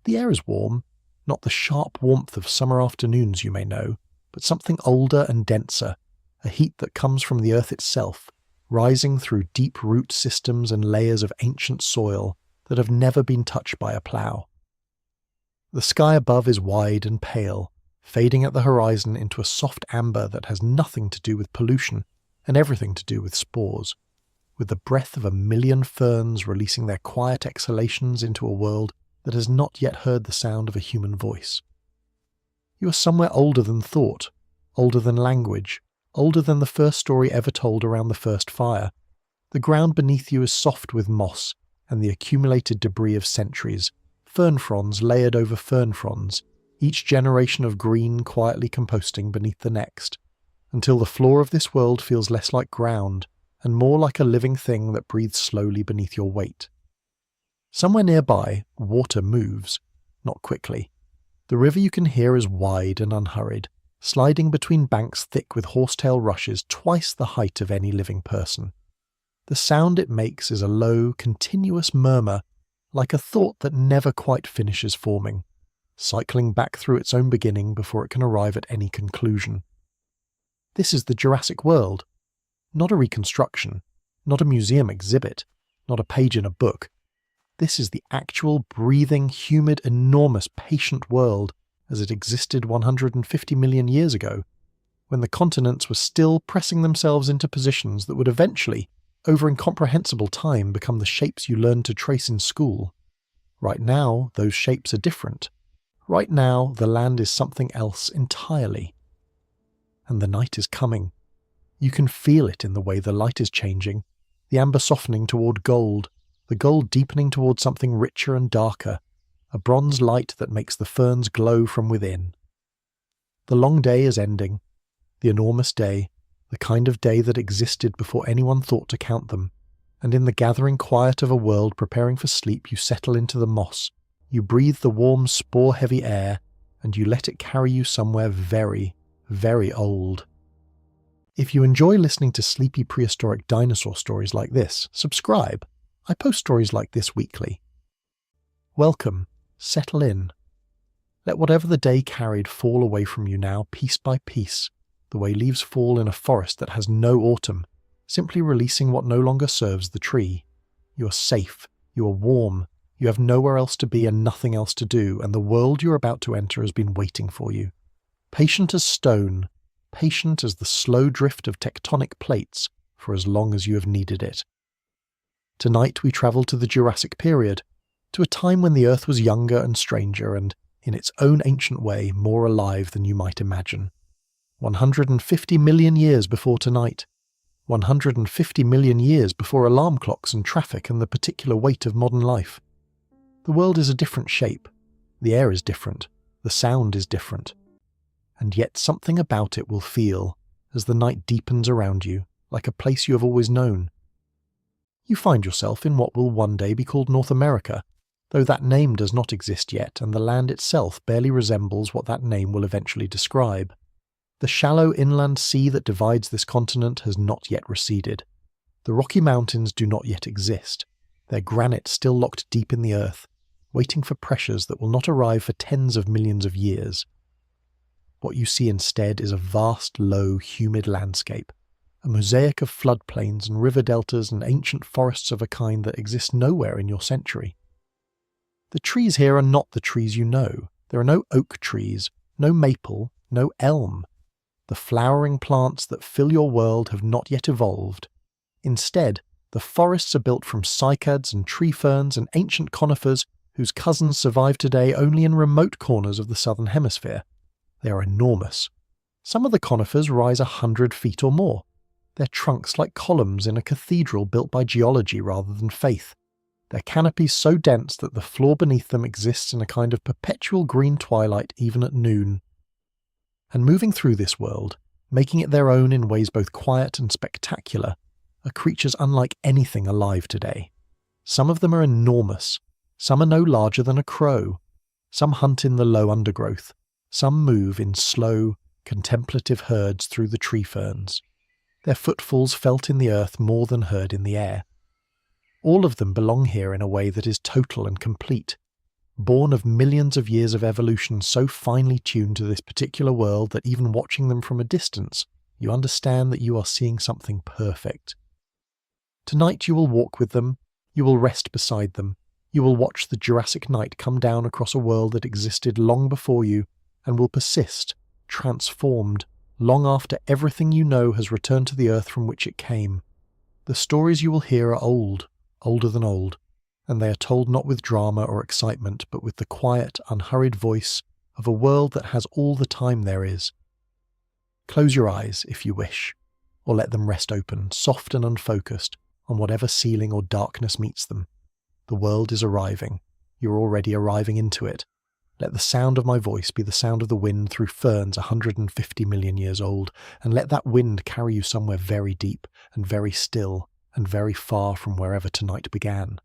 The air is warm, not the sharp warmth of summer afternoons you may know, but something older and denser, a heat that comes from the earth itself, rising through deep root systems and layers of ancient soil that have never been touched by a plough. The sky above is wide and pale, fading at the horizon into a soft amber that has nothing to do with pollution and everything to do with spores, with the breath of 1,000,000 ferns releasing their quiet exhalations into a world that has not yet heard the sound of a human voice. You are somewhere older than thought, older than language, older than the first story ever told around the first fire. The ground beneath you is soft with moss and the accumulated debris of centuries, fern fronds layered over fern fronds, each generation of green quietly composting beneath the next, until the floor of this world feels less like ground and more like a living thing that breathes slowly beneath your weight. Somewhere nearby, water moves, not quickly. The river you can hear is wide and unhurried, sliding between banks thick with horsetail rushes twice the height of any living person. The sound it makes is a low, continuous murmur, like a thought that never quite finishes forming, cycling back through its own beginning before it can arrive at any conclusion. This is the Jurassic world. Not a reconstruction, not a museum exhibit, not a page in a book. This is the actual, breathing, humid, enormous, patient world as it existed 150 million years ago, when the continents were still pressing themselves into positions that would eventually, over incomprehensible time, become the shapes you learned to trace in school. Right now, those shapes are different. Right now, the land is something else entirely. And the night is coming. You can feel it in the way the light is changing, the amber softening toward gold, the gold deepening toward something richer and darker, a bronze light that makes the ferns glow from within. The long day is ending, the enormous day, the kind of day that existed before anyone thought to count them, and in the gathering quiet of a world preparing for sleep you settle into the moss, you breathe the warm spore-heavy air, and you let it carry you somewhere very, very old. If you enjoy listening to sleepy prehistoric dinosaur stories like this, subscribe. I post stories like this weekly. Welcome, settle in. Let whatever the day carried fall away from you now, piece by piece, the way leaves fall in a forest that has no autumn, simply releasing what no longer serves the tree. You are safe, you are warm, you have nowhere else to be and nothing else to do, and the world you're about to enter has been waiting for you. Patient as stone, patient as the slow drift of tectonic plates for as long as you have needed it. Tonight we travel to the Jurassic period, to a time when the Earth was younger and stranger and, in its own ancient way, more alive than you might imagine. 150 million years before tonight. 150 million years before alarm clocks and traffic and the particular weight of modern life. The world is a different shape. The air is different. The sound is different. And yet something about it will feel, as the night deepens around you, like a place you have always known. You find yourself in what will one day be called North America, though that name does not exist yet and the land itself barely resembles what that name will eventually describe. The shallow inland sea that divides this continent has not yet receded. The Rocky Mountains do not yet exist, their granite still locked deep in the earth, waiting for pressures that will not arrive for tens of millions of years. What you see instead is a vast, low, humid landscape, a mosaic of floodplains and river deltas and ancient forests of a kind that exist nowhere in your century. The trees here are not the trees you know. There are no oak trees, no maple, no elm. The flowering plants that fill your world have not yet evolved. Instead, the forests are built from cycads and tree ferns and ancient conifers whose cousins survive today only in remote corners of the southern hemisphere. They are enormous. Some of the conifers rise 100 feet or more, their trunks like columns in a cathedral built by geology rather than faith, their canopies so dense that the floor beneath them exists in a kind of perpetual green twilight even at noon. And moving through this world, making it their own in ways both quiet and spectacular, are creatures unlike anything alive today. Some of them are enormous, some are no larger than a crow, some hunt in the low undergrowth, some move in slow, contemplative herds through the tree ferns, their footfalls felt in the earth more than heard in the air. All of them belong here in a way that is total and complete. born of millions of years of evolution so finely tuned to this particular world that even watching them from a distance, you understand that you are seeing something perfect. Tonight you will walk with them, you will rest beside them, you will watch the Jurassic night come down across a world that existed long before you and will persist, transformed, long after everything you know has returned to the earth from which it came. The stories you will hear are old, older than old, and they are told not with drama or excitement, but with the quiet, unhurried voice of a world that has all the time there is. Close your eyes, if you wish, or let them rest open, soft and unfocused, on whatever ceiling or darkness meets them. The world is arriving. You're already arriving into it. Let the sound of my voice be the sound of the wind through ferns 150 million years old, and let that wind carry you somewhere very deep and very still and very far from wherever tonight began.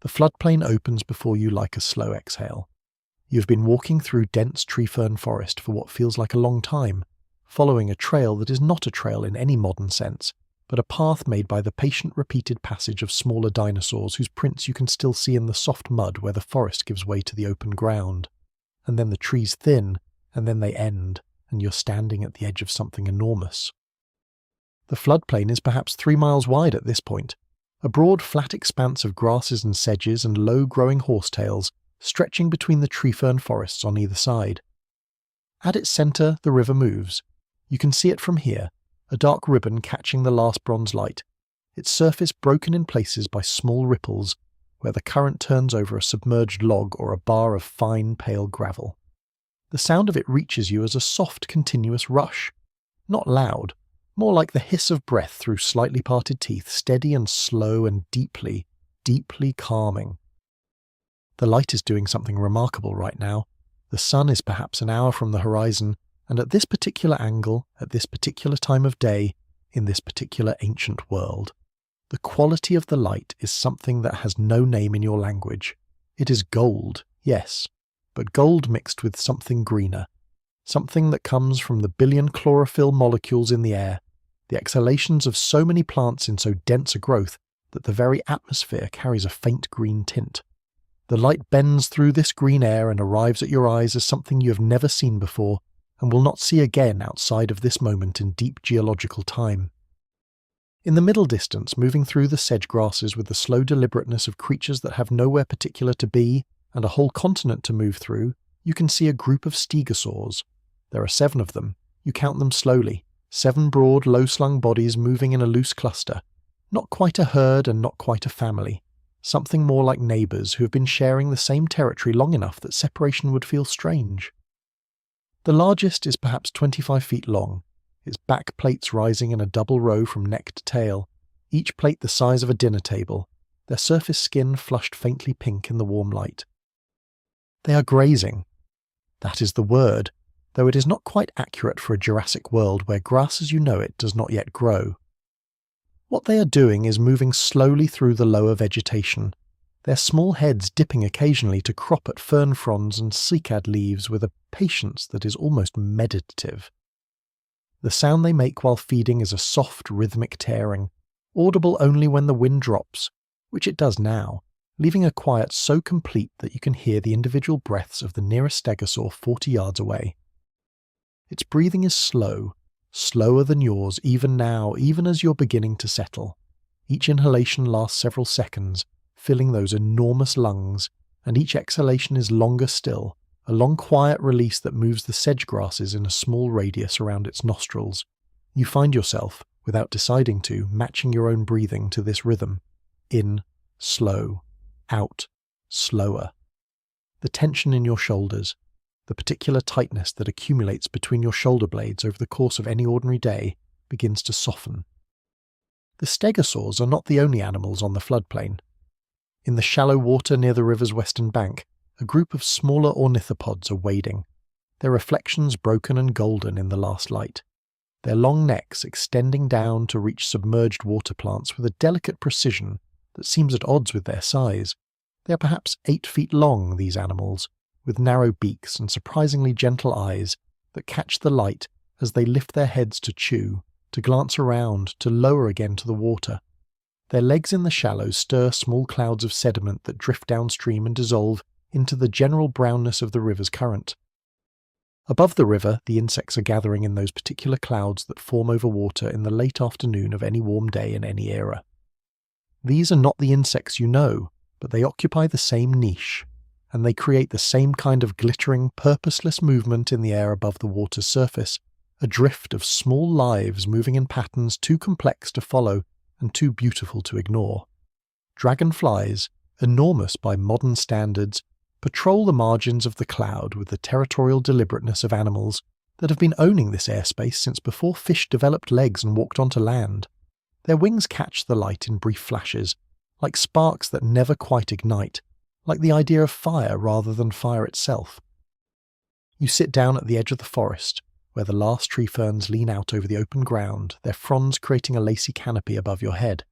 The floodplain opens before you like a slow exhale. You have been walking through dense tree-fern forest for what feels like a long time, following a trail that is not a trail in any modern sense, but a path made by the patient repeated passage of smaller dinosaurs whose prints you can still see in the soft mud where the forest gives way to the open ground. And then the trees thin, and then they end, and you're standing at the edge of something enormous. The floodplain is perhaps 3 miles wide at this point, a broad flat expanse of grasses and sedges and low-growing horsetails stretching between the tree-fern forests on either side. At its centre, the river moves. You can see it from here, a dark ribbon catching the last bronze light, its surface broken in places by small ripples, where the current turns over a submerged log or a bar of fine, pale gravel. The sound of it reaches you as a soft, continuous rush. Not loud, more like the hiss of breath through slightly parted teeth, steady and slow and deeply, deeply calming. The light is doing something remarkable right now. The sun is perhaps an hour from the horizon, and at this particular angle, at this particular time of day, in this particular ancient world. The quality of the light is something that has no name in your language. It is gold, yes, but gold mixed with something greener, something that comes from the billion chlorophyll molecules in the air, the exhalations of so many plants in so dense a growth that the very atmosphere carries a faint green tint. The light bends through this green air and arrives at your eyes as something you have never seen before and will not see again outside of this moment in deep geological time. In the middle distance, moving through the sedge grasses with the slow deliberateness of creatures that have nowhere particular to be and a whole continent to move through, you can see a group of stegosaurs. There are 7 of them. You count them slowly. 7 broad, low-slung bodies moving in a loose cluster. Not quite a herd and not quite a family. Something more like neighbours who have been sharing the same territory long enough that separation would feel strange. The largest is perhaps 25 feet long, its back plates rising in a double row from neck to tail, each plate the size of a dinner table, their surface skin flushed faintly pink in the warm light. They are grazing. That is the word, though it is not quite accurate for a Jurassic world where grass as you know it does not yet grow. What they are doing is moving slowly through the lower vegetation, their small heads dipping occasionally to crop at fern fronds and cycad leaves with a patience that is almost meditative. The sound they make while feeding is a soft, rhythmic tearing, audible only when the wind drops, which it does now, leaving a quiet so complete that you can hear the individual breaths of the nearest stegosaur 40 yards away. Its breathing is slow, slower than yours even now, even as you're beginning to settle. Each inhalation lasts several seconds, filling those enormous lungs, and each exhalation is longer still, a long quiet release that moves the sedge grasses in a small radius around its nostrils. You find yourself, without deciding to, matching your own breathing to this rhythm. In, slow. Out, slower. The tension in your shoulders, the particular tightness that accumulates between your shoulder blades over the course of any ordinary day, begins to soften. The stegosaurs are not the only animals on the floodplain. In the shallow water near the river's western bank, a group of smaller ornithopods are wading, their reflections broken and golden in the last light, their long necks extending down to reach submerged water plants with a delicate precision that seems at odds with their size. They are perhaps 8 feet long, these animals, with narrow beaks and surprisingly gentle eyes that catch the light as they lift their heads to chew, to glance around, to lower again to the water. Their legs in the shallows stir small clouds of sediment that drift downstream and dissolve into the general brownness of the river's current. Above the river, the insects are gathering in those particular clouds that form over water in the late afternoon of any warm day in any era. These are not the insects you know, but they occupy the same niche, and they create the same kind of glittering, purposeless movement in the air above the water's surface, a drift of small lives moving in patterns too complex to follow and too beautiful to ignore. Dragonflies, enormous by modern standards, patrol the margins of the cloud with the territorial deliberateness of animals that have been owning this airspace since before fish developed legs and walked onto land. Their wings catch the light in brief flashes, like sparks that never quite ignite, like the idea of fire rather than fire itself. You sit down at the edge of the forest, where the last tree ferns lean out over the open ground, their fronds creating a lacy canopy above your head.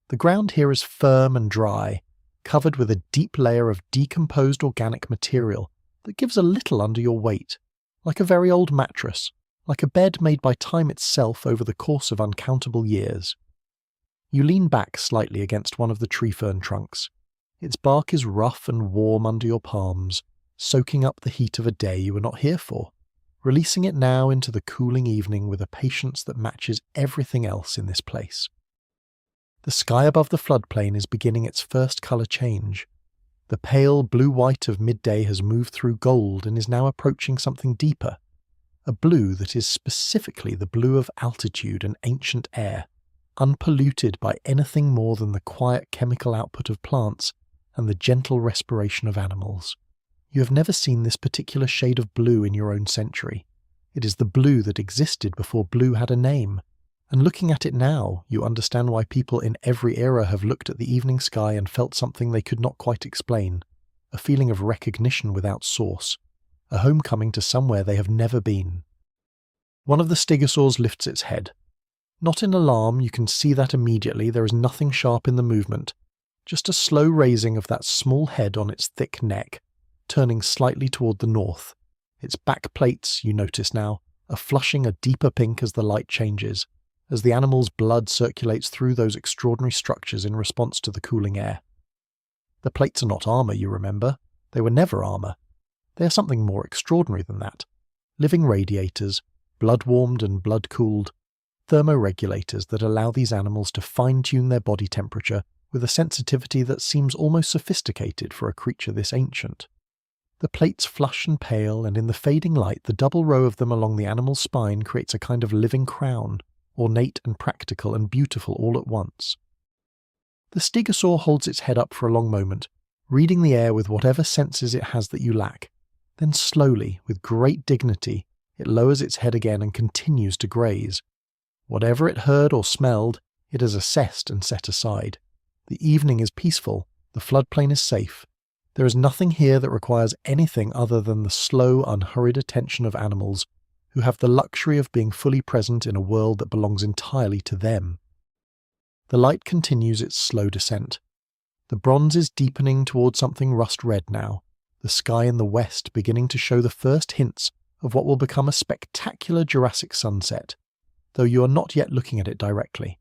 The ground here is firm and dry, covered with a deep layer of decomposed organic material that gives a little under your weight, like a very old mattress, like a bed made by time itself over the course of uncountable years. You lean back slightly against one of the tree fern trunks. Its bark is rough and warm under your palms, soaking up the heat of a day you were not here for, releasing it now into the cooling evening with a patience that matches everything else in this place. The sky above the floodplain is beginning its first colour change. The pale blue-white of midday has moved through gold and is now approaching something deeper, a blue that is specifically the blue of altitude and ancient air, unpolluted by anything more than the quiet chemical output of plants and the gentle respiration of animals. You have never seen this particular shade of blue in your own century. It is the blue that existed before blue had a name, and looking at it now, you understand why people in every era have looked at the evening sky and felt something they could not quite explain, a feeling of recognition without source, a homecoming to somewhere they have never been. One of the stegosaurs lifts its head. Not in alarm, you can see that immediately there is nothing sharp in the movement, just a slow raising of that small head on its thick neck, turning slightly toward the north. Its back plates, you notice now, are flushing a deeper pink as the light changes, as the animal's blood circulates through those extraordinary structures in response to the cooling air. The plates are not armour, you remember. They were never armour. They are something more extraordinary than that. Living radiators, blood-warmed and blood-cooled, thermoregulators that allow these animals to fine-tune their body temperature with a sensitivity that seems almost sophisticated for a creature this ancient. The plates flush and pale, and in the fading light the double row of them along the animal's spine creates a kind of living crown, ornate and practical and beautiful all at once. The stegosaur holds its head up for a long moment, reading the air with whatever senses it has that you lack. Then slowly, with great dignity, it lowers its head again and continues to graze. Whatever it heard or smelled, it has assessed and set aside. The evening is peaceful, the floodplain is safe. There is nothing here that requires anything other than the slow, unhurried attention of animals who have the luxury of being fully present in a world that belongs entirely to them. The light continues its slow descent. The bronze is deepening toward something rust-red now, the sky in the west beginning to show the first hints of what will become a spectacular Jurassic sunset, though you are not yet looking at it directly.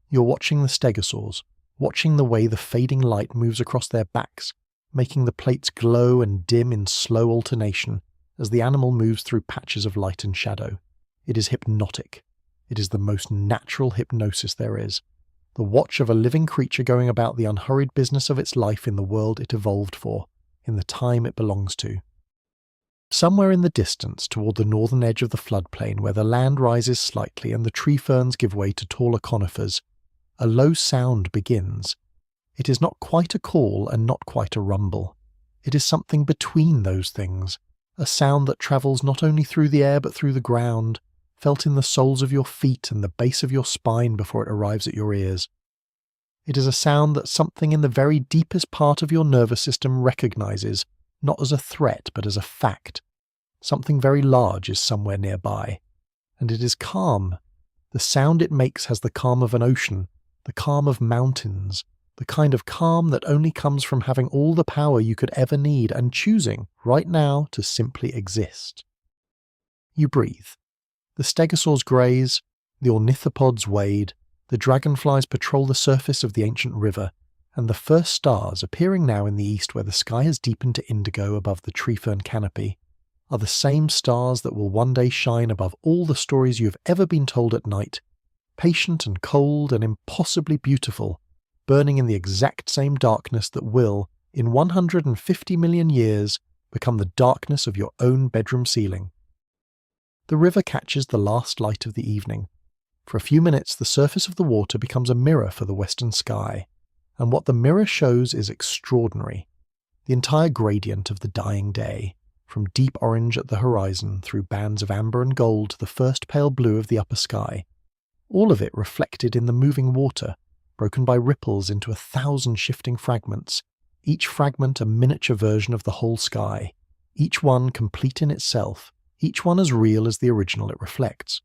You're watching the stegosaurs, watching the way the fading light moves across their backs, making the plates glow and dim in slow alternation as the animal moves through patches of light and shadow. It is hypnotic. It is the most natural hypnosis there is. The watch of a living creature going about the unhurried business of its life in the world it evolved for, in the time it belongs to. Somewhere in the distance, toward the northern edge of the floodplain where the land rises slightly and the tree ferns give way to taller conifers, a low sound begins. It is not quite a call and not quite a rumble. It is something between those things, a sound that travels not only through the air but through the ground, felt in the soles of your feet and the base of your spine before it arrives at your ears. It is a sound that something in the very deepest part of your nervous system recognizes, not as a threat but as a fact. Something very large is somewhere nearby. And it is calm. The sound it makes has the calm of an ocean, the calm of mountains, the kind of calm that only comes from having all the power you could ever need and choosing, right now, to simply exist. You breathe. The stegosaurs graze, the ornithopods wade, the dragonflies patrol the surface of the ancient river, and the first stars appearing now in the east where the sky has deepened to indigo above the tree fern canopy are the same stars that will one day shine above all the stories you have ever been told at night, patient and cold and impossibly beautiful, burning in the exact same darkness that will, in 150 million years, become the darkness of your own bedroom ceiling. The river catches the last light of the evening. For a few minutes the surface of the water becomes a mirror for the western sky, and what the mirror shows is extraordinary. The entire gradient of the dying day, from deep orange at the horizon through bands of amber and gold to the first pale blue of the upper sky, all of it reflected in the moving water, broken by ripples into 1,000 shifting fragments, each fragment a miniature version of the whole sky, each one complete in itself, each one as real as the original it reflects.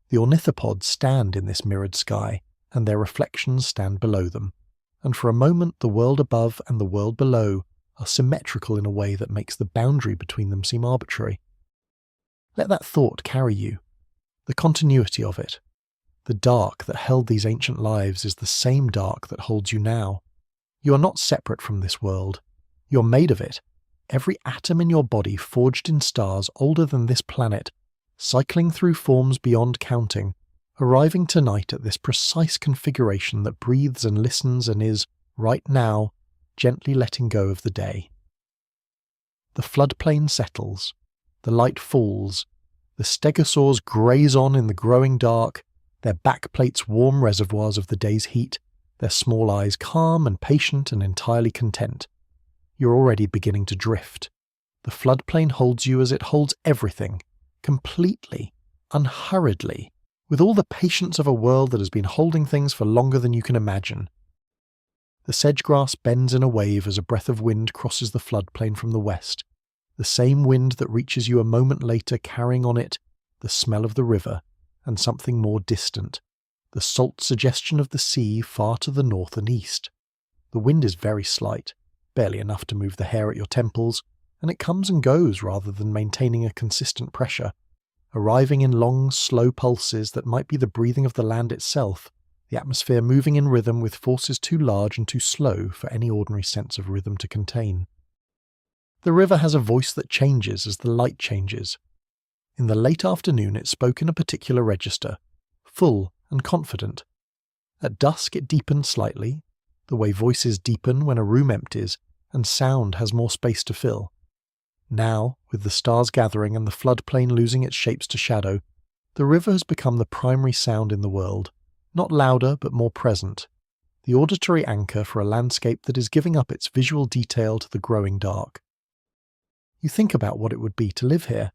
The ornithopods stand in this mirrored sky, and their reflections stand below them, and for a moment the world above and the world below are symmetrical in a way that makes the boundary between them seem arbitrary. Let that thought carry you. The continuity of it. The dark that held these ancient lives is the same dark that holds you now. You are not separate from this world. You are made of it. Every atom in your body forged in stars older than this planet, cycling through forms beyond counting, arriving tonight at this precise configuration that breathes and listens and is, right now, gently letting go of the day. The floodplain settles. The light falls. The stegosaurs graze on in the growing dark, their backplates warm reservoirs of the day's heat, their small eyes calm and patient and entirely content. You're already beginning to drift. The floodplain holds you as it holds everything, completely, unhurriedly, with all the patience of a world that has been holding things for longer than you can imagine. The sedge-grass bends in a wave as a breath of wind crosses the floodplain from the west, the same wind that reaches you a moment later carrying on it the smell of the river and something more distant, the salt suggestion of the sea far to the north and east. The wind is very slight, barely enough to move the hair at your temples, and it comes and goes rather than maintaining a consistent pressure, arriving in long, slow pulses that might be the breathing of the land itself, the atmosphere moving in rhythm with forces too large and too slow for any ordinary sense of rhythm to contain. The river has a voice that changes as the light changes. In the late afternoon it spoke in a particular register, full and confident. At dusk it deepened slightly, the way voices deepen when a room empties and sound has more space to fill. Now, with the stars gathering and the floodplain losing its shapes to shadow, the river has become the primary sound in the world, not louder but more present, the auditory anchor for a landscape that is giving up its visual detail to the growing dark. You think about what it would be to live here,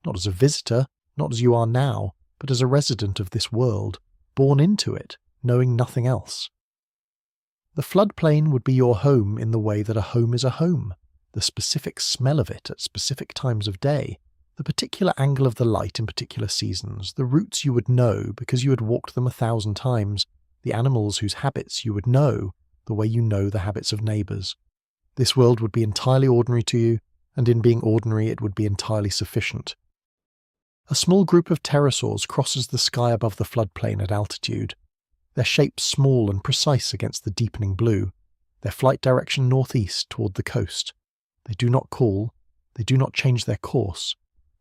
not as a visitor, not as you are now, but as a resident of this world, born into it, knowing nothing else. The floodplain would be your home in the way that a home is a home, the specific smell of it at specific times of day, the particular angle of the light in particular seasons, the routes you would know because you had walked them 1,000 times, the animals whose habits you would know, the way you know the habits of neighbours. This world would be entirely ordinary to you, and in being ordinary it would be entirely sufficient. A small group of pterosaurs crosses the sky above the floodplain at altitude, their shapes small and precise against the deepening blue, their flight direction northeast toward the coast. They do not call, they do not change their course.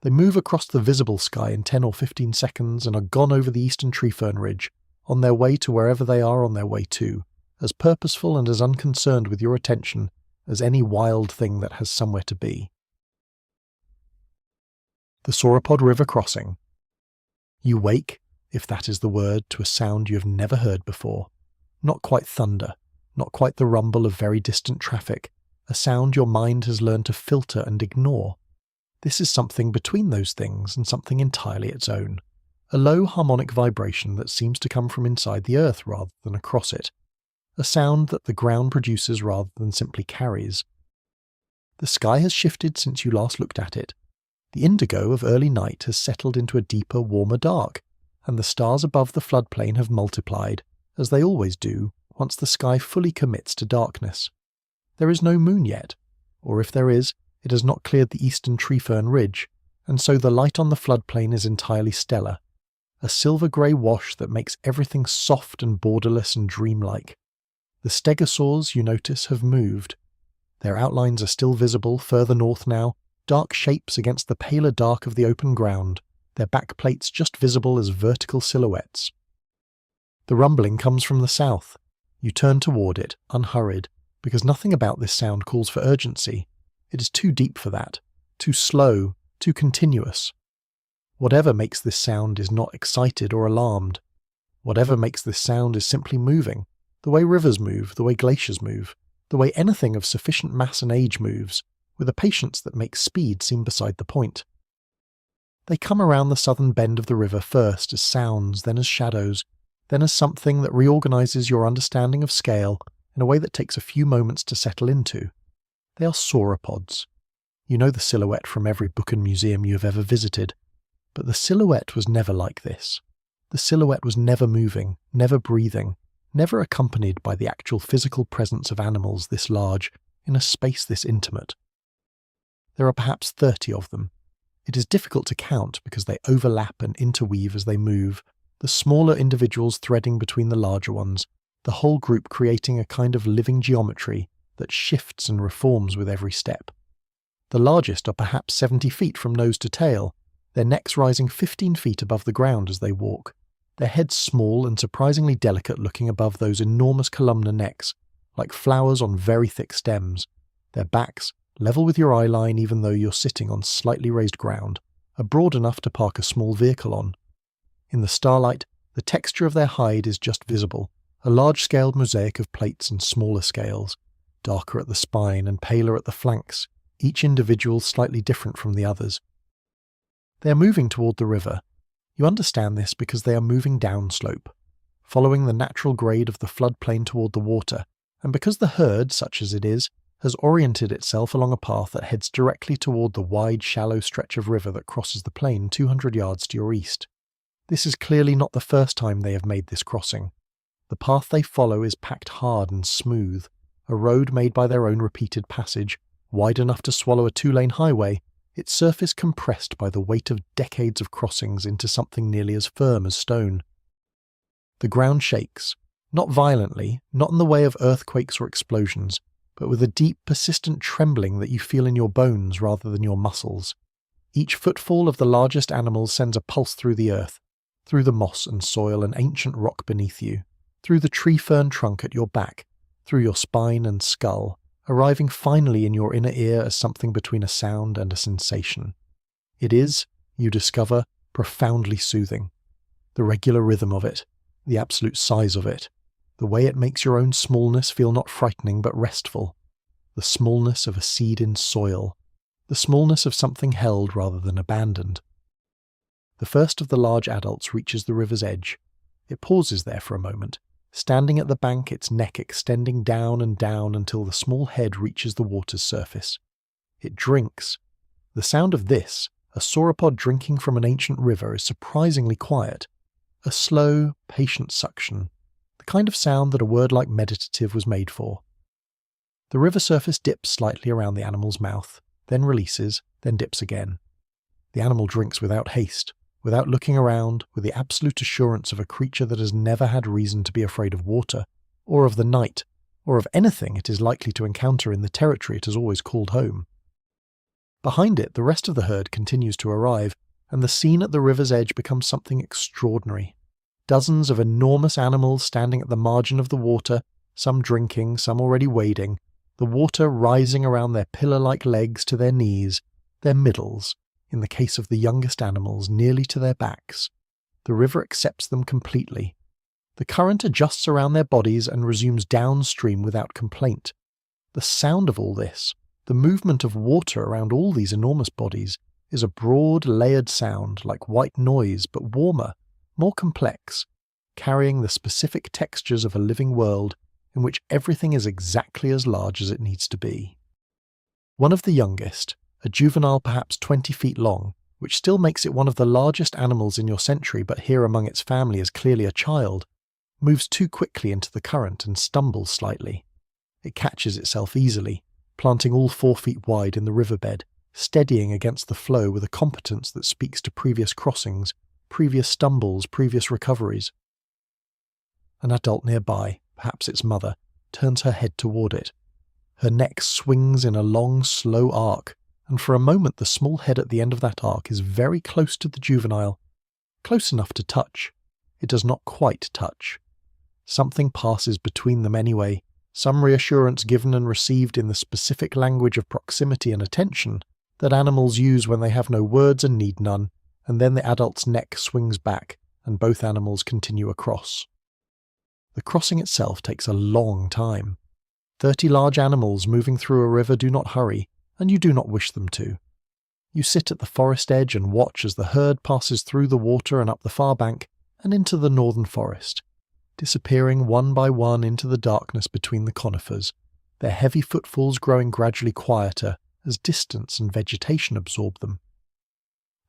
They move across the visible sky in 10 or 15 seconds and are gone over the eastern tree fern ridge, on their way to wherever they are on their way to, as purposeful and as unconcerned with your attention as any wild thing that has somewhere to be. The Sauropod River Crossing. You wake, if that is the word, to a sound you have never heard before. Not quite thunder, not quite the rumble of very distant traffic, a sound your mind has learned to filter and ignore. This is something between those things and something entirely its own. A low harmonic vibration that seems to come from inside the earth rather than across it. A sound that the ground produces rather than simply carries. The sky has shifted since you last looked at it. The indigo of early night has settled into a deeper, warmer dark, and the stars above the floodplain have multiplied, as they always do, once the sky fully commits to darkness. There is no moon yet, or if there is, it has not cleared the eastern tree fern ridge, and so the light on the floodplain is entirely stellar, a silver-grey wash that makes everything soft and borderless and dreamlike. The stegosaurs, you notice, have moved. Their outlines are still visible further north now, dark shapes against the paler dark of the open ground, their backplates just visible as vertical silhouettes. The rumbling comes from the south. You turn toward it, unhurried, because nothing about this sound calls for urgency. It is too deep for that, too slow, too continuous. Whatever makes this sound is not excited or alarmed. Whatever makes this sound is simply moving, the way rivers move, the way glaciers move, the way anything of sufficient mass and age moves, with a patience that makes speed seem beside the point. They come around the southern bend of the river first as sounds, then as shadows, then as something that reorganizes your understanding of scale in a way that takes a few moments to settle into. They are sauropods. You know the silhouette from every book and museum you have ever visited, but the silhouette was never like this. The silhouette was never moving, never breathing, never accompanied by the actual physical presence of animals this large in a space this intimate. There are perhaps 30 of them. It is difficult to count because they overlap and interweave as they move, the smaller individuals threading between the larger ones, the whole group creating a kind of living geometry that shifts and reforms with every step. The largest are perhaps 70 feet from nose to tail, their necks rising 15 feet above the ground as they walk, their heads small and surprisingly delicate looking above those enormous columnar necks, like flowers on very thick stems, their backs, level with your eye line even though you're sitting on slightly raised ground, are broad enough to park a small vehicle on. In the starlight, the texture of their hide is just visible, a large-scaled mosaic of plates and smaller scales, darker at the spine and paler at the flanks, each individual slightly different from the others. They are moving toward the river. You understand this because they are moving downslope, following the natural grade of the floodplain toward the water, and because the herd, such as it is, has oriented itself along a path that heads directly toward the wide, shallow stretch of river that crosses the plain 200 yards to your east. This is clearly not the first time they have made this crossing. The path they follow is packed hard and smooth, a road made by their own repeated passage, wide enough to swallow a 2-lane highway, its surface compressed by the weight of decades of crossings into something nearly as firm as stone. The ground shakes, not violently, not in the way of earthquakes or explosions, but with a deep, persistent trembling that you feel in your bones rather than your muscles. Each footfall of the largest animals sends a pulse through the earth, through the moss and soil and ancient rock beneath you, through the tree fern trunk at your back, through your spine and skull, arriving finally in your inner ear as something between a sound and a sensation. It is, you discover, profoundly soothing. The regular rhythm of it, the absolute size of it, the way it makes your own smallness feel not frightening but restful, the smallness of a seed in soil, the smallness of something held rather than abandoned. The first of the large adults reaches the river's edge. It pauses there for a moment, standing at the bank, its neck extending down and down until the small head reaches the water's surface. It drinks. The sound of this, a sauropod drinking from an ancient river, is surprisingly quiet. A slow, patient suction, the kind of sound that a word like meditative was made for. The river surface dips slightly around the animal's mouth, then releases, then dips again. The animal drinks without haste, without looking around, with the absolute assurance of a creature that has never had reason to be afraid of water, or of the night, or of anything it is likely to encounter in the territory it has always called home. Behind it, the rest of the herd continues to arrive, and the scene at the river's edge becomes something extraordinary. Dozens of enormous animals standing at the margin of the water, some drinking, some already wading, the water rising around their pillar-like legs to their knees, their middles, in the case of the youngest animals, nearly to their backs. The river accepts them completely. The current adjusts around their bodies and resumes downstream without complaint. The sound of all this, the movement of water around all these enormous bodies, is a broad, layered sound like white noise, but warmer, more complex, carrying the specific textures of a living world in which everything is exactly as large as it needs to be. One of the youngest, a juvenile perhaps 20 feet long, which still makes it one of the largest animals in your century but here among its family is clearly a child, moves too quickly into the current and stumbles slightly. It catches itself easily, planting all 4 feet wide in the riverbed, steadying against the flow with a competence that speaks to previous crossings, previous stumbles, previous recoveries. An adult nearby, perhaps its mother, turns her head toward it. Her neck swings in a long, slow arc, and for a moment the small head at the end of that arc is very close to the juvenile. Close enough to touch. It does not quite touch. Something passes between them anyway, some reassurance given and received in the specific language of proximity and attention that animals use when they have no words and need none, and then the adult's neck swings back, and both animals continue across. The crossing itself takes a long time. 30 large animals moving through a river do not hurry, and you do not wish them to. You sit at the forest edge and watch as the herd passes through the water and up the far bank and into the northern forest, disappearing one by one into the darkness between the conifers, their heavy footfalls growing gradually quieter as distance and vegetation absorb them.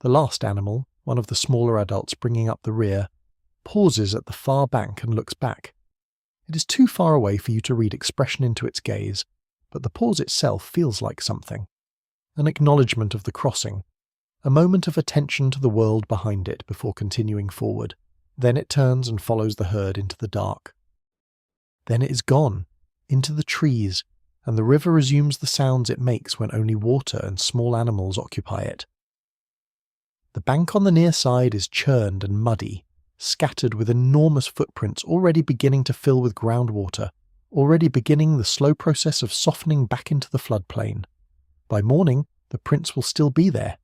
The last animal, one of the smaller adults bringing up the rear, pauses at the far bank and looks back. It is too far away for you to read expression into its gaze, but the pause itself feels like something. An acknowledgement of the crossing, a moment of attention to the world behind it before continuing forward. Then it turns and follows the herd into the dark. Then it is gone, into the trees, and the river resumes the sounds it makes when only water and small animals occupy it. The bank on the near side is churned and muddy, scattered with enormous footprints already beginning to fill with groundwater, already beginning the slow process of softening back into the floodplain. By morning, the prints will still be there.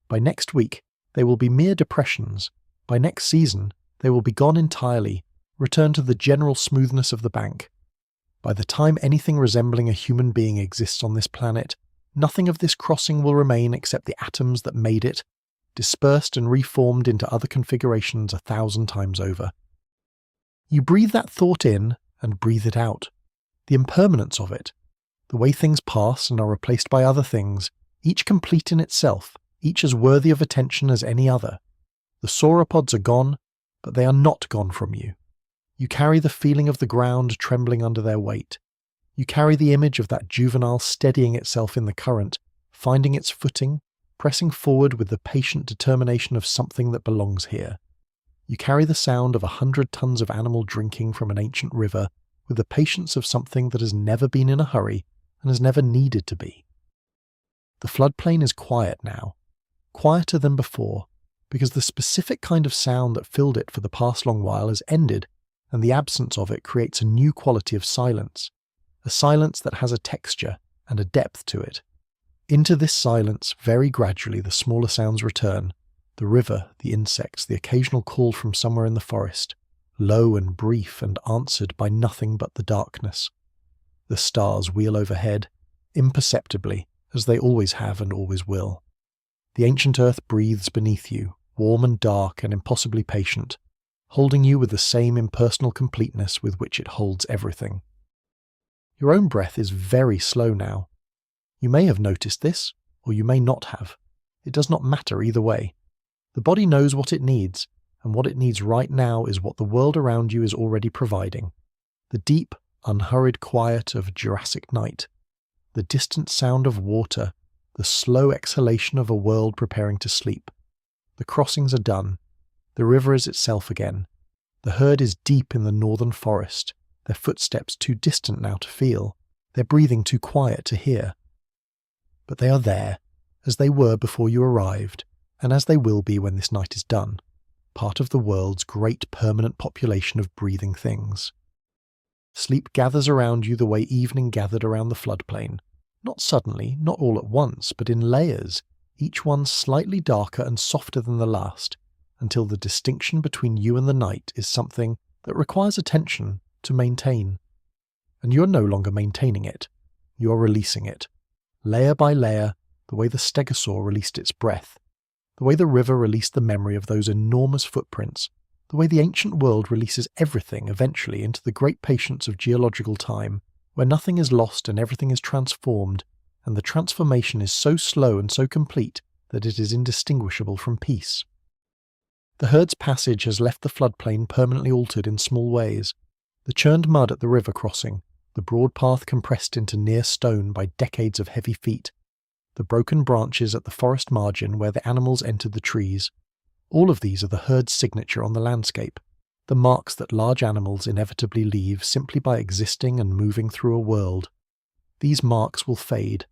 By next week, they will be mere depressions. By next season, they will be gone entirely, return to the general smoothness of the bank. By the time anything resembling a human being exists on this planet, nothing of this crossing will remain except the atoms that made it, dispersed and reformed into other configurations 1,000 times over. You breathe that thought in and breathe it out. The impermanence of it, the way things pass and are replaced by other things, each complete in itself, each as worthy of attention as any other. The sauropods are gone, but they are not gone from you. You carry the feeling of the ground trembling under their weight. You carry the image of that juvenile steadying itself in the current, finding its footing, pressing forward with the patient determination of something that belongs here. You carry the sound of 100 tons of animal drinking from an ancient river with the patience of something that has never been in a hurry and has never needed to be. The floodplain is quiet now, quieter than before, because the specific kind of sound that filled it for the past long while has ended, and the absence of it creates a new quality of silence, a silence that has a texture and a depth to it. Into this silence, very gradually, the smaller sounds return, the river, the insects, the occasional call from somewhere in the forest, low and brief and answered by nothing but the darkness. The stars wheel overhead, imperceptibly, as they always have and always will. The ancient earth breathes beneath you, warm and dark and impossibly patient, holding you with the same impersonal completeness with which it holds everything. Your own breath is very slow now. You may have noticed this, or you may not have. It does not matter either way. The body knows what it needs, and what it needs right now is what the world around you is already providing. The deep, unhurried quiet of Jurassic night, the distant sound of water, the slow exhalation of a world preparing to sleep. The crossings are done. The river is itself again. The herd is deep in the northern forest, their footsteps too distant now to feel, their breathing too quiet to hear. But they are there, as they were before you arrived, and as they will be when this night is done, part of the world's great permanent population of breathing things. Sleep gathers around you the way evening gathered around the floodplain, not suddenly, not all at once, but in layers, each one slightly darker and softer than the last, until the distinction between you and the night is something that requires attention to maintain. And you are no longer maintaining it, you are releasing it. Layer by layer, the way the Stegosaur released its breath, the way the river released the memory of those enormous footprints, the way the ancient world releases everything eventually into the great patience of geological time, where nothing is lost and everything is transformed, and the transformation is so slow and so complete that it is indistinguishable from peace. The herd's passage has left the floodplain permanently altered in small ways. The churned mud at the river crossing, the broad path compressed into near stone by decades of heavy feet, the broken branches at the forest margin where the animals entered the trees. All of these are the herd's signature on the landscape, the marks that large animals inevitably leave simply by existing and moving through a world. These marks will fade.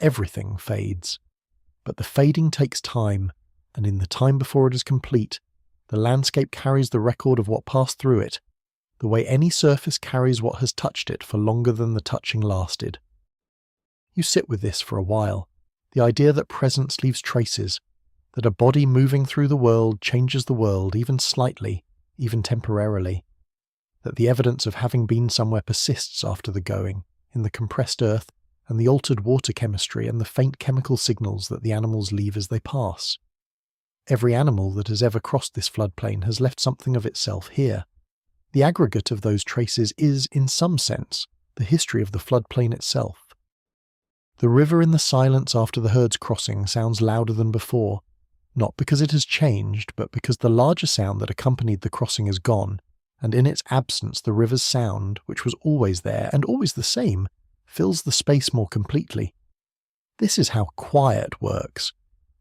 Everything fades. But the fading takes time, and in the time before it is complete, the landscape carries the record of what passed through it, the way any surface carries what has touched it for longer than the touching lasted. You sit with this for a while, the idea that presence leaves traces, that a body moving through the world changes the world even slightly, even temporarily, that the evidence of having been somewhere persists after the going, in the compressed earth and the altered water chemistry and the faint chemical signals that the animals leave as they pass. Every animal that has ever crossed this floodplain has left something of itself here. The aggregate of those traces is, in some sense, the history of the floodplain itself. The river in the silence after the herd's crossing sounds louder than before, not because it has changed, but because the larger sound that accompanied the crossing is gone, and in its absence the river's sound, which was always there and always the same, fills the space more completely. This is how quiet works,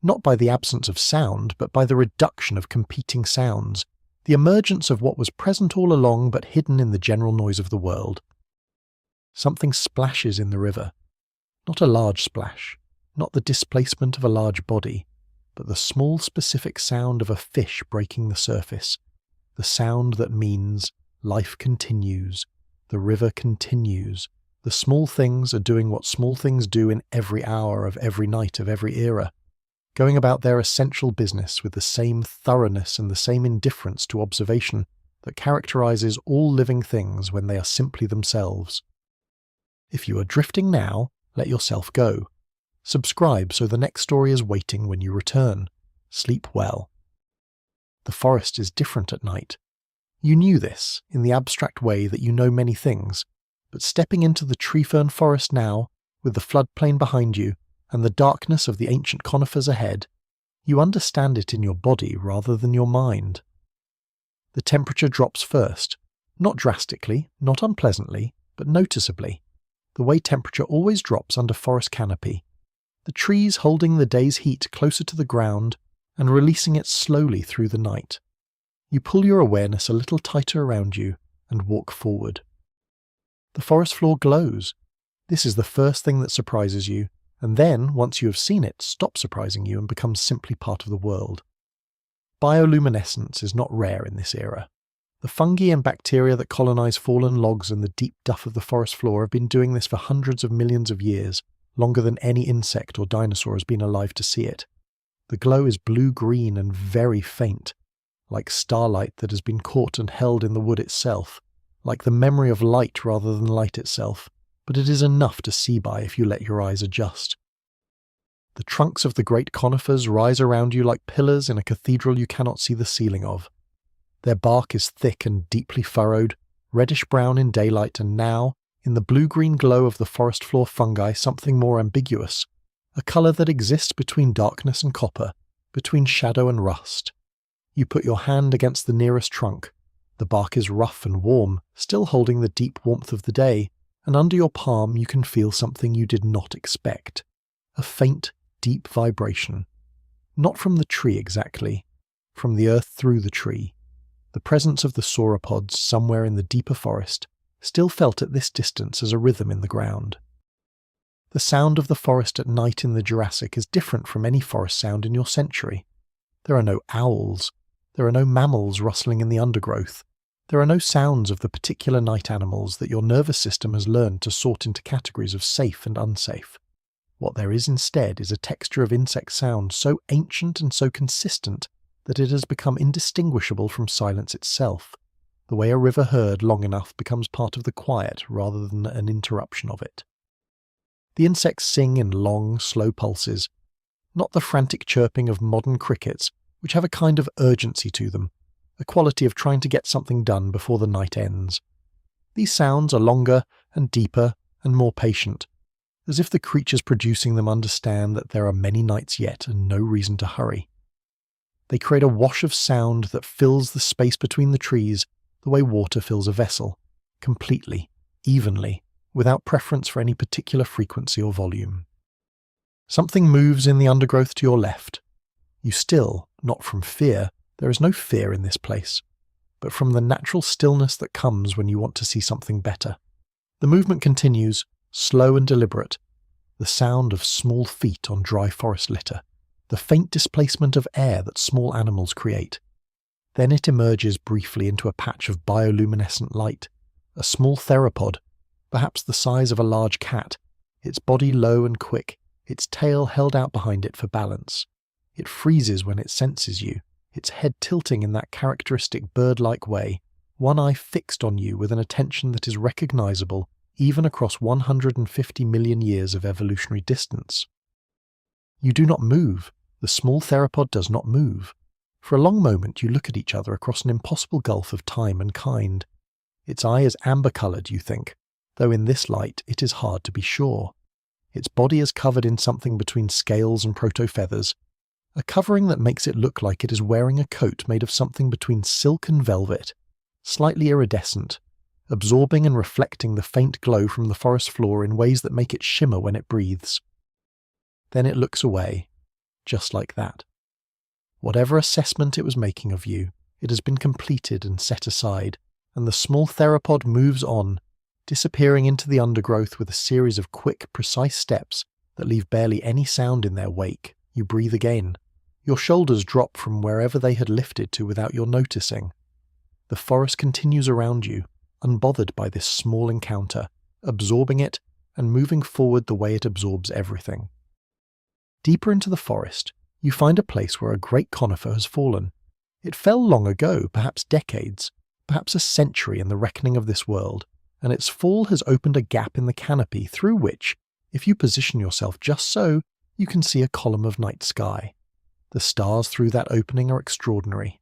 not by the absence of sound, but by the reduction of competing sounds, the emergence of what was present all along but hidden in the general noise of the world. Something splashes in the river. Not a large splash, not the displacement of a large body, but the small specific sound of a fish breaking the surface, the sound that means life continues, the river continues, the small things are doing what small things do in every hour of every night of every era, going about their essential business with the same thoroughness and the same indifference to observation that characterizes all living things when they are simply themselves. If you are drifting now, let yourself go. Subscribe so the next story is waiting when you return. Sleep well. The forest is different at night. You knew this in the abstract way that you know many things, but stepping into the tree fern forest now, with the floodplain behind you and the darkness of the ancient conifers ahead, you understand it in your body rather than your mind. The temperature drops first, not drastically, not unpleasantly, but noticeably, the way temperature always drops under forest canopy, the trees holding the day's heat closer to the ground and releasing it slowly through the night. You pull your awareness a little tighter around you and walk forward. The forest floor glows. This is the first thing that surprises you, and then, once you have seen it, stops surprising you and becomes simply part of the world. Bioluminescence is not rare in this era. The fungi and bacteria that colonize fallen logs and the deep duff of the forest floor have been doing this for hundreds of millions of years, longer than any insect or dinosaur has been alive to see it. The glow is blue-green and very faint, like starlight that has been caught and held in the wood itself, like the memory of light rather than light itself, but it is enough to see by if you let your eyes adjust. The trunks of the great conifers rise around you like pillars in a cathedral you cannot see the ceiling of. Their bark is thick and deeply furrowed, reddish-brown in daylight, and now, in the blue-green glow of the forest floor fungi, something more ambiguous, a colour that exists between darkness and copper, between shadow and rust. You put your hand against the nearest trunk. The bark is rough and warm, still holding the deep warmth of the day, and under your palm you can feel something you did not expect. A faint, deep vibration. Not from the tree exactly, from the earth through the tree. The presence of the sauropods somewhere in the deeper forest, still felt at this distance as a rhythm in the ground. The sound of the forest at night in the Jurassic is different from any forest sound in your century. There are no owls. There are no mammals rustling in the undergrowth. There are no sounds of the particular night animals that your nervous system has learned to sort into categories of safe and unsafe. What there is instead is a texture of insect sound so ancient and so consistent that it has become indistinguishable from silence itself, the way a river heard long enough becomes part of the quiet rather than an interruption of it. The insects sing in long, slow pulses, not the frantic chirping of modern crickets, which have a kind of urgency to them, a quality of trying to get something done before the night ends. These sounds are longer and deeper and more patient, as if the creatures producing them understand that there are many nights yet and no reason to hurry. They create a wash of sound that fills the space between the trees the way water fills a vessel, completely, evenly, without preference for any particular frequency or volume. Something moves in the undergrowth to your left. You still, not from fear, there is no fear in this place. but from the natural stillness that comes when you want to see something better. The movement continues, slow and deliberate. The sound of small feet on dry forest litter, the faint displacement of air that small animals create. Then it emerges briefly into a patch of bioluminescent light, a small theropod, perhaps the size of a large cat, its body low and quick, its tail held out behind it for balance. It freezes when it senses you, its head tilting in that characteristic bird-like way, one eye fixed on you with an attention that is recognizable even across 150 million years of evolutionary distance. You do not move. The small theropod does not move. For a long moment you look at each other across an impossible gulf of time and kind. Its eye is amber-coloured, you think, though in this light it is hard to be sure. Its body is covered in something between scales and proto-feathers, a covering that makes it look like it is wearing a coat made of something between silk and velvet, slightly iridescent, absorbing and reflecting the faint glow from the forest floor in ways that make it shimmer when it breathes. Then it looks away, just like that. Whatever assessment it was making of you, it has been completed and set aside, and the small theropod moves on, disappearing into the undergrowth with a series of quick, precise steps that leave barely any sound in their wake. You breathe again. Your shoulders drop from wherever they had lifted to without your noticing. The forest continues around you, unbothered by this small encounter, absorbing it and moving forward the way it absorbs everything. Deeper into the forest, you find a place where a great conifer has fallen. It fell long ago, perhaps decades, perhaps a century in the reckoning of this world, and its fall has opened a gap in the canopy through which, if you position yourself just so, you can see a column of night sky. The stars through that opening are extraordinary.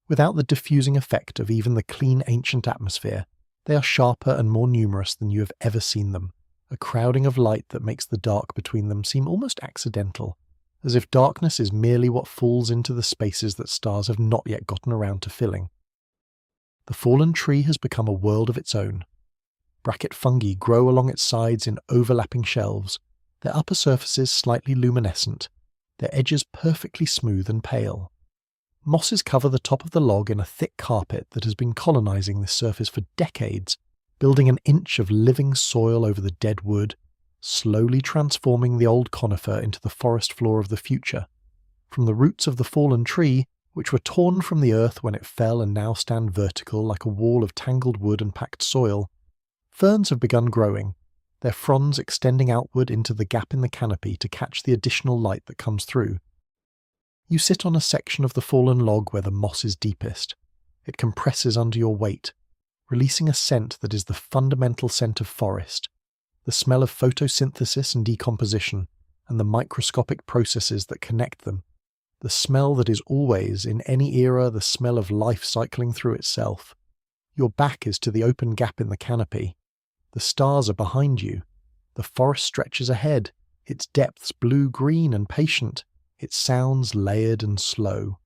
Without the diffusing effect of even the clean ancient atmosphere, they are sharper and more numerous than you have ever seen them, a crowding of light that makes the dark between them seem almost accidental, as if darkness is merely what falls into the spaces that stars have not yet gotten around to filling. The fallen tree has become a world of its own. Bracket fungi grow along its sides in overlapping shelves, their upper surfaces slightly luminescent, their edges perfectly smooth and pale. Mosses cover the top of the log in a thick carpet that has been colonizing this surface for decades, building an inch of living soil over the dead wood, slowly transforming the old conifer into the forest floor of the future. From the roots of the fallen tree, which were torn from the earth when it fell and now stand vertical like a wall of tangled wood and packed soil, ferns have begun growing, their fronds extending outward into the gap in the canopy to catch the additional light that comes through. You sit on a section of the fallen log where the moss is deepest. It compresses under your weight, releasing a scent that is the fundamental scent of forest, the smell of photosynthesis and decomposition, and the microscopic processes that connect them, the smell that is always, in any era, the smell of life cycling through itself. Your back is to the open gap in the canopy. The stars are behind you. The forest stretches ahead, its depths blue-green and patient, its sounds layered and slow.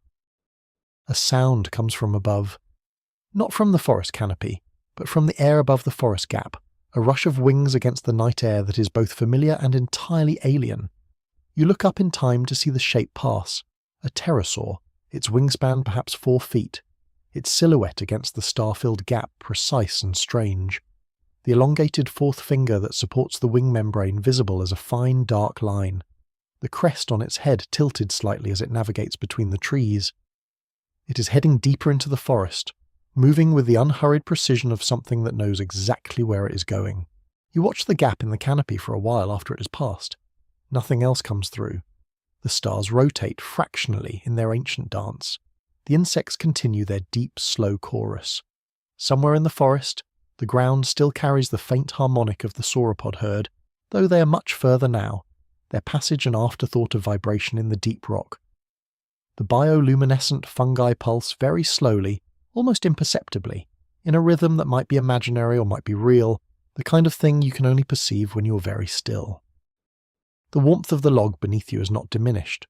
A sound comes from above. Not from the forest canopy, but from the air above the forest gap, a rush of wings against the night air that is both familiar and entirely alien. You look up in time to see the shape pass, a pterosaur, its wingspan perhaps 4 feet, its silhouette against the star-filled gap precise and strange, the elongated fourth finger that supports the wing membrane visible as a fine dark line, the crest on its head tilted slightly as it navigates between the trees. It is heading deeper into the forest, moving with the unhurried precision of something that knows exactly where it is going. You watch the gap in the canopy for a while after it has passed. Nothing else comes through. The stars rotate fractionally in their ancient dance. The insects continue their deep, slow chorus. Somewhere in the forest, the ground still carries the faint harmonic of the sauropod herd, though they are much further now, their passage an afterthought of vibration in the deep rock. The bioluminescent fungi pulse very slowly, almost imperceptibly, in a rhythm that might be imaginary or might be real, the kind of thing you can only perceive when you're very still. The warmth of the log beneath you is not diminished.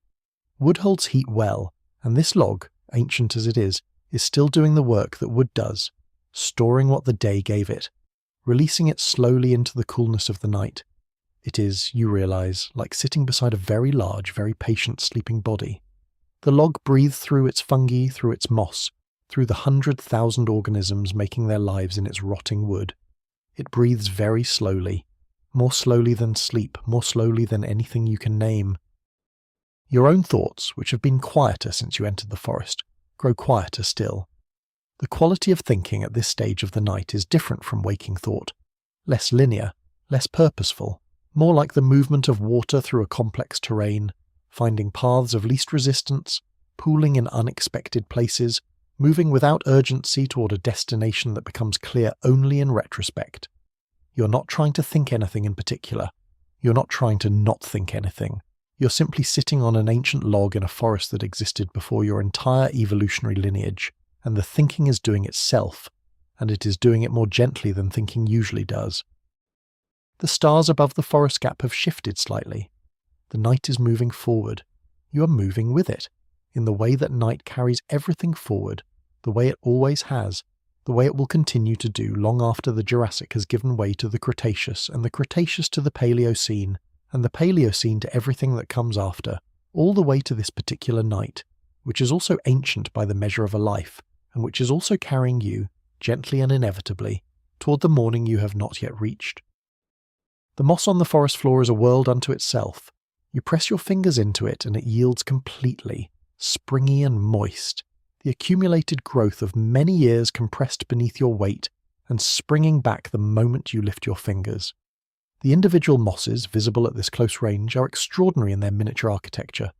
Wood holds heat well, and this log, ancient as it is still doing the work that wood does, storing what the day gave it, releasing it slowly into the coolness of the night. It is, you realize, like sitting beside a very large, very patient sleeping body. The log breathes through its fungi, through its moss, through the 100,000 organisms making their lives in its rotting wood. It breathes very slowly, more slowly than sleep, more slowly than anything you can name. Your own thoughts, which have been quieter since you entered the forest, grow quieter still. The quality of thinking at this stage of the night is different from waking thought, less linear, less purposeful, more like the movement of water through a complex terrain, finding paths of least resistance, pooling in unexpected places, moving without urgency toward a destination that becomes clear only in retrospect. You're not trying to think anything in particular. You're not trying to not think anything. You're simply sitting on an ancient log in a forest that existed before your entire evolutionary lineage, and the thinking is doing itself, and it is doing it more gently than thinking usually does. The stars above the forest gap have shifted slightly. The night is moving forward. You are moving with it, in the way that night carries everything forward, the way it always has, the way it will continue to do long after the Jurassic has given way to the Cretaceous, and the Cretaceous to the Paleocene, and the Paleocene to everything that comes after, all the way to this particular night, which is also ancient by the measure of a life, and which is also carrying you, gently and inevitably, toward the morning you have not yet reached. The moss on the forest floor is a world unto itself. You press your fingers into it and it yields completely, springy and moist, the accumulated growth of many years compressed beneath your weight and springing back the moment you lift your fingers. The individual mosses visible at this close range are extraordinary in their miniature architecture.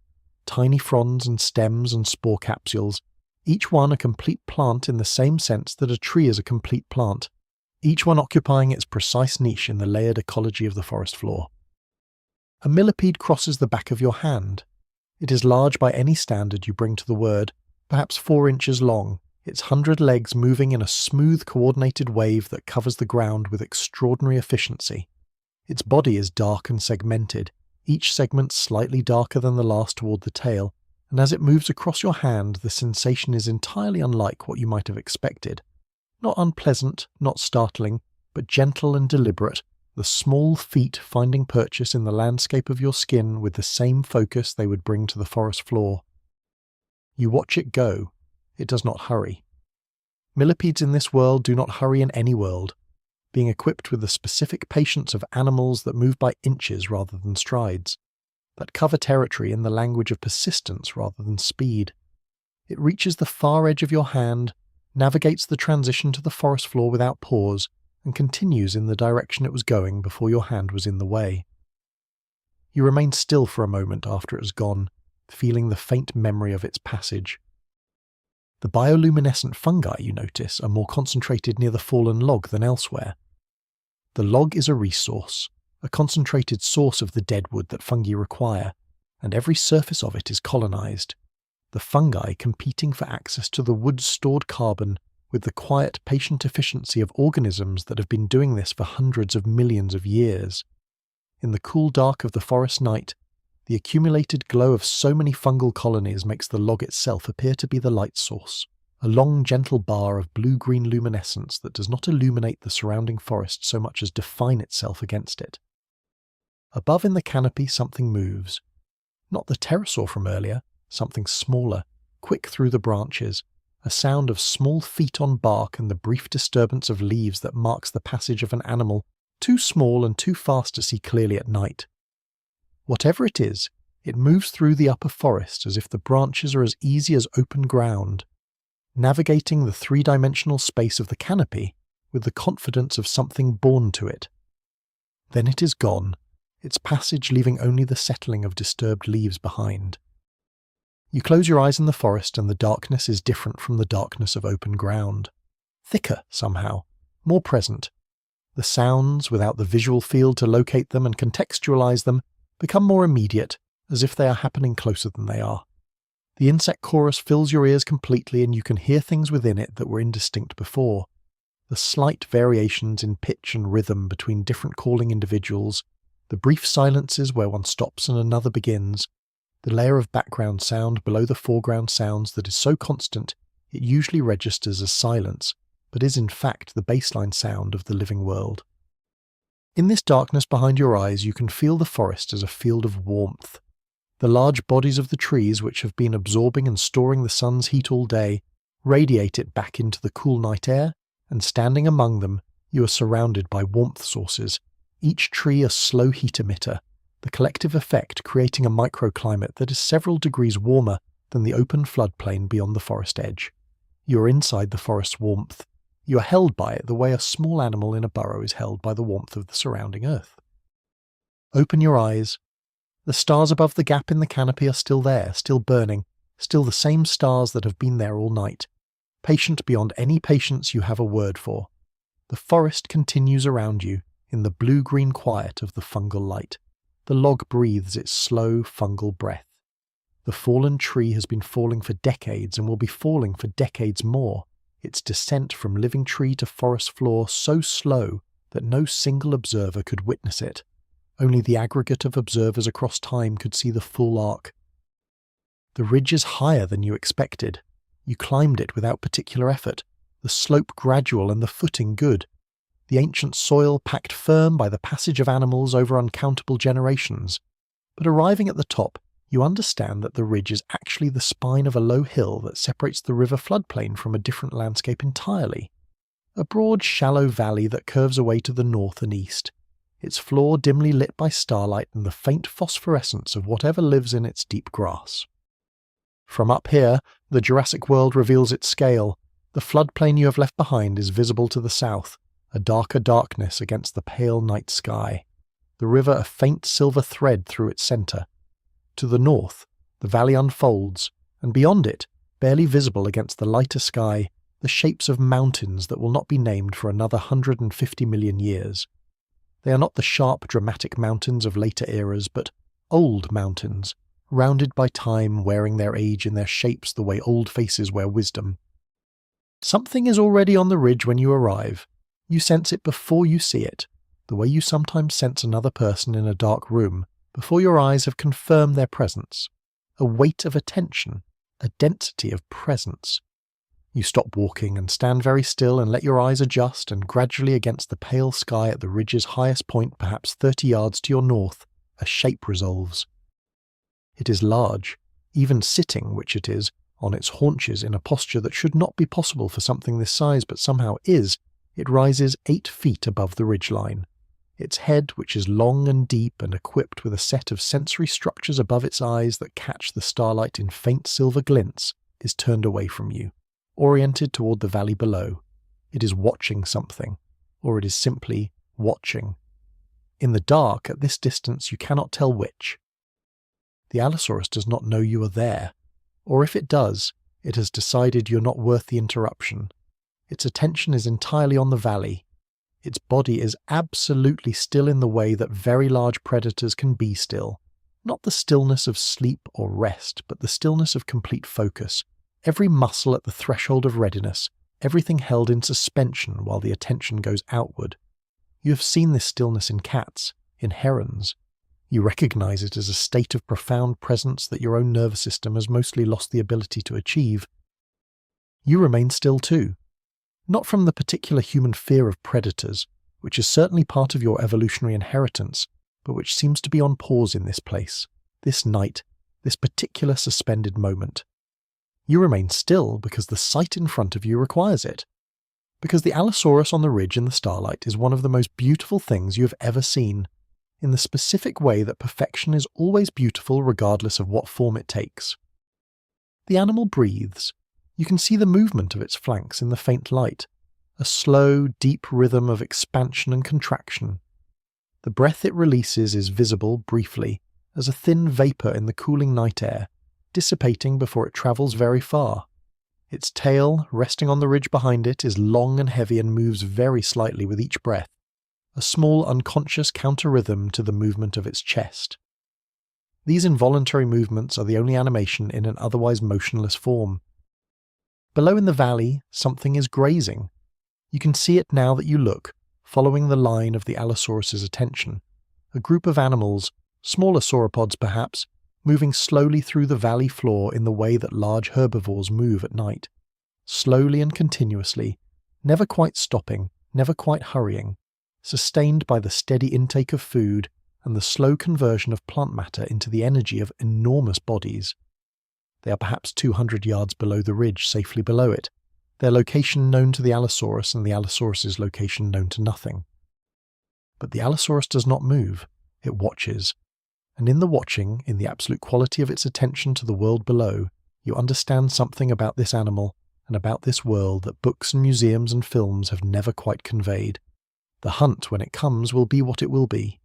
Tiny fronds and stems and spore capsules, each one a complete plant in the same sense that a tree is a complete plant, each one occupying its precise niche in the layered ecology of the forest floor. A millipede crosses the back of your hand. It is large by any standard you bring to the word, perhaps 4 inches long, its 100 legs moving in a smooth coordinated wave that covers the ground with extraordinary efficiency. Its body is dark and segmented, each segment slightly darker than the last toward the tail, and as it moves across your hand the sensation is entirely unlike what you might have expected. Not unpleasant, not startling, but gentle and deliberate, the small feet finding purchase in the landscape of your skin with the same focus they would bring to the forest floor. You watch it go. It does not hurry. Millipedes in this world do not hurry in any world, being equipped with the specific patience of animals that move by inches rather than strides, that cover territory in the language of persistence rather than speed. It reaches the far edge of your hand, navigates the transition to the forest floor without pause, and continues in the direction it was going before your hand was in the way. You remain still for a moment after it has gone, feeling the faint memory of its passage. The bioluminescent fungi, you notice, are more concentrated near the fallen log than elsewhere. The log is a resource, a concentrated source of the dead wood that fungi require, and every surface of it is colonized. The fungi competing for access to the wood's stored carbon with the quiet, patient efficiency of organisms that have been doing this for hundreds of millions of years. In the cool dark of the forest night, the accumulated glow of so many fungal colonies makes the log itself appear to be the light source, a long gentle bar of blue-green luminescence that does not illuminate the surrounding forest so much as define itself against it. Above in the canopy something moves. Not the pterosaur from earlier, something smaller, quick through the branches, a sound of small feet on bark and the brief disturbance of leaves that marks the passage of an animal too small and too fast to see clearly at night. Whatever it is, it moves through the upper forest as if the branches are as easy as open ground, navigating the 3-dimensional space of the canopy with the confidence of something born to it. Then it is gone, its passage leaving only the settling of disturbed leaves behind. You close your eyes in the forest and the darkness is different from the darkness of open ground. Thicker, somehow, more present. The sounds, without the visual field to locate them and contextualize them, become more immediate, as if they are happening closer than they are. The insect chorus fills your ears completely and you can hear things within it that were indistinct before. The slight variations in pitch and rhythm between different calling individuals, the brief silences where one stops and another begins, the layer of background sound below the foreground sounds that is so constant it usually registers as silence, but is in fact the baseline sound of the living world. In this darkness behind your eyes you can feel the forest as a field of warmth. The large bodies of the trees which have been absorbing and storing the sun's heat all day Radiate it back into the cool night air, and standing among them, you are surrounded by warmth sources, each tree a slow heat emitter, the collective effect creating a microclimate that is several degrees warmer than the open floodplain beyond the forest edge. You are inside the forest's warmth. You are held by it the way a small animal in a burrow is held by the warmth of the surrounding earth. Open your eyes. The stars above the gap in the canopy are still there, still burning, still the same stars that have been there all night, patient beyond any patience you have a word for. The forest continues around you in the blue-green quiet of the fungal light. The log breathes its slow fungal breath. The fallen tree has been falling for decades and will be falling for decades more, its descent from living tree to forest floor so slow that no single observer could witness it. Only the aggregate of observers across time could see the full arc. The ridge is higher than you expected. You climbed it without particular effort, the slope gradual and the footing good. The ancient soil packed firm by the passage of animals over uncountable generations. But arriving at the top, you understand that the ridge is actually the spine of a low hill that separates the river floodplain from a different landscape entirely. A broad, shallow valley that curves away to the north and east, its floor dimly lit by starlight and the faint phosphorescence of whatever lives in its deep grass. From up here, the Jurassic world reveals its scale. The floodplain you have left behind is visible to the south, a darker darkness against the pale night sky. The river a faint silver thread through its centre. To the north, the valley unfolds, and beyond it, barely visible against the lighter sky, the shapes of mountains that will not be named for another 150 million years. They are not the sharp, dramatic mountains of later eras, but old mountains, rounded by time, wearing their age in their shapes the way old faces wear wisdom. Something is already on the ridge when you arrive. You sense it before you see it, the way you sometimes sense another person in a dark room, before your eyes have confirmed their presence. A weight of attention, a density of presence. You stop walking and stand very still and let your eyes adjust, and gradually against the pale sky at the ridge's highest point, perhaps 30 yards to your north, a shape resolves. It is large, even sitting, which it is, on its haunches in a posture that should not be possible for something this size but somehow is. It rises 8 feet above the ridgeline. Its head, which is long and deep and equipped with a set of sensory structures above its eyes that catch the starlight in faint silver glints, is turned away from you, oriented toward the valley below. It is watching something, or it is simply watching. In the dark, at this distance, you cannot tell which. The Allosaurus does not know you are there, or if it does, it has decided you're not worth the interruption. Its attention is entirely on the valley. Its body is absolutely still in the way that very large predators can be still. Not the stillness of sleep or rest, but the stillness of complete focus. Every muscle at the threshold of readiness, everything held in suspension while the attention goes outward. You have seen this stillness in cats, in herons. You recognize it as a state of profound presence that your own nervous system has mostly lost the ability to achieve. You remain still too. Not from the particular human fear of predators, which is certainly part of your evolutionary inheritance, but which seems to be on pause in this place, this night, this particular suspended moment. You remain still because the sight in front of you requires it. Because the Allosaurus on the ridge in the starlight is one of the most beautiful things you have ever seen, in the specific way that perfection is always beautiful regardless of what form it takes. The animal breathes. You can see the movement of its flanks in the faint light, a slow, deep rhythm of expansion and contraction. The breath it releases is visible briefly, as a thin vapour in the cooling night air, dissipating before it travels very far. Its tail, resting on the ridge behind it, is long and heavy and moves very slightly with each breath, a small unconscious counter-rhythm to the movement of its chest. These involuntary movements are the only animation in an otherwise motionless form. Below in the valley, something is grazing. You can see it now that you look, following the line of the Allosaurus's attention. A group of animals, smaller sauropods perhaps, moving slowly through the valley floor in the way that large herbivores move at night. Slowly and continuously, never quite stopping, never quite hurrying, sustained by the steady intake of food and the slow conversion of plant matter into the energy of enormous bodies. They are perhaps 200 yards below the ridge, safely below it, their location known to the Allosaurus and the Allosaurus's location known to nothing. But the Allosaurus does not move, it watches. And in the watching, in the absolute quality of its attention to the world below, you understand something about this animal and about this world that books and museums and films have never quite conveyed. The hunt, when it comes, will be what it will be.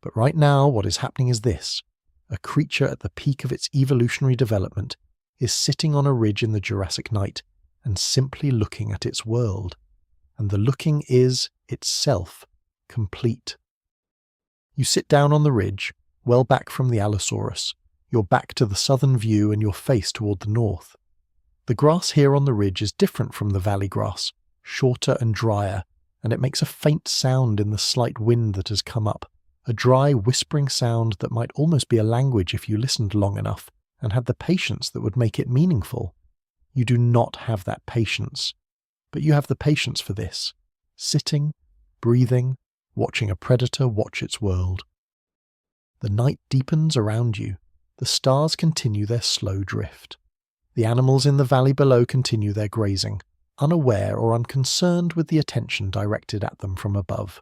But right now, what is happening is this. A creature at the peak of its evolutionary development is sitting on a ridge in the Jurassic night and simply looking at its world. And the looking is, itself, complete. You sit down on the ridge, well back from the Allosaurus, your back to the southern view and your face toward the north. The grass here on the ridge is different from the valley grass, shorter and drier, and it makes a faint sound in the slight wind that has come up, a dry, whispering sound that might almost be a language if you listened long enough and had the patience that would make it meaningful. You do not have that patience, but you have the patience for this, sitting, breathing, watching a predator watch its world. The night deepens around you. The stars continue their slow drift. The animals in the valley below continue their grazing, unaware or unconcerned with the attention directed at them from above.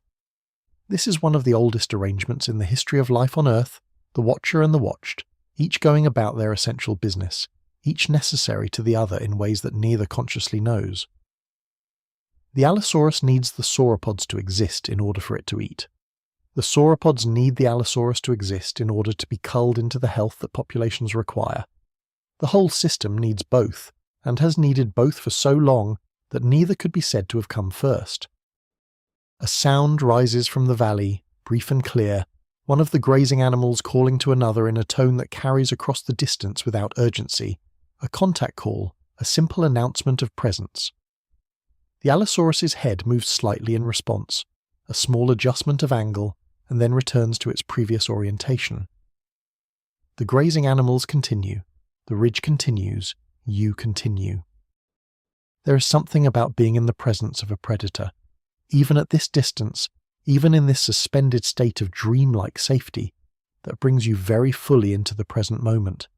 This is one of the oldest arrangements in the history of life on Earth, the watcher and the watched, each going about their essential business, each necessary to the other in ways that neither consciously knows. The Allosaurus needs the sauropods to exist in order for it to eat. The sauropods need the Allosaurus to exist in order to be culled into the health that populations require. The whole system needs both, and has needed both for so long that neither could be said to have come first. A sound rises from the valley, brief and clear, one of the grazing animals calling to another in a tone that carries across the distance without urgency, a contact call, a simple announcement of presence. The Allosaurus's head moves slightly in response, a small adjustment of angle, and then returns to its previous orientation. The grazing animals continue, the ridge continues, you continue. There is something about being in the presence of a predator, even at this distance, even in this suspended state of dreamlike safety, that brings you very fully into the present moment.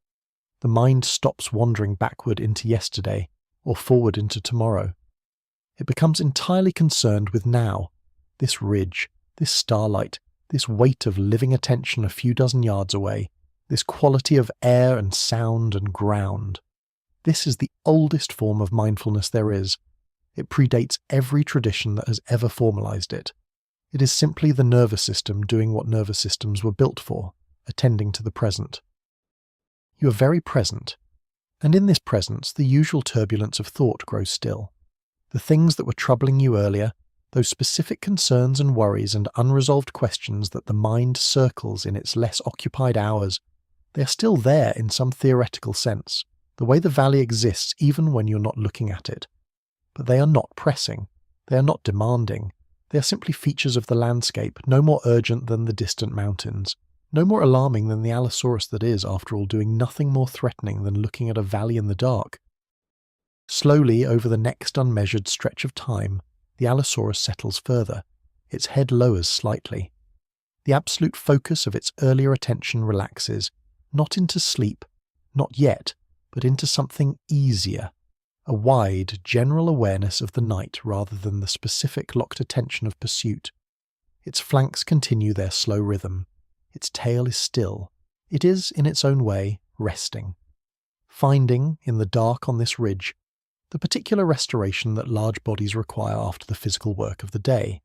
The mind stops wandering backward into yesterday, or forward into tomorrow. It becomes entirely concerned with now, this ridge, this starlight, this weight of living attention a few dozen yards away, this quality of air and sound and ground. This is the oldest form of mindfulness there is. It predates every tradition that has ever formalized it. It is simply the nervous system doing what nervous systems were built for, attending to the present. You are very present, and in this presence the usual turbulence of thought grows still. The things that were troubling you earlier, those specific concerns and worries and unresolved questions that the mind circles in its less occupied hours, they are still there in some theoretical sense, the way the valley exists even when you're not looking at it. But they are not pressing, they are not demanding, they are simply features of the landscape, no more urgent than the distant mountains, no more alarming than the Allosaurus that is, after all, doing nothing more threatening than looking at a valley in the dark. Slowly, over the next unmeasured stretch of time, the Allosaurus settles further, its head lowers slightly. The absolute focus of its earlier attention relaxes, not into sleep, not yet, but into something easier, a wide, general awareness of the night rather than the specific locked attention of pursuit. Its flanks continue their slow rhythm. Its tail is still. It is, in its own way, resting. Finding, in the dark on this ridge, the particular restoration that large bodies require after the physical work of the day.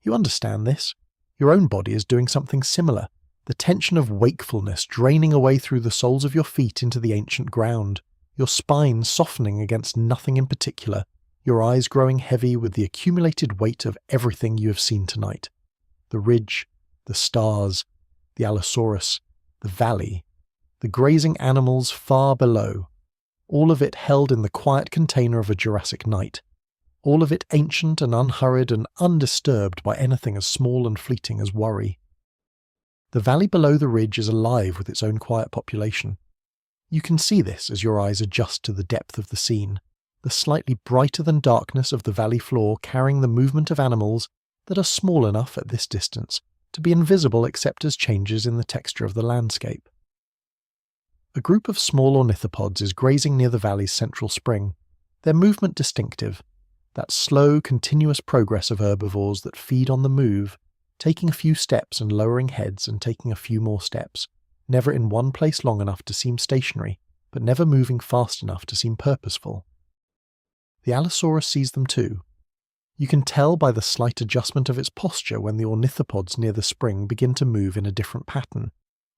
You understand this. Your own body is doing something similar, the tension of wakefulness draining away through the soles of your feet into the ancient ground, your spine softening against nothing in particular, your eyes growing heavy with the accumulated weight of everything you have seen tonight. The ridge, the stars, the Allosaurus, the valley, the grazing animals far below, all of it held in the quiet container of a Jurassic night, all of it ancient and unhurried and undisturbed by anything as small and fleeting as worry. The valley below the ridge is alive with its own quiet population. You can see this as your eyes adjust to the depth of the scene, the slightly brighter than darkness of the valley floor carrying the movement of animals that are small enough at this distance to be invisible except as changes in the texture of the landscape. A group of small ornithopods is grazing near the valley's central spring, their movement distinctive, that slow, continuous progress of herbivores that feed on the move, taking a few steps and lowering heads and taking a few more steps, never in one place long enough to seem stationary, but never moving fast enough to seem purposeful. The Allosaurus sees them too. You can tell by the slight adjustment of its posture when the ornithopods near the spring begin to move in a different pattern,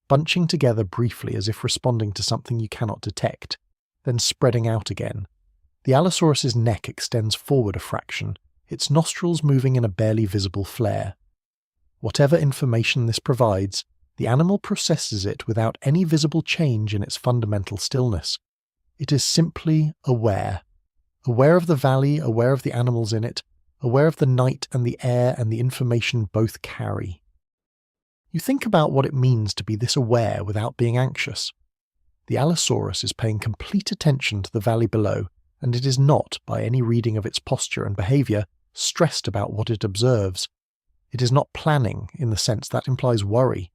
bunching together briefly as if responding to something you cannot detect, then spreading out again. The Allosaurus's neck extends forward a fraction, its nostrils moving in a barely visible flare. Whatever information this provides, the animal processes it without any visible change in its fundamental stillness. It is simply aware. Aware of the valley, aware of the animals in it, aware of the night and the air and the information both carry. You think about what it means to be this aware without being anxious. The Allosaurus is paying complete attention to the valley below, and it is not, by any reading of its posture and behaviour, stressed about what it observes. It is not planning in the sense that implies worry.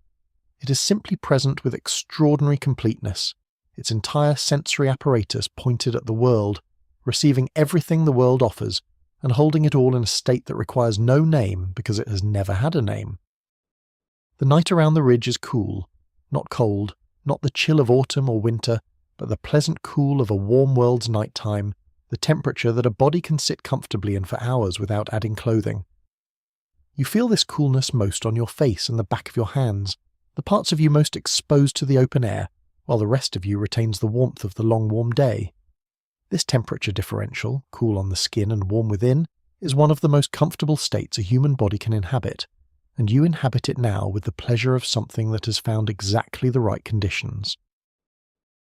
It is simply present with extraordinary completeness, its entire sensory apparatus pointed at the world, receiving everything the world offers, and holding it all in a state that requires no name because it has never had a name. The night around the ridge is cool, not cold, not the chill of autumn or winter, but the pleasant cool of a warm world's night time, the temperature that a body can sit comfortably in for hours without adding clothing. You feel this coolness most on your face and the back of your hands, the parts of you most exposed to the open air, while the rest of you retains the warmth of the long warm day. This temperature differential, cool on the skin and warm within, is one of the most comfortable states a human body can inhabit, and you inhabit it now with the pleasure of something that has found exactly the right conditions.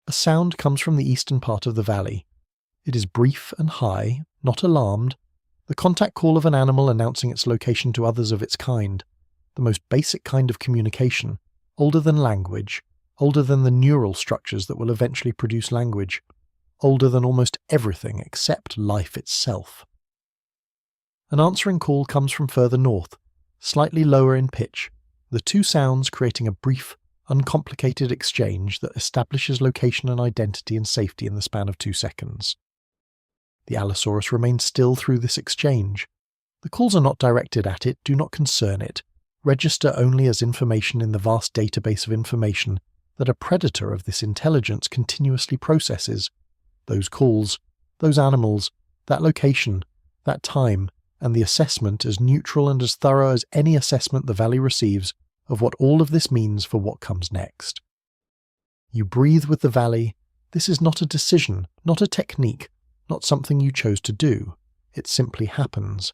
A sound comes from the eastern part of the valley. It is brief and high, not alarmed, the contact call of an animal announcing its location to others of its kind, the most basic kind of communication, older than language, older than the neural structures that will eventually produce language, older than almost everything except life itself. An answering call comes from further north, slightly lower in pitch, the two sounds creating a brief, uncomplicated exchange that establishes location and identity and safety in the span of 2 seconds. The Allosaurus remains still through this exchange. The calls are not directed at it, do not concern it, register only as information in the vast database of information that a predator of this intelligence continuously processes. Those calls, those animals, that location, that time, and the assessment as neutral and as thorough as any assessment the valley receives of what all of this means for what comes next. You breathe with the valley. This is not a decision, not a technique, not something you chose to do. It simply happens.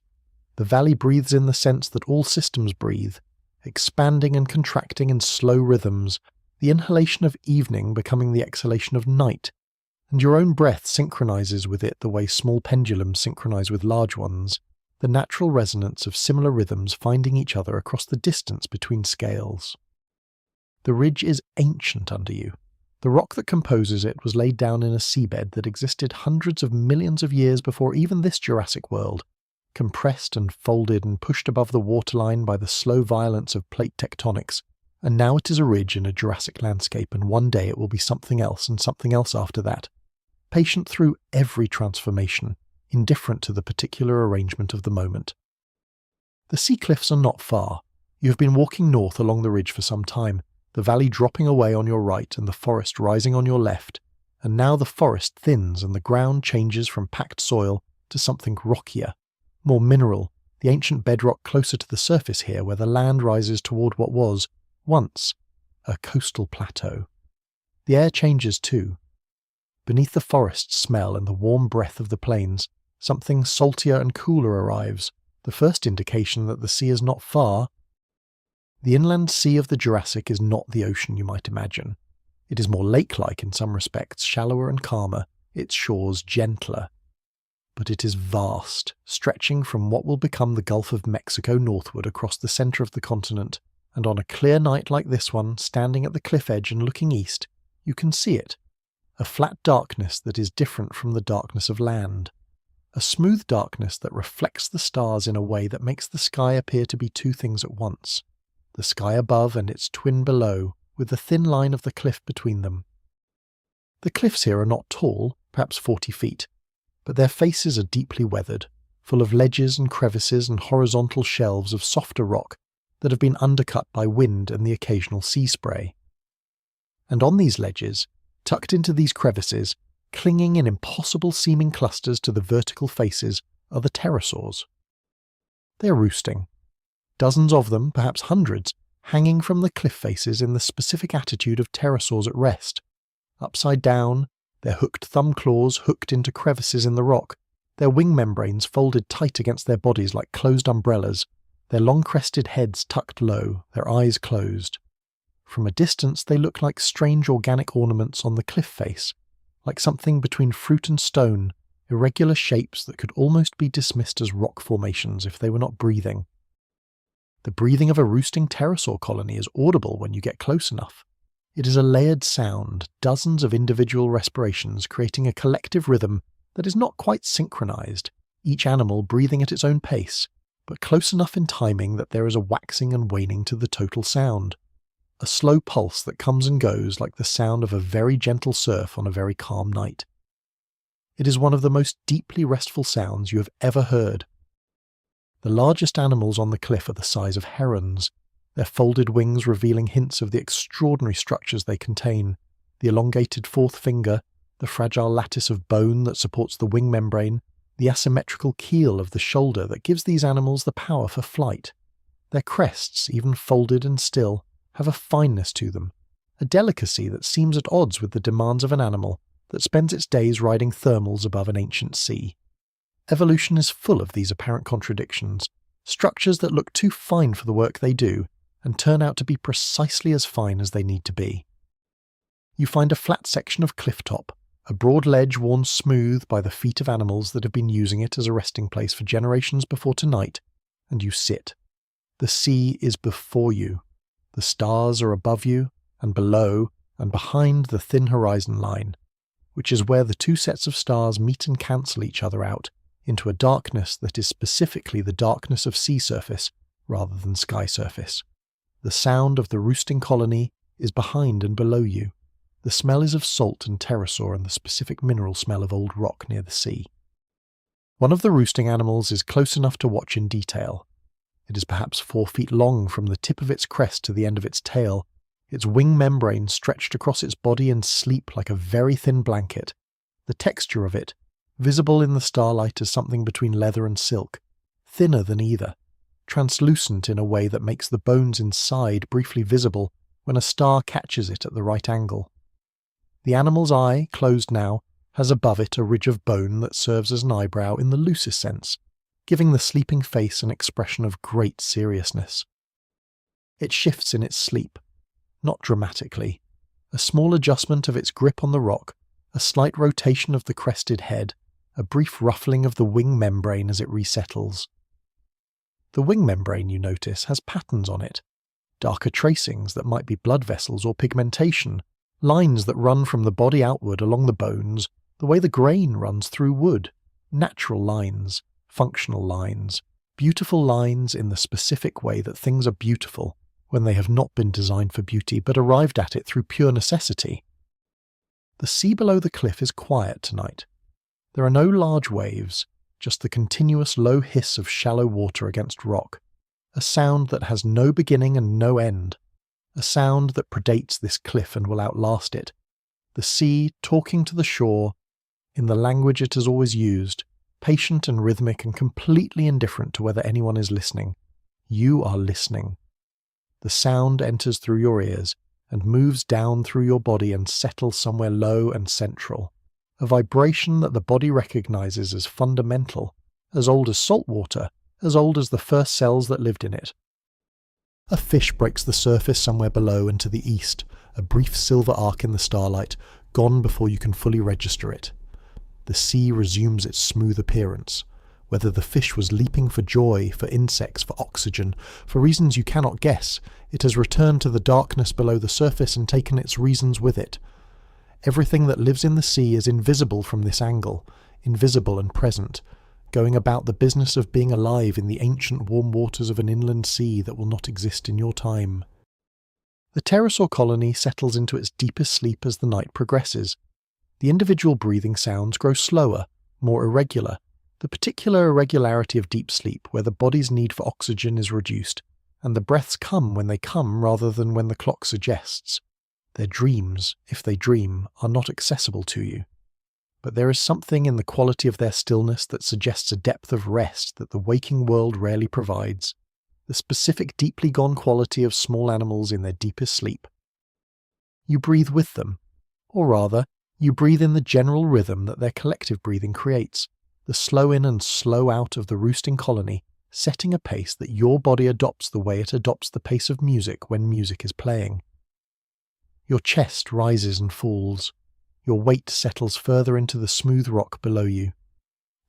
The valley breathes in the sense that all systems breathe, expanding and contracting in slow rhythms, the inhalation of evening becoming the exhalation of night, and your own breath synchronizes with it the way small pendulums synchronize with large ones, the natural resonance of similar rhythms finding each other across the distance between scales. The ridge is ancient under you. The rock that composes it was laid down in a seabed that existed hundreds of millions of years before even this Jurassic world, compressed and folded and pushed above the waterline by the slow violence of plate tectonics, and now it is a ridge in a Jurassic landscape, and one day it will be something else and something else after that, patient through every transformation, indifferent to the particular arrangement of the moment. The sea cliffs are not far. You have been walking north along the ridge for some time, the valley dropping away on your right and the forest rising on your left, and now the forest thins and the ground changes from packed soil to something rockier, more mineral, the ancient bedrock closer to the surface here where the land rises toward what was, once, a coastal plateau. The air changes too. Beneath the forest smell and the warm breath of the plains, something saltier and cooler arrives, the first indication that the sea is not far. The inland sea of the Jurassic is not the ocean you might imagine. It is more lake-like in some respects, shallower and calmer, its shores gentler. But it is vast, stretching from what will become the Gulf of Mexico northward across the centre of the continent, and on a clear night like this one, standing at the cliff edge and looking east, you can see it. A flat darkness that is different from the darkness of land. A smooth darkness that reflects the stars in a way that makes the sky appear to be two things at once. The sky above and its twin below, with the thin line of the cliff between them. The cliffs here are not tall, perhaps 40 feet, but their faces are deeply weathered, full of ledges and crevices and horizontal shelves of softer rock that have been undercut by wind and the occasional sea spray. And on these ledges, tucked into these crevices, clinging in impossible-seeming clusters to the vertical faces, are the pterosaurs. They are roosting. Dozens of them, perhaps hundreds, hanging from the cliff faces in the specific attitude of pterosaurs at rest. Upside down, their hooked thumb claws hooked into crevices in the rock, their wing membranes folded tight against their bodies like closed umbrellas, their long-crested heads tucked low, their eyes closed. From a distance they look like strange organic ornaments on the cliff face, like something between fruit and stone, irregular shapes that could almost be dismissed as rock formations if they were not breathing. The breathing of a roosting pterosaur colony is audible when you get close enough. It is a layered sound, dozens of individual respirations creating a collective rhythm that is not quite synchronized, each animal breathing at its own pace, but close enough in timing that there is a waxing and waning to the total sound. A slow pulse that comes and goes like the sound of a very gentle surf on a very calm night. It is one of the most deeply restful sounds you have ever heard. The largest animals on the cliff are the size of herons, their folded wings revealing hints of the extraordinary structures they contain, the elongated fourth finger, the fragile lattice of bone that supports the wing membrane, the asymmetrical keel of the shoulder that gives these animals the power for flight. Their crests, even folded and still, have a fineness to them, a delicacy that seems at odds with the demands of an animal that spends its days riding thermals above an ancient sea. Evolution is full of these apparent contradictions, structures that look too fine for the work they do and turn out to be precisely as fine as they need to be. You find a flat section of cliff top, a broad ledge worn smooth by the feet of animals that have been using it as a resting place for generations before tonight, and you sit. The sea is before you. The stars are above you, and below, and behind the thin horizon line, which is where the two sets of stars meet and cancel each other out into a darkness that is specifically the darkness of sea surface rather than sky surface. The sound of the roosting colony is behind and below you. The smell is of salt and pterosaur and the specific mineral smell of old rock near the sea. One of the roosting animals is close enough to watch in detail. It is perhaps 4 feet long from the tip of its crest to the end of its tail, its wing membrane stretched across its body in sleep like a very thin blanket. The texture of it, visible in the starlight as something between leather and silk, thinner than either, translucent in a way that makes the bones inside briefly visible when a star catches it at the right angle. The animal's eye, closed now, has above it a ridge of bone that serves as an eyebrow in the loosest sense, giving the sleeping face an expression of great seriousness. It shifts in its sleep, not dramatically. A small adjustment of its grip on the rock, a slight rotation of the crested head, a brief ruffling of the wing membrane as it resettles. The wing membrane, you notice, has patterns on it, darker tracings that might be blood vessels or pigmentation, lines that run from the body outward along the bones, the way the grain runs through wood, natural lines, functional lines, beautiful lines in the specific way that things are beautiful when they have not been designed for beauty but arrived at it through pure necessity. The sea below the cliff is quiet tonight. There are no large waves, just the continuous low hiss of shallow water against rock, a sound that has no beginning and no end, a sound that predates this cliff and will outlast it, the sea talking to the shore in the language it has always used, patient and rhythmic and completely indifferent to whether anyone is listening. You are listening. The sound enters through your ears and moves down through your body and settles somewhere low and central, a vibration that the body recognizes as fundamental, as old as salt water, as old as the first cells that lived in it. A fish breaks the surface somewhere below and to the east, a brief silver arc in the starlight, gone before you can fully register it. The sea resumes its smooth appearance. Whether the fish was leaping for joy, for insects, for oxygen, for reasons you cannot guess, it has returned to the darkness below the surface and taken its reasons with it. Everything that lives in the sea is invisible from this angle, invisible and present, going about the business of being alive in the ancient warm waters of an inland sea that will not exist in your time. The pterosaur colony settles into its deepest sleep as the night progresses, The individual breathing sounds grow slower, more irregular, the particular irregularity of deep sleep where the body's need for oxygen is reduced, and the breaths come when they come rather than when the clock suggests. Their dreams, if they dream, are not accessible to you. But there is something in the quality of their stillness that suggests a depth of rest that the waking world rarely provides, the specific deeply gone quality of small animals in their deepest sleep. You breathe with them, or rather, you breathe in the general rhythm that their collective breathing creates, the slow in and slow out of the roosting colony, setting a pace that your body adopts the way it adopts the pace of music when music is playing. Your chest rises and falls. Your weight settles further into the smooth rock below you.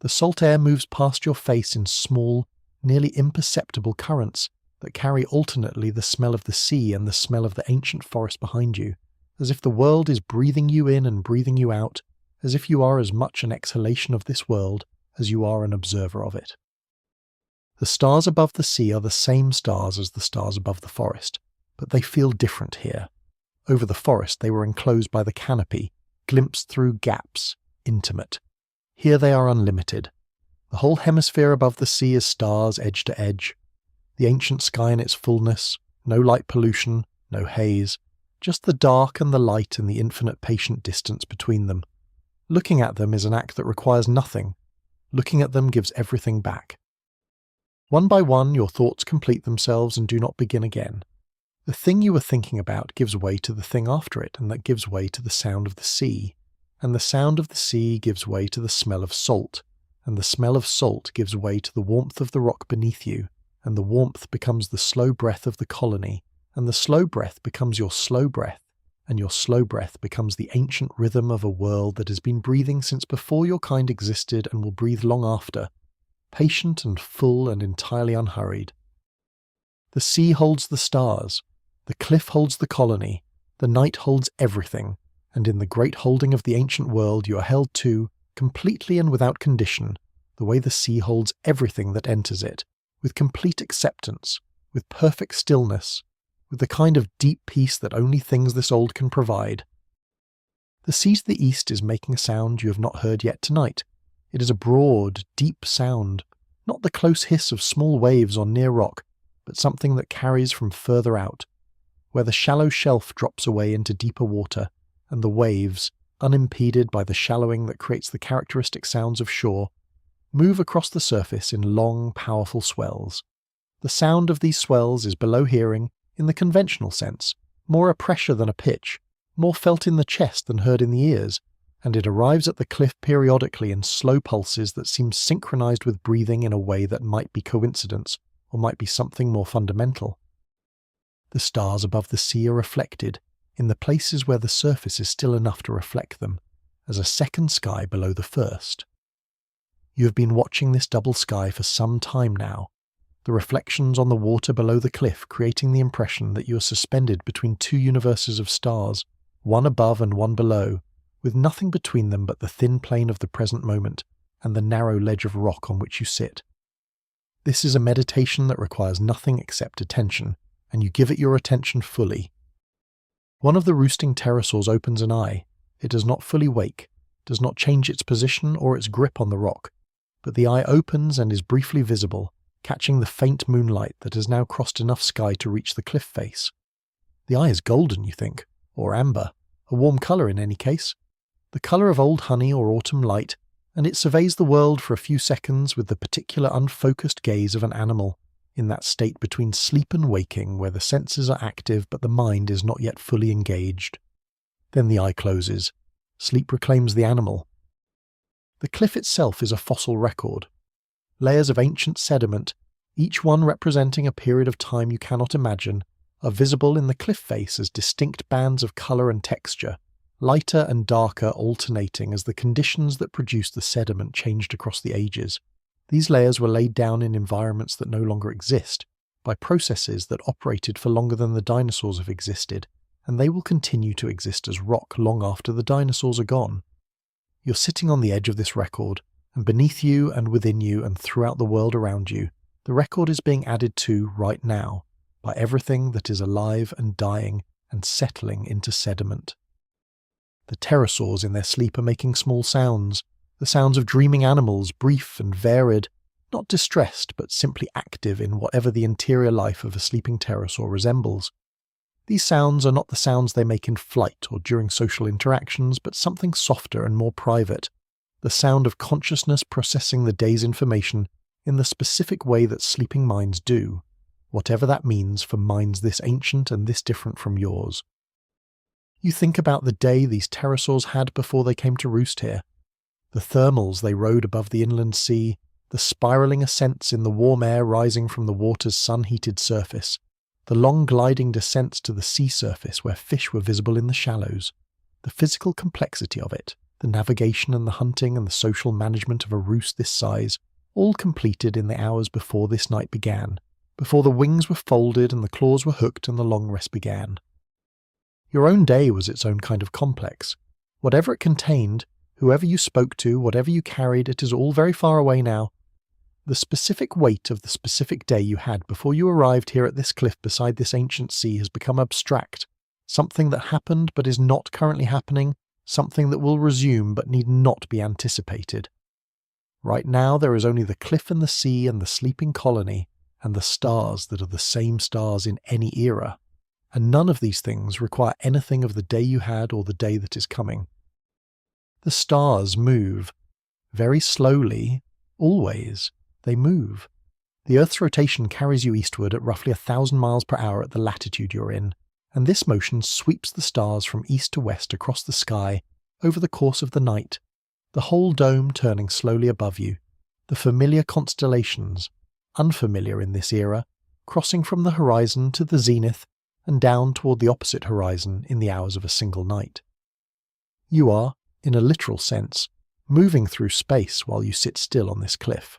The salt air moves past your face in small, nearly imperceptible currents that carry alternately the smell of the sea and the smell of the ancient forest behind you, as if the world is breathing you in and breathing you out, as if you are as much an exhalation of this world as you are an observer of it. The stars above the sea are the same stars as the stars above the forest, but they feel different here. Over the forest they were enclosed by the canopy, glimpsed through gaps, intimate. Here they are unlimited. The whole hemisphere above the sea is stars edge to edge. The ancient sky in its fullness, no light pollution, no haze, just the dark and the light and the infinite patient distance between them. Looking at them is an act that requires nothing. Looking at them gives everything back. One by one your thoughts complete themselves and do not begin again. The thing you were thinking about gives way to the thing after it, and that gives way to the sound of the sea. And the sound of the sea gives way to the smell of salt, and the smell of salt gives way to the warmth of the rock beneath you, and the warmth becomes the slow breath of the colony, and the slow breath becomes your slow breath, and your slow breath becomes the ancient rhythm of a world that has been breathing since before your kind existed and will breathe long after, patient and full and entirely unhurried. The sea holds the stars, the cliff holds the colony, the night holds everything, and in the great holding of the ancient world you are held to, completely and without condition, the way the sea holds everything that enters it, with complete acceptance, with perfect stillness, with the kind of deep peace that only things this old can provide. The sea to the east is making a sound you have not heard yet tonight. It is a broad, deep sound, not the close hiss of small waves on near rock, but something that carries from further out, where the shallow shelf drops away into deeper water, and the waves, unimpeded by the shallowing that creates the characteristic sounds of shore, move across the surface in long, powerful swells. The sound of these swells is below hearing, in the conventional sense, more a pressure than a pitch, more felt in the chest than heard in the ears, and it arrives at the cliff periodically in slow pulses that seem synchronized with breathing in a way that might be coincidence, or might be something more fundamental. The stars above the sea are reflected, in the places where the surface is still enough to reflect them, as a second sky below the first. You have been watching this double sky for some time now, the reflections on the water below the cliff creating the impression that you are suspended between two universes of stars, one above and one below, with nothing between them but the thin plane of the present moment and the narrow ledge of rock on which you sit. This is a meditation that requires nothing except attention, and you give it your attention fully. One of the roosting pterosaurs opens an eye. It does not fully wake, does not change its position or its grip on the rock, but the eye opens and is briefly visible, catching the faint moonlight that has now crossed enough sky to reach the cliff face. The eye is golden, you think, or amber, a warm colour in any case, the colour of old honey or autumn light, and it surveys the world for a few seconds with the particular unfocused gaze of an animal, in that state between sleep and waking where the senses are active but the mind is not yet fully engaged. Then the eye closes. Sleep reclaims the animal. The cliff itself is a fossil record. Layers of ancient sediment, each one representing a period of time you cannot imagine, are visible in the cliff face as distinct bands of colour and texture, lighter and darker alternating as the conditions that produced the sediment changed across the ages. These layers were laid down in environments that no longer exist, by processes that operated for longer than the dinosaurs have existed, and they will continue to exist as rock long after the dinosaurs are gone. You're sitting on the edge of this record, and beneath you and within you and throughout the world around you, the record is being added to right now by everything that is alive and dying and settling into sediment. The pterosaurs in their sleep are making small sounds, the sounds of dreaming animals, brief and varied, not distressed but simply active in whatever the interior life of a sleeping pterosaur resembles. These sounds are not the sounds they make in flight or during social interactions, but something softer and more private, the sound of consciousness processing the day's information in the specific way that sleeping minds do, whatever that means for minds this ancient and this different from yours. You think about the day these pterosaurs had before they came to roost here, the thermals they rode above the inland sea, the spiralling ascents in the warm air rising from the water's sun-heated surface, the long gliding descents to the sea surface where fish were visible in the shallows, the physical complexity of it, the navigation and the hunting and the social management of a roost this size, all completed in the hours before this night began, before the wings were folded and the claws were hooked and the long rest began. Your own day was its own kind of complex. Whatever it contained, whoever you spoke to, whatever you carried, it is all very far away now. The specific weight of the specific day you had before you arrived here at this cliff beside this ancient sea has become abstract, something that happened but is not currently happening, something that will resume but need not be anticipated. Right now there is only the cliff and the sea and the sleeping colony, and the stars that are the same stars in any era, and none of these things require anything of the day you had or the day that is coming. The stars move. Very slowly, always, they move. The Earth's rotation carries you eastward at roughly 1,000 miles per hour at the latitude you're in, and this motion sweeps the stars from east to west across the sky over the course of the night, the whole dome turning slowly above you, the familiar constellations, unfamiliar in this era, crossing from the horizon to the zenith and down toward the opposite horizon in the hours of a single night. You are, in a literal sense, moving through space while you sit still on this cliff.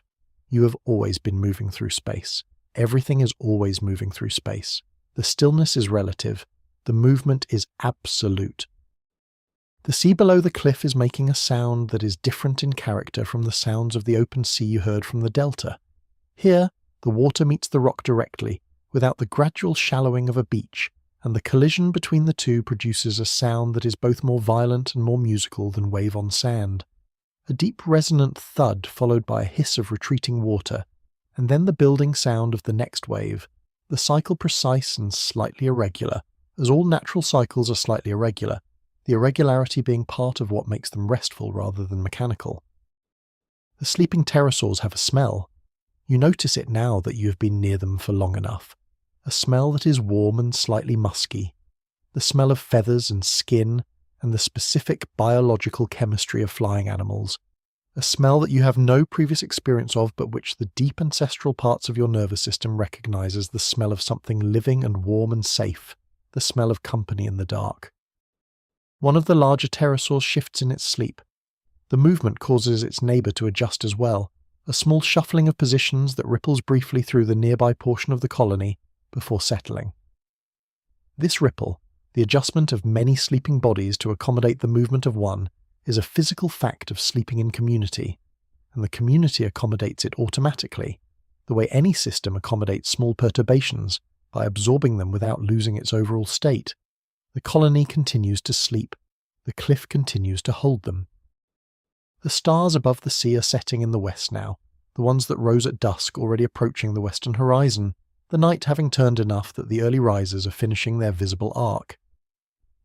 You have always been moving through space. Everything is always moving through space. The stillness is relative. The movement is absolute. The sea below the cliff is making a sound that is different in character from the sounds of the open sea you heard from the delta. Here, the water meets the rock directly, without the gradual shallowing of a beach, and the collision between the two produces a sound that is both more violent and more musical than wave on sand. A deep resonant thud followed by a hiss of retreating water, and then the building sound of the next wave, the cycle precise and slightly irregular, as all natural cycles are slightly irregular, the irregularity being part of what makes them restful rather than mechanical. The sleeping pterosaurs have a smell. You notice it now that you have been near them for long enough. A smell that is warm and slightly musky. The smell of feathers and skin, and the specific biological chemistry of flying animals. A smell that you have no previous experience of, but which the deep ancestral parts of your nervous system recognize as the smell of something living and warm and safe, the smell of company in the dark. One of the larger pterosaurs shifts in its sleep. The movement causes its neighbour to adjust as well, a small shuffling of positions that ripples briefly through the nearby portion of the colony before settling. This ripple, the adjustment of many sleeping bodies to accommodate the movement of one, is a physical fact of sleeping in community, and the community accommodates it automatically, the way any system accommodates small perturbations, by absorbing them without losing its overall state. The colony continues to sleep. The cliff continues to hold them. The stars above the sea are setting in the west now, the ones that rose at dusk already approaching the western horizon, the night having turned enough that the early risers are finishing their visible arc.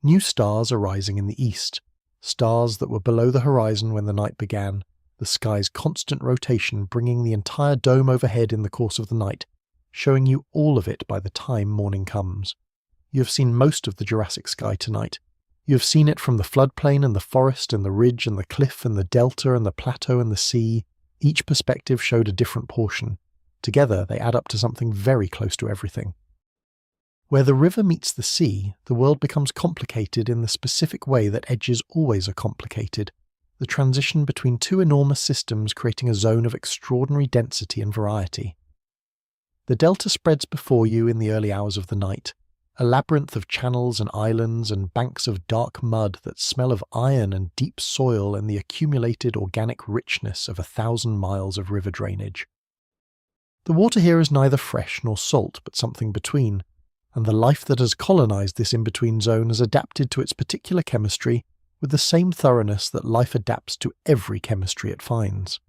New stars are rising in the east, stars that were below the horizon when the night began, the sky's constant rotation bringing the entire dome overhead in the course of the night, showing you all of it by the time morning comes. You have seen most of the Jurassic sky tonight. You have seen it from the floodplain and the forest and the ridge and the cliff and the delta and the plateau and the sea. Each perspective showed a different portion. Together they add up to something very close to everything. Where the river meets the sea, the world becomes complicated in the specific way that edges always are complicated, the transition between two enormous systems creating a zone of extraordinary density and variety. The delta spreads before you in the early hours of the night, a labyrinth of channels and islands and banks of dark mud that smell of iron and deep soil and the accumulated organic richness of 1,000 miles of river drainage. The water here is neither fresh nor salt, but something between, and the life that has colonized this in-between zone has adapted to its particular chemistry with the same thoroughness that life adapts to every chemistry it finds.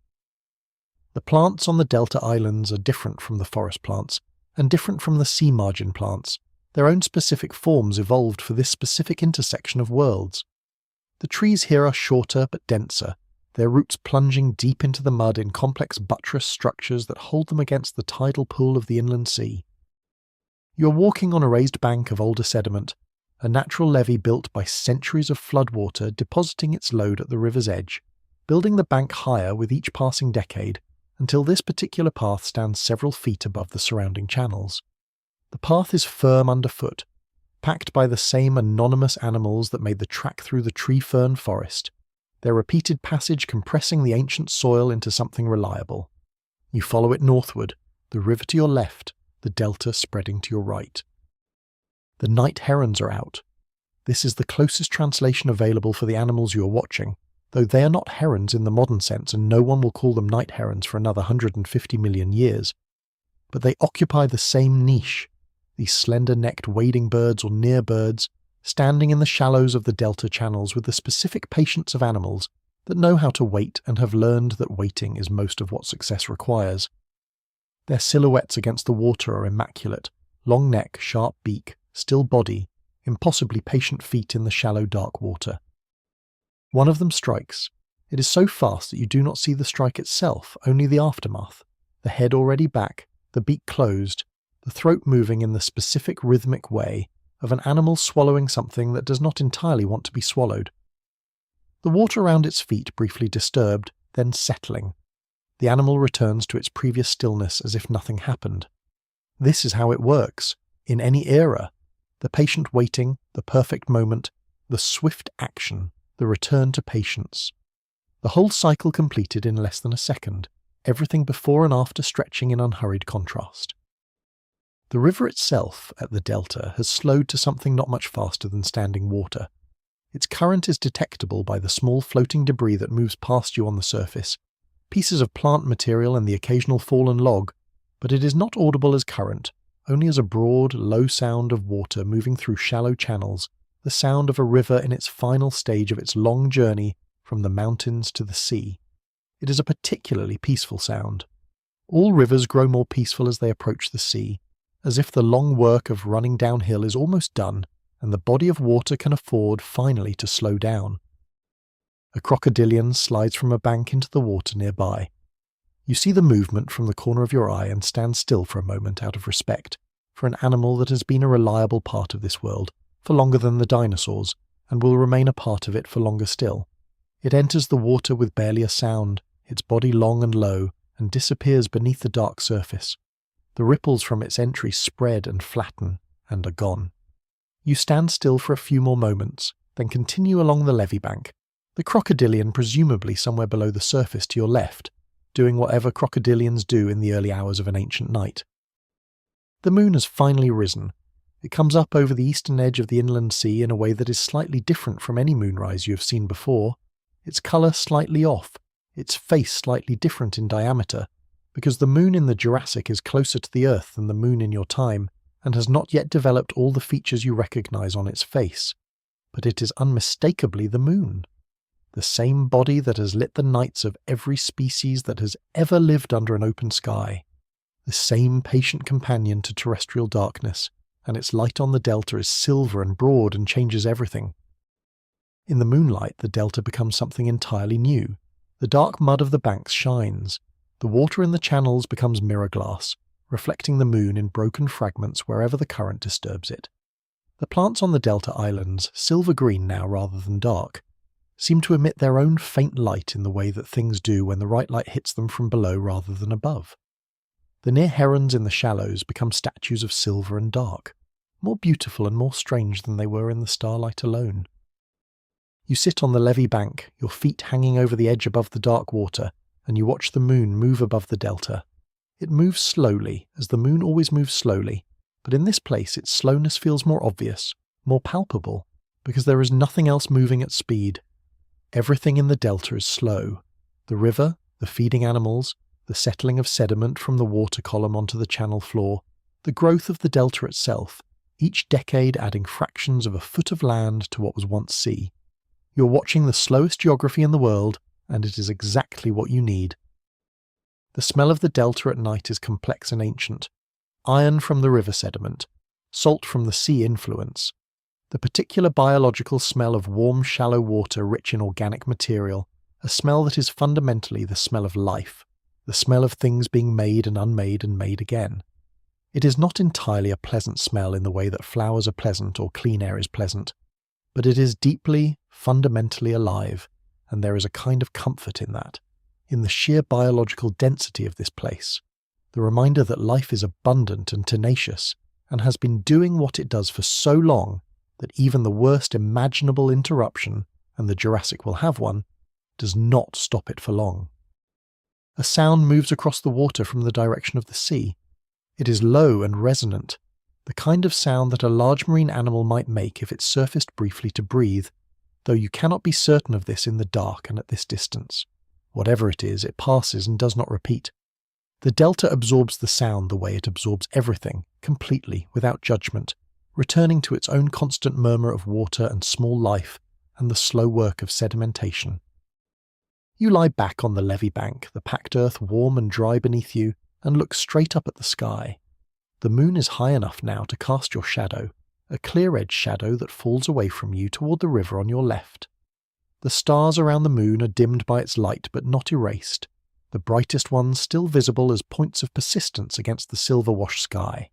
The plants on the delta islands are different from the forest plants, and different from the sea margin plants. Their own specific forms evolved for this specific intersection of worlds. The trees here are shorter but denser, their roots plunging deep into the mud in complex buttress structures that hold them against the tidal pool of the inland sea. You are walking on a raised bank of older sediment, a natural levee built by centuries of floodwater depositing its load at the river's edge, building the bank higher with each passing decade, until this particular path stands several feet above the surrounding channels. The path is firm underfoot, packed by the same anonymous animals that made the track through the tree-fern forest, their repeated passage compressing the ancient soil into something reliable. You follow it northward, the river to your left, the delta spreading to your right. The night herons are out. This is the closest translation available for the animals you are watching, though they are not herons in the modern sense and no one will call them night herons for another 150 million years. But they occupy the same niche, these slender-necked wading birds or near birds, standing in the shallows of the delta channels with the specific patience of animals that know how to wait and have learned that waiting is most of what success requires. Their silhouettes against the water are immaculate, long neck, sharp beak, still body, impossibly patient feet in the shallow dark water. One of them strikes. It is so fast that you do not see the strike itself, only the aftermath, the head already back, the beak closed, the throat moving in the specific rhythmic way of an animal swallowing something that does not entirely want to be swallowed. The water around its feet briefly disturbed, then settling. The animal returns to its previous stillness as if nothing happened. This is how it works, in any era. The patient waiting, the perfect moment, the swift action, the return to patience. The whole cycle completed in less than a second, everything before and after stretching in unhurried contrast. The river itself at the delta has slowed to something not much faster than standing water. Its current is detectable by the small floating debris that moves past you on the surface, pieces of plant material and the occasional fallen log, but it is not audible as current, only as a broad, low sound of water moving through shallow channels, the sound of a river in its final stage of its long journey from the mountains to the sea. It is a particularly peaceful sound. All rivers grow more peaceful as they approach the sea, as if the long work of running downhill is almost done and the body of water can afford finally to slow down. A crocodilian slides from a bank into the water nearby. You see the movement from the corner of your eye and stand still for a moment out of respect for an animal that has been a reliable part of this world for longer than the dinosaurs and will remain a part of it for longer still. It enters the water with barely a sound, its body long and low, and disappears beneath the dark surface. The ripples from its entry spread and flatten, and are gone. You stand still for a few more moments, then continue along the levee bank, the crocodilian presumably somewhere below the surface to your left, doing whatever crocodilians do in the early hours of an ancient night. The moon has finally risen. It comes up over the eastern edge of the inland sea in a way that is slightly different from any moonrise you have seen before, its colour slightly off, its face slightly different in diameter, because the moon in the Jurassic is closer to the Earth than the moon in your time, and has not yet developed all the features you recognise on its face. But it is unmistakably the moon. The same body that has lit the nights of every species that has ever lived under an open sky. The same patient companion to terrestrial darkness, and its light on the delta is silver and broad and changes everything. In the moonlight, the delta becomes something entirely new. The dark mud of the banks shines. The water in the channels becomes mirror glass, reflecting the moon in broken fragments wherever the current disturbs it. The plants on the delta islands, silver-green now rather than dark, seem to emit their own faint light in the way that things do when the right light hits them from below rather than above. The near herons in the shallows become statues of silver and dark, more beautiful and more strange than they were in the starlight alone. You sit on the levee bank, your feet hanging over the edge above the dark water, and you watch the moon move above the delta. It moves slowly, as the moon always moves slowly, but in this place its slowness feels more obvious, more palpable, because there is nothing else moving at speed. Everything in the delta is slow. The river, the feeding animals, the settling of sediment from the water column onto the channel floor, the growth of the delta itself, each decade adding fractions of a foot of land to what was once sea. You're watching the slowest geography in the world, and it is exactly what you need. The smell of the delta at night is complex and ancient. Iron from the river sediment, salt from the sea influence, the particular biological smell of warm, shallow water rich in organic material, a smell that is fundamentally the smell of life, the smell of things being made and unmade and made again. It is not entirely a pleasant smell in the way that flowers are pleasant or clean air is pleasant, but it is deeply, fundamentally alive, and there is a kind of comfort in that, in the sheer biological density of this place, the reminder that life is abundant and tenacious, and has been doing what it does for so long that even the worst imaginable interruption, and the Jurassic will have one, does not stop it for long. A sound moves across the water from the direction of the sea. It is low and resonant, the kind of sound that a large marine animal might make if it surfaced briefly to breathe, though you cannot be certain of this in the dark and at this distance. Whatever it is, it passes and does not repeat. The delta absorbs the sound the way it absorbs everything, completely, without judgment, returning to its own constant murmur of water and small life and the slow work of sedimentation. You lie back on the levee bank, the packed earth warm and dry beneath you, and look straight up at the sky. The moon is high enough now to cast your shadow, a clear-edged shadow that falls away from you toward the river on your left. The stars around the moon are dimmed by its light but not erased, the brightest ones still visible as points of persistence against the silver-washed sky.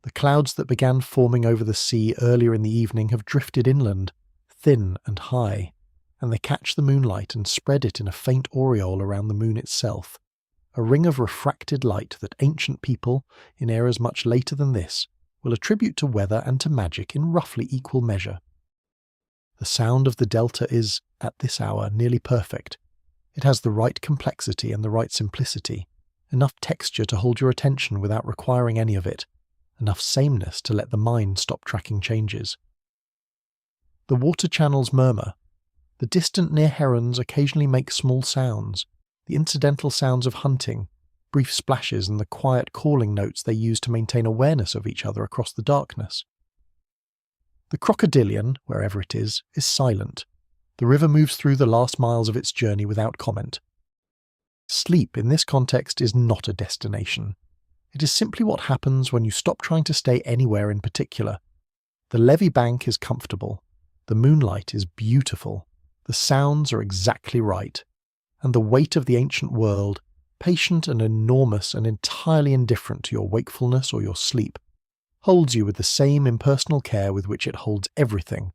The clouds that began forming over the sea earlier in the evening have drifted inland, thin and high, and they catch the moonlight and spread it in a faint aureole around the moon itself, a ring of refracted light that ancient people, in eras much later than this, will attribute to weather and to magic in roughly equal measure. The sound of the delta is, at this hour, nearly perfect. It has the right complexity and the right simplicity, enough texture to hold your attention without requiring any of it, enough sameness to let the mind stop tracking changes. The water channels murmur. The distant near herons occasionally make small sounds, the incidental sounds of hunting, brief splashes and the quiet calling notes they use to maintain awareness of each other across the darkness. The crocodilian, wherever it is silent. The river moves through the last miles of its journey without comment. Sleep in this context is not a destination. It is simply what happens when you stop trying to stay anywhere in particular. The levee bank is comfortable. The moonlight is beautiful. The sounds are exactly right. And the weight of the ancient world, patient and enormous and entirely indifferent to your wakefulness or your sleep, holds you with the same impersonal care with which it holds everything.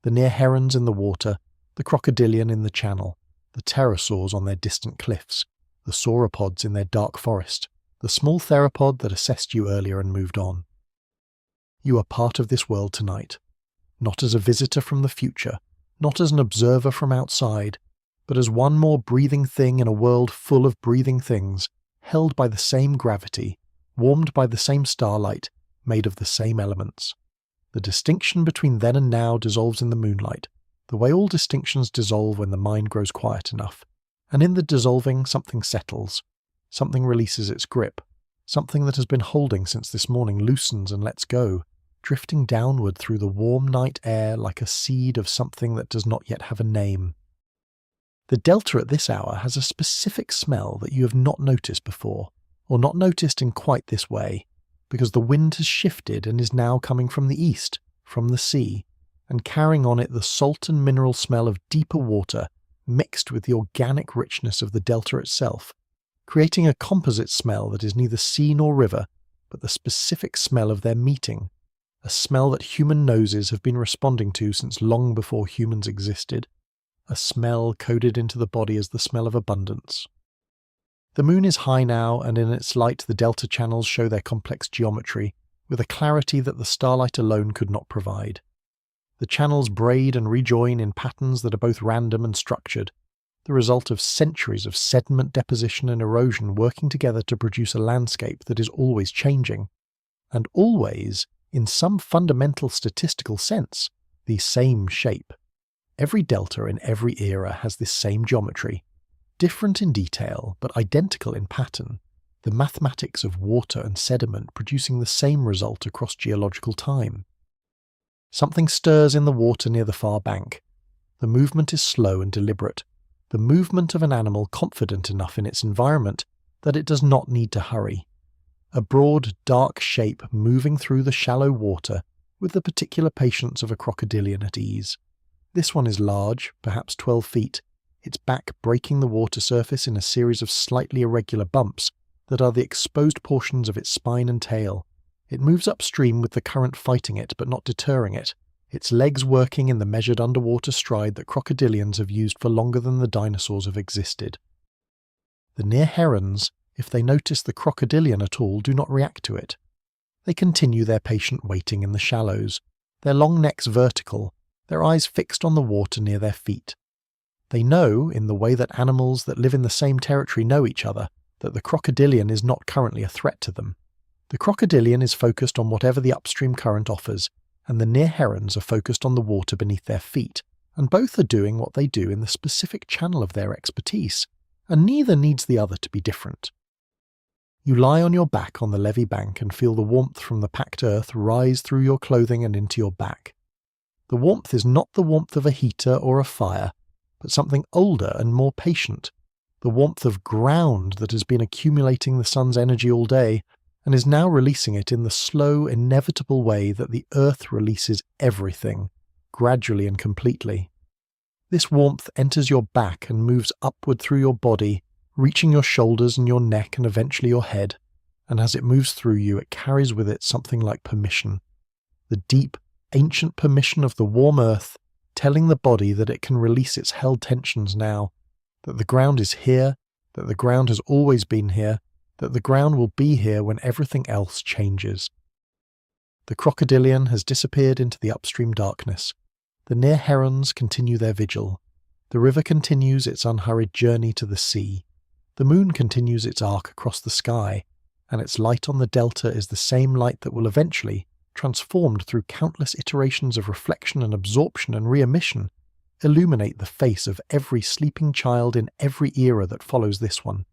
The near herons in the water, the crocodilian in the channel, the pterosaurs on their distant cliffs, the sauropods in their dark forest, the small theropod that assessed you earlier and moved on. You are part of this world tonight, not as a visitor from the future, not as an observer from outside, but as one more breathing thing in a world full of breathing things, held by the same gravity, warmed by the same starlight, made of the same elements. The distinction between then and now dissolves in the moonlight, the way all distinctions dissolve when the mind grows quiet enough, and in the dissolving something settles, something releases its grip, something that has been holding since this morning loosens and lets go, drifting downward through the warm night air like a seed of something that does not yet have a name. The delta at this hour has a specific smell that you have not noticed before, or not noticed in quite this way, because the wind has shifted and is now coming from the east, from the sea, and carrying on it the salt and mineral smell of deeper water mixed with the organic richness of the delta itself, creating a composite smell that is neither sea nor river, but the specific smell of their meeting, a smell that human noses have been responding to since long before humans existed, a smell coded into the body as the smell of abundance. The moon is high now, and in its light the delta channels show their complex geometry, with a clarity that the starlight alone could not provide. The channels braid and rejoin in patterns that are both random and structured, the result of centuries of sediment deposition and erosion working together to produce a landscape that is always changing, and always, in some fundamental statistical sense, the same shape. Every delta in every era has this same geometry, different in detail but identical in pattern, the mathematics of water and sediment producing the same result across geological time. Something stirs in the water near the far bank. The movement is slow and deliberate, the movement of an animal confident enough in its environment that it does not need to hurry. A broad, dark shape moving through the shallow water with the particular patience of a crocodilian at ease. This one is large, perhaps 12 feet, its back breaking the water surface in a series of slightly irregular bumps that are the exposed portions of its spine and tail. It moves upstream with the current fighting it but not deterring it, its legs working in the measured underwater stride that crocodilians have used for longer than the dinosaurs have existed. The near herons, if they notice the crocodilian at all, do not react to it. They continue their patient waiting in the shallows, their long necks vertical, their eyes fixed on the water near their feet. They know, in the way that animals that live in the same territory know each other, that the crocodilian is not currently a threat to them. The crocodilian is focused on whatever the upstream current offers, and the near herons are focused on the water beneath their feet, and both are doing what they do in the specific channel of their expertise, and neither needs the other to be different. You lie on your back on the levee bank and feel the warmth from the packed earth rise through your clothing and into your back. The warmth is not the warmth of a heater or a fire, but something older and more patient, the warmth of ground that has been accumulating the sun's energy all day and is now releasing it in the slow, inevitable way that the earth releases everything, gradually and completely. This warmth enters your back and moves upward through your body, reaching your shoulders and your neck and eventually your head, and as it moves through you it carries with it something like permission. The deep, ancient permission of the warm earth, telling the body that it can release its held tensions now, that the ground is here, that the ground has always been here, that the ground will be here when everything else changes. The crocodilian has disappeared into the upstream darkness. The near herons continue their vigil. The river continues its unhurried journey to the sea. The moon continues its arc across the sky, and its light on the delta is the same light that will eventually, transformed through countless iterations of reflection and absorption and re-emission, illuminate the face of every sleeping child in every era that follows this one.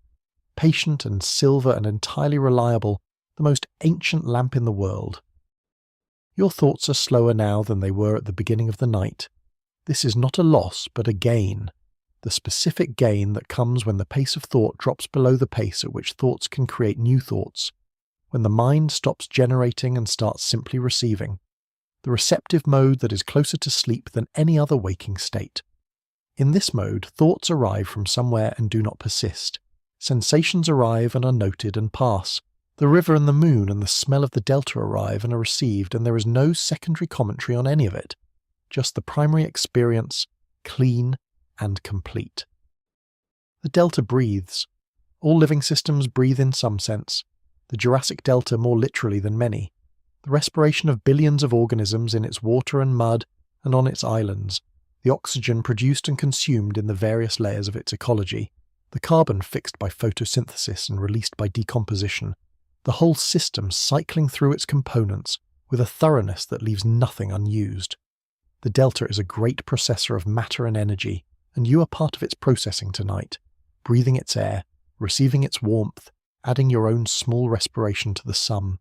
Patient and silver and entirely reliable, the most ancient lamp in the world. Your thoughts are slower now than they were at the beginning of the night. This is not a loss, but a gain. The specific gain that comes when the pace of thought drops below the pace at which thoughts can create new thoughts, when the mind stops generating and starts simply receiving. The receptive mode that is closer to sleep than any other waking state. In this mode, thoughts arrive from somewhere and do not persist. Sensations arrive and are noted and pass. The river and the moon and the smell of the delta arrive and are received, and there is no secondary commentary on any of it. Just the primary experience, clean and complete. The delta breathes. All living systems breathe in some sense. The Jurassic Delta more literally than many. The respiration of billions of organisms in its water and mud and on its islands. The oxygen produced and consumed in the various layers of its ecology. The carbon fixed by photosynthesis and released by decomposition. The whole system cycling through its components with a thoroughness that leaves nothing unused. The delta is a great processor of matter and energy, and you are part of its processing tonight, breathing its air, receiving its warmth, adding your own small respiration to the sum.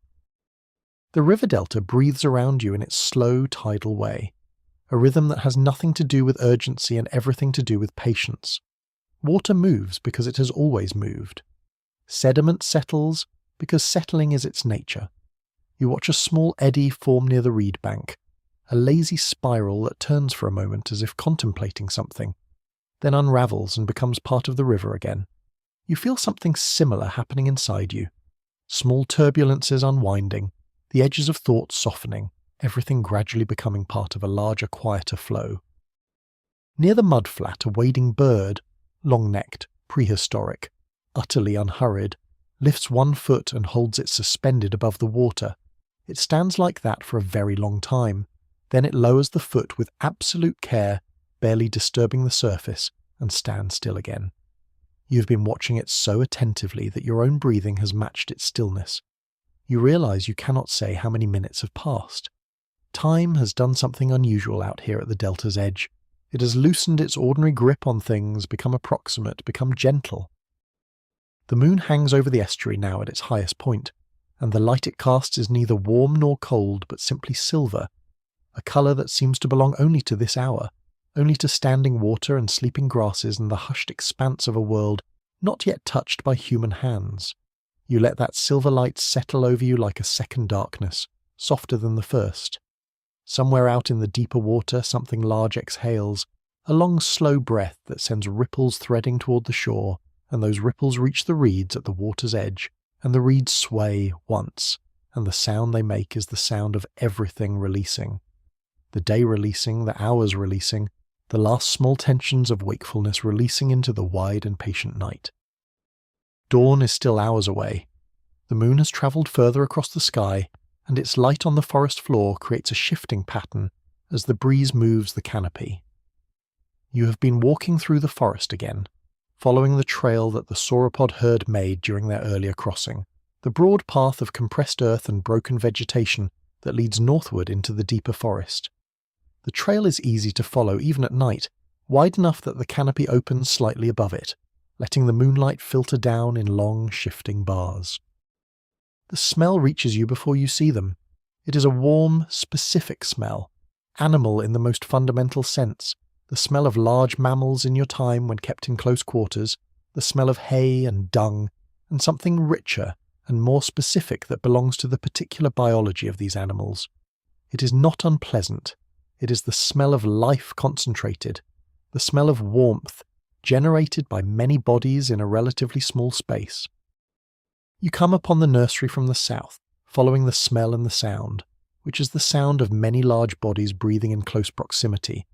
The river delta breathes around you in its slow tidal way, a rhythm that has nothing to do with urgency and everything to do with patience. Water moves because it has always moved. Sediment settles because settling is its nature. You watch a small eddy form near the reed bank, a lazy spiral that turns for a moment as if contemplating something, then unravels and becomes part of the river again. You feel something similar happening inside you. Small turbulences unwinding, the edges of thought softening, everything gradually becoming part of a larger, quieter flow. Near the mudflat, a wading bird, long-necked, prehistoric, utterly unhurried, lifts one foot and holds it suspended above the water. It stands like that for a very long time. Then it lowers the foot with absolute care, barely disturbing the surface, and stands still again. You've been watching it so attentively that your own breathing has matched its stillness. You realize you cannot say how many minutes have passed. Time has done something unusual out here at the delta's edge. It has loosened its ordinary grip on things, become approximate, become gentle. The moon hangs over the estuary now at its highest point, and the light it casts is neither warm nor cold, but simply silver, a colour that seems to belong only to this hour, only to standing water and sleeping grasses and the hushed expanse of a world not yet touched by human hands. You let that silver light settle over you like a second darkness, softer than the first. Somewhere out in the deeper water, something large exhales, a long slow breath that sends ripples threading toward the shore, and those ripples reach the reeds at the water's edge, and the reeds sway once, and the sound they make is the sound of everything releasing. The day releasing, the hours releasing, the last small tensions of wakefulness releasing into the wide and patient night. Dawn is still hours away. The moon has travelled further across the sky, and its light on the forest floor creates a shifting pattern as the breeze moves the canopy. You have been walking through the forest again, following the trail that the sauropod herd made during their earlier crossing, the broad path of compressed earth and broken vegetation that leads northward into the deeper forest. The trail is easy to follow even at night, wide enough that the canopy opens slightly above it, letting the moonlight filter down in long, shifting bars. The smell reaches you before you see them. It is a warm, specific smell, animal in the most fundamental sense, the smell of large mammals in your time when kept in close quarters, the smell of hay and dung, and something richer and more specific that belongs to the particular biology of these animals. It is not unpleasant. It is the smell of life concentrated, the smell of warmth, generated by many bodies in a relatively small space. You come upon the nursery from the south, following the smell and the sound, which is the sound of many large bodies breathing in close proximity,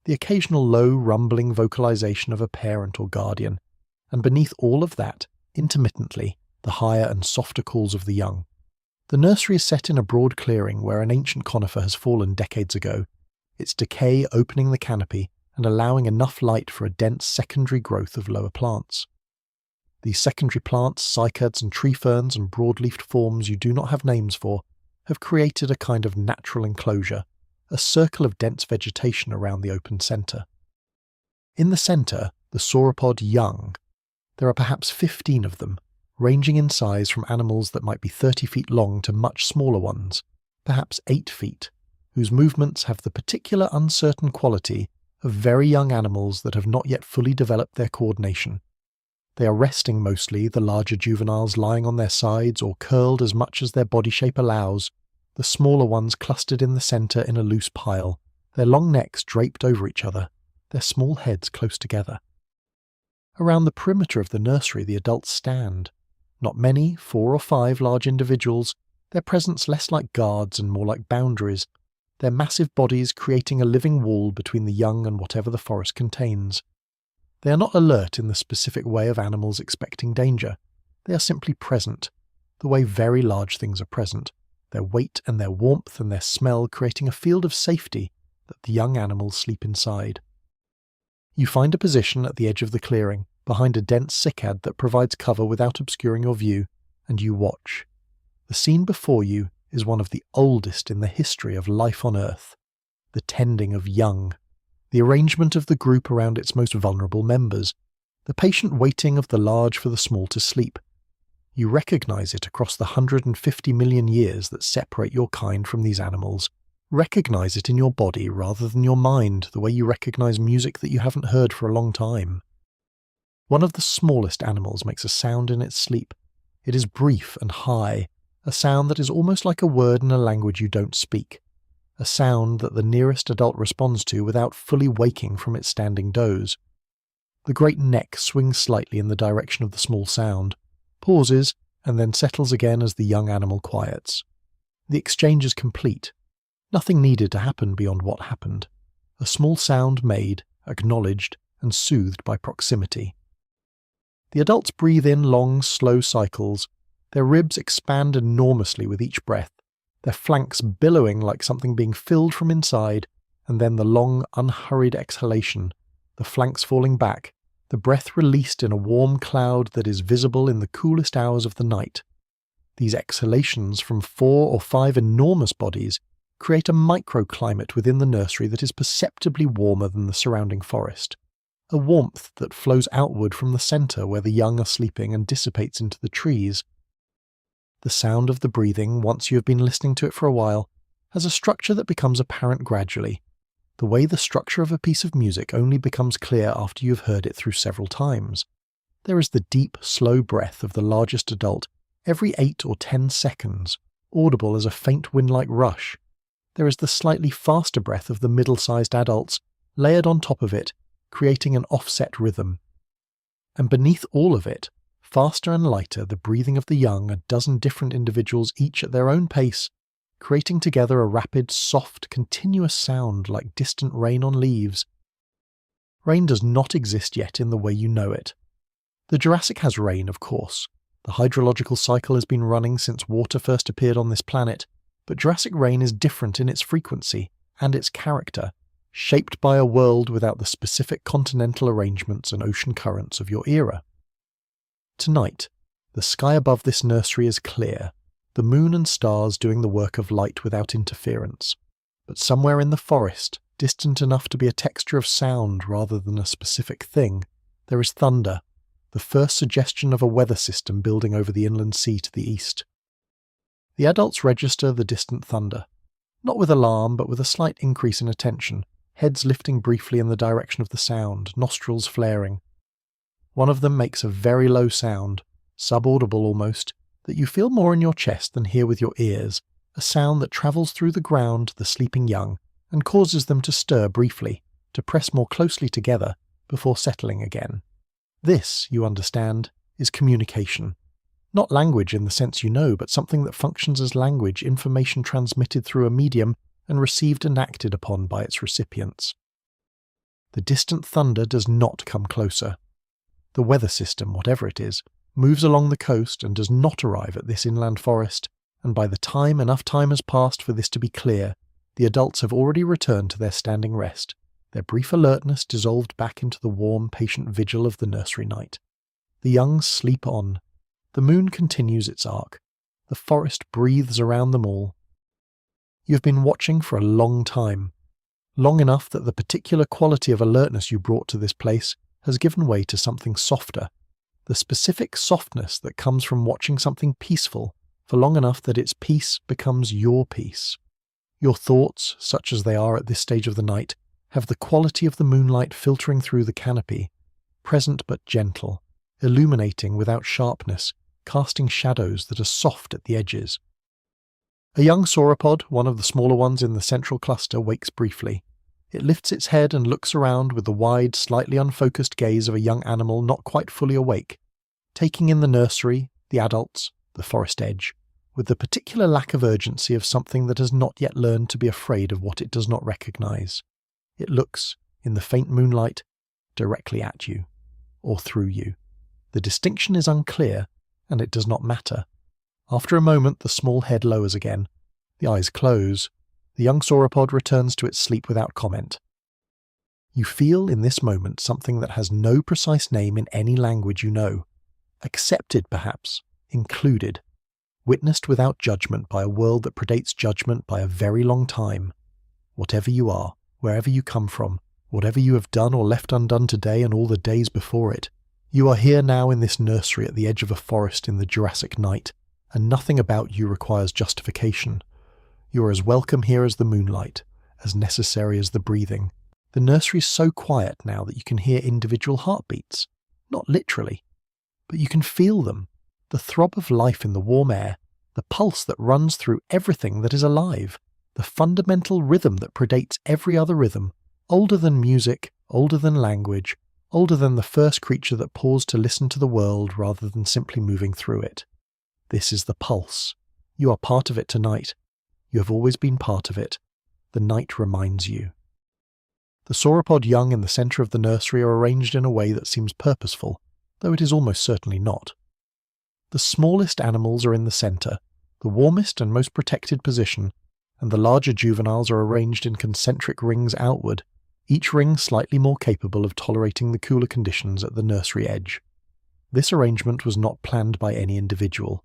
the occasional low rumbling vocalization of a parent or guardian, and beneath all of that, intermittently, the higher and softer calls of the young. The nursery is set in a broad clearing where an ancient conifer has fallen decades ago, its decay opening the canopy and allowing enough light for a dense secondary growth of lower plants. These secondary plants, cycads and tree ferns and broad-leafed forms you do not have names for, have created a kind of natural enclosure, a circle of dense vegetation around the open centre. In the centre, the sauropod young. There are perhaps 15 of them, ranging in size from animals that might be 30 feet long to much smaller ones, perhaps 8 feet, whose movements have the particular uncertain quality of very young animals that have not yet fully developed their coordination. They are resting mostly, the larger juveniles lying on their sides or curled as much as their body shape allows, the smaller ones clustered in the centre in a loose pile, their long necks draped over each other, their small heads close together. Around the perimeter of the nursery the adults stand. Not many, 4 or 5 large individuals, their presence less like guards and more like boundaries, their massive bodies creating a living wall between the young and whatever the forest contains. They are not alert in the specific way of animals expecting danger. They are simply present, the way very large things are present, their weight and their warmth and their smell creating a field of safety that the young animals sleep inside. You find a position at the edge of the clearing, behind a dense cycad that provides cover without obscuring your view, and you watch. The scene before you is one of the oldest in the history of life on Earth, the tending of young, the arrangement of the group around its most vulnerable members, the patient waiting of the large for the small to sleep. You recognize it across the 150 million years that separate your kind from these animals. Recognize it in your body rather than your mind, the way you recognize music that you haven't heard for a long time. One of the smallest animals makes a sound in its sleep. It is brief and high, a sound that is almost like a word in a language you don't speak, a sound that the nearest adult responds to without fully waking from its standing doze. The great neck swings slightly in the direction of the small sound, pauses, and then settles again as the young animal quiets. The exchange is complete. Nothing needed to happen beyond what happened. A small sound made, acknowledged, and soothed by proximity. The adults breathe in long, slow cycles. Their ribs expand enormously with each breath, their flanks billowing like something being filled from inside, and then the long, unhurried exhalation, the flanks falling back, the breath released in a warm cloud that is visible in the coolest hours of the night. These exhalations from 4 or 5 enormous bodies create a microclimate within the nursery that is perceptibly warmer than the surrounding forest, a warmth that flows outward from the centre where the young are sleeping and dissipates into the trees. The sound of the breathing, once you have been listening to it for a while, has a structure that becomes apparent gradually. the way the structure of a piece of music only becomes clear after you've heard it through several times. There is the deep, slow breath of the largest adult every 8 or 10 seconds, audible as a faint wind-like rush. There is the slightly faster breath of the middle-sized adults, layered on top of it, creating an offset rhythm. And beneath all of it, faster and lighter, the breathing of the young, a dozen different individuals each at their own pace, creating together a rapid, soft, continuous sound like distant rain on leaves. Rain does not exist yet in the way you know it. The Jurassic has rain, of course. The hydrological cycle has been running since water first appeared on this planet, but Jurassic rain is different in its frequency and its character, shaped by a world without the specific continental arrangements and ocean currents of your era. Tonight, the sky above this nursery is clear, the moon and stars doing the work of light without interference. But somewhere in the forest, distant enough to be a texture of sound rather than a specific thing, there is thunder, the first suggestion of a weather system building over the inland sea to the east. The adults register the distant thunder, not with alarm but with a slight increase in attention, heads lifting briefly in the direction of the sound, nostrils flaring. One of them makes a very low sound, subaudible almost, that you feel more in your chest than hear with your ears, a sound that travels through the ground to the sleeping young and causes them to stir briefly, to press more closely together before settling again. This, you understand, is communication. Not language in the sense you know, but something that functions as language, information transmitted through a medium and received and acted upon by its recipients. The distant thunder does not come closer. The weather system, whatever it is, moves along the coast and does not arrive at this inland forest, and by the time enough time has passed for this to be clear, the adults have already returned to their standing rest, their brief alertness dissolved back into the warm, patient vigil of the nursery night. The young sleep on. The moon continues its arc. The forest breathes around them all. You have been watching for a long time, long enough that the particular quality of alertness you brought to this place has given way to something softer, the specific softness that comes from watching something peaceful for long enough that its peace becomes your peace. Your thoughts, such as they are at this stage of the night, have the quality of the moonlight filtering through the canopy, present but gentle, illuminating without sharpness, casting shadows that are soft at the edges. A young sauropod, one of the smaller ones in the central cluster, wakes briefly. It lifts its head and looks around with the wide, slightly unfocused gaze of a young animal not quite fully awake, taking in the nursery, the adults, the forest edge, with the particular lack of urgency of something that has not yet learned to be afraid of what it does not recognize. It looks, in the faint moonlight, directly at you, or through you. The distinction is unclear, and it does not matter. After a moment, the small head lowers again. The eyes close. The young sauropod returns to its sleep without comment. You feel in this moment something that has no precise name in any language you know. Accepted, perhaps, included, witnessed without judgment by a world that predates judgment by a very long time. Whatever you are, wherever you come from, whatever you have done or left undone today and all the days before it, you are here now in this nursery at the edge of a forest in the Jurassic night, and nothing about you requires justification. You are as welcome here as the moonlight, as necessary as the breathing. The nursery's so quiet now that you can hear individual heartbeats. Not literally, but you can feel them. The throb of life in the warm air, the pulse that runs through everything that is alive, the fundamental rhythm that predates every other rhythm, older than music, older than language, older than the first creature that paused to listen to the world rather than simply moving through it. This is the pulse. You are part of it tonight. You have always been part of it. The night reminds you. The sauropod young in the centre of the nursery are arranged in a way that seems purposeful, though it is almost certainly not. The smallest animals are in the centre, the warmest and most protected position, and the larger juveniles are arranged in concentric rings outward, each ring slightly more capable of tolerating the cooler conditions at the nursery edge. This arrangement was not planned by any individual.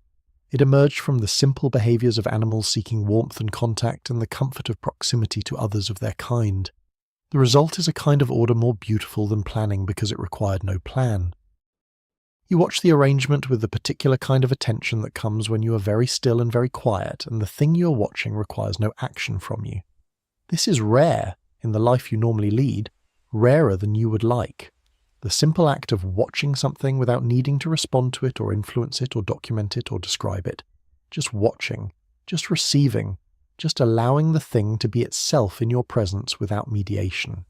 It emerged from the simple behaviours of animals seeking warmth and contact and the comfort of proximity to others of their kind. The result is a kind of order more beautiful than planning because it required no plan. You watch the arrangement with the particular kind of attention that comes when you are very still and very quiet, and the thing you are watching requires no action from you. This is rare, in the life you normally lead, rarer than you would like. The simple act of watching something without needing to respond to it or influence it or document it or describe it. Just watching, just receiving, just allowing the thing to be itself in your presence without mediation.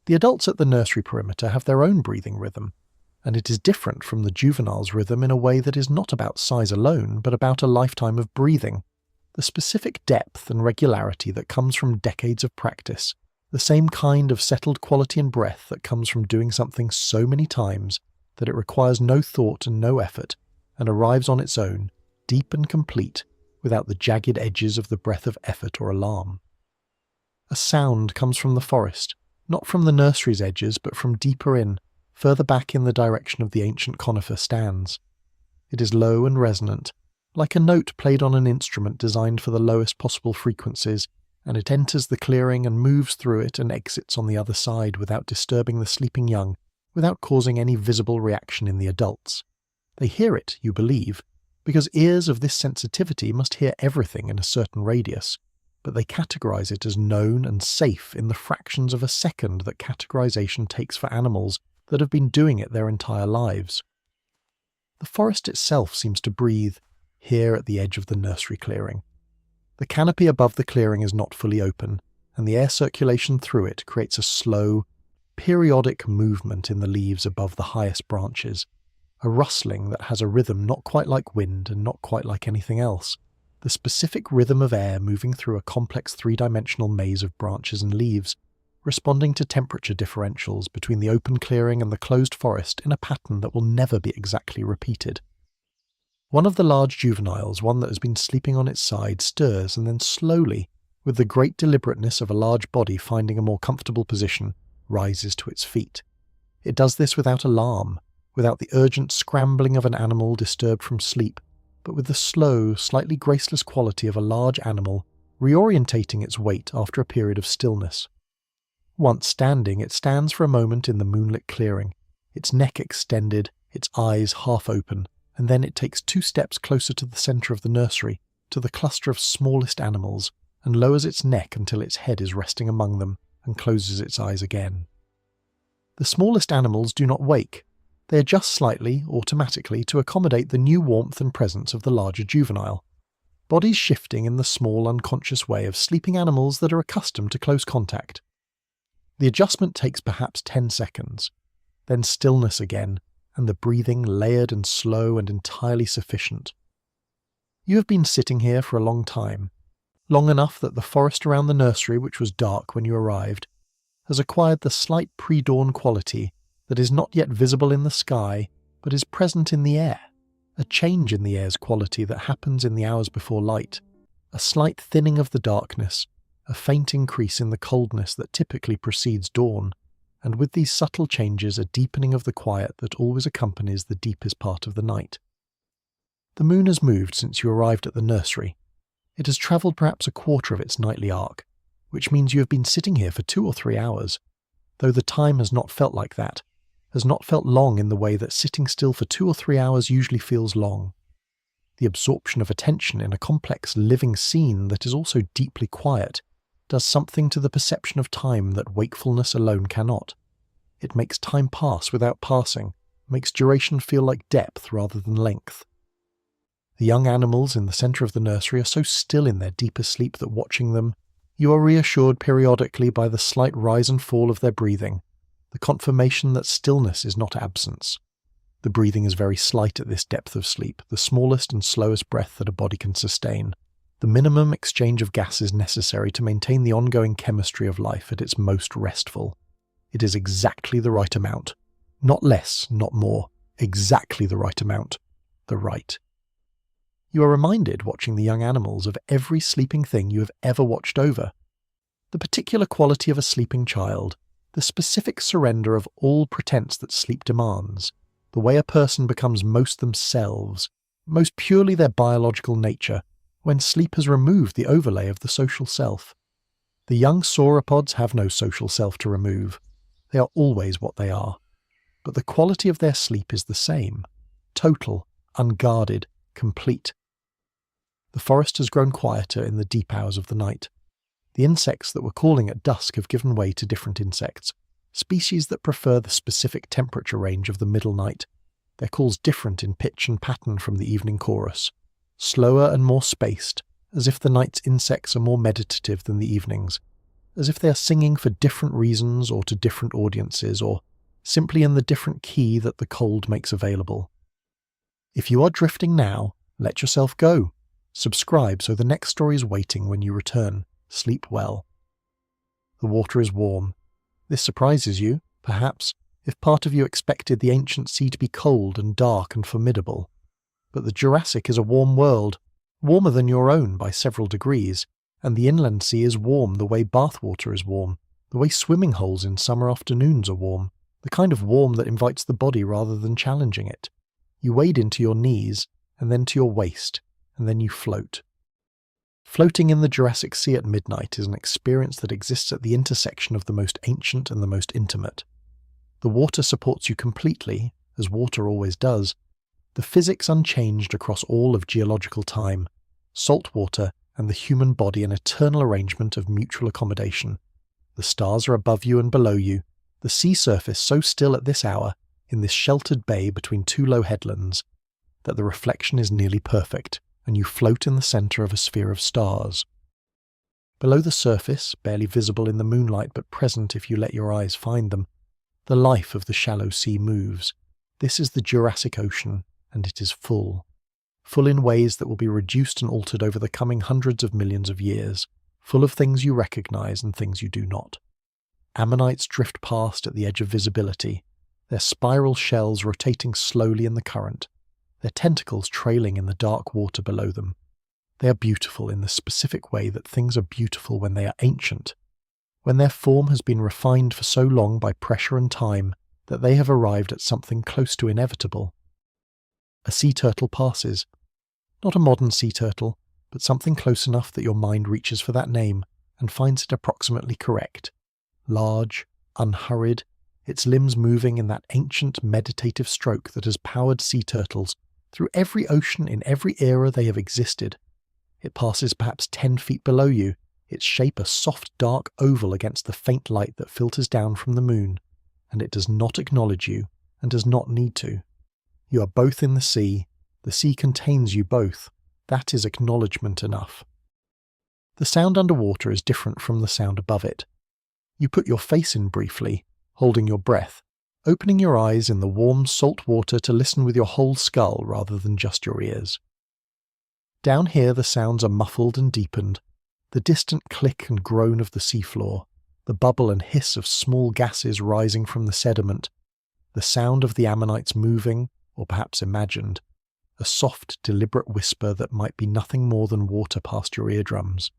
The adults at the nursery perimeter have their own breathing rhythm, and it is different from the juvenile's rhythm in a way that is not about size alone, but about a lifetime of breathing, the specific depth and regularity that comes from decades of practice, the same kind of settled quality and breath that comes from doing something so many times that it requires no thought and no effort, and arrives on its own, deep and complete, without the jagged edges of the breath of effort or alarm. A sound comes from the forest, not from the nursery's edges, but from deeper in, further back in the direction of the ancient conifer stands. It is low and resonant, like a note played on an instrument designed for the lowest possible frequencies, and it enters the clearing and moves through it and exits on the other side without disturbing the sleeping young, without causing any visible reaction in the adults. They hear it, you believe, because ears of this sensitivity must hear everything in a certain radius, but they categorize it as known and safe in the fractions of a second that categorization takes for animals that have been doing it their entire lives. The forest itself seems to breathe, here at the edge of the nursery clearing. The canopy above the clearing is not fully open, and the air circulation through it creates a slow, periodic movement in the leaves above the highest branches, a rustling that has a rhythm not quite like wind and not quite like anything else, the specific rhythm of air moving through a complex three-dimensional maze of branches and leaves, responding to temperature differentials between the open clearing and the closed forest in a pattern that will never be exactly repeated. One of the large juveniles, one that has been sleeping on its side, stirs and then slowly, with the great deliberateness of a large body finding a more comfortable position, rises to its feet. It does this without alarm, without the urgent scrambling of an animal disturbed from sleep, but with the slow, slightly graceless quality of a large animal reorientating its weight after a period of stillness. Once standing, it stands for a moment in the moonlit clearing, its neck extended, its eyes half open, and then it takes 2 steps closer to the centre of the nursery, to the cluster of smallest animals, and lowers its neck until its head is resting among them, and closes its eyes again. The smallest animals do not wake. They adjust slightly, automatically, to accommodate the new warmth and presence of the larger juvenile, bodies shifting in the small, unconscious way of sleeping animals that are accustomed to close contact. The adjustment takes perhaps 10 seconds, then stillness again, and the breathing layered and slow and entirely sufficient. You have been sitting here for a long time, long enough that the forest around the nursery, which was dark when you arrived, has acquired the slight pre-dawn quality that is not yet visible in the sky, but is present in the air, a change in the air's quality that happens in the hours before light, a slight thinning of the darkness, a faint increase in the coldness that typically precedes dawn, and with these subtle changes a deepening of the quiet that always accompanies the deepest part of the night. The moon has moved since you arrived at the nursery. It has travelled perhaps a quarter of its nightly arc, which means you have been sitting here for 2 or 3 hours, though the time has not felt like that, has not felt long in the way that sitting still for 2 or 3 hours usually feels long. The absorption of attention in a complex living scene that is also deeply quiet does something to the perception of time that wakefulness alone cannot. It makes time pass without passing, makes duration feel like depth rather than length. The young animals in the centre of the nursery are so still in their deeper sleep that watching them, you are reassured periodically by the slight rise and fall of their breathing, the confirmation that stillness is not absence. The breathing is very slight at this depth of sleep, the smallest and slowest breath that a body can sustain, the minimum exchange of gases necessary to maintain the ongoing chemistry of life at its most restful. It is exactly the right amount. Not less, not more. Exactly the right amount. The right. You are reminded, watching the young animals, of every sleeping thing you have ever watched over. The particular quality of a sleeping child, the specific surrender of all pretense that sleep demands, the way a person becomes most themselves, most purely their biological nature, when sleep has removed the overlay of the social self. The young sauropods have no social self to remove. They are always what they are. But the quality of their sleep is the same, total, unguarded, complete. The forest has grown quieter in the deep hours of the night. The insects that were calling at dusk have given way to different insects, species that prefer the specific temperature range of the middle night. Their calls different in pitch and pattern from the evening chorus, slower and more spaced, as if the night's insects are more meditative than the evening's, as if they are singing for different reasons or to different audiences, or simply in the different key that the cold makes available. If you are drifting now, let yourself go. Subscribe so the next story is waiting when you return. Sleep well. The water is warm. This surprises you, perhaps, if part of you expected the ancient sea to be cold and dark and formidable. But the Jurassic is a warm world, warmer than your own by several degrees, and the inland sea is warm the way bathwater is warm, the way swimming holes in summer afternoons are warm, the kind of warm that invites the body rather than challenging it. You wade into your knees, and then to your waist, and then you float. Floating in the Jurassic Sea at midnight is an experience that exists at the intersection of the most ancient and the most intimate. The water supports you completely, as water always does, the physics unchanged across all of geological time, salt water and the human body an eternal arrangement of mutual accommodation. The stars are above you and below you, the sea surface so still at this hour, in this sheltered bay between two low headlands, that the reflection is nearly perfect, and you float in the centre of a sphere of stars. Below the surface, barely visible in the moonlight but present if you let your eyes find them, the life of the shallow sea moves. This is the Jurassic Ocean, and it is full. Full in ways that will be reduced and altered over the coming hundreds of millions of years, full of things you recognise and things you do not. Ammonites drift past at the edge of visibility, their spiral shells rotating slowly in the current, their tentacles trailing in the dark water below them. They are beautiful in the specific way that things are beautiful when they are ancient, when their form has been refined for so long by pressure and time that they have arrived at something close to inevitable. A sea turtle passes. Not a modern sea turtle, but something close enough that your mind reaches for that name and finds it approximately correct. Large, unhurried, its limbs moving in that ancient meditative stroke that has powered sea turtles through every ocean in every era they have existed. It passes perhaps 10 feet below you, its shape a soft dark oval against the faint light that filters down from the moon, and it does not acknowledge you, and does not need to. You are both in the sea contains you both. That is acknowledgement enough. The sound underwater is different from the sound above it. You put your face in briefly, holding your breath, opening your eyes in the warm salt water to listen with your whole skull rather than just your ears. Down here the sounds are muffled and deepened, the distant click and groan of the seafloor, the bubble and hiss of small gases rising from the sediment, the sound of the ammonites moving, or perhaps imagined, a soft, deliberate whisper that might be nothing more than water past your eardrums.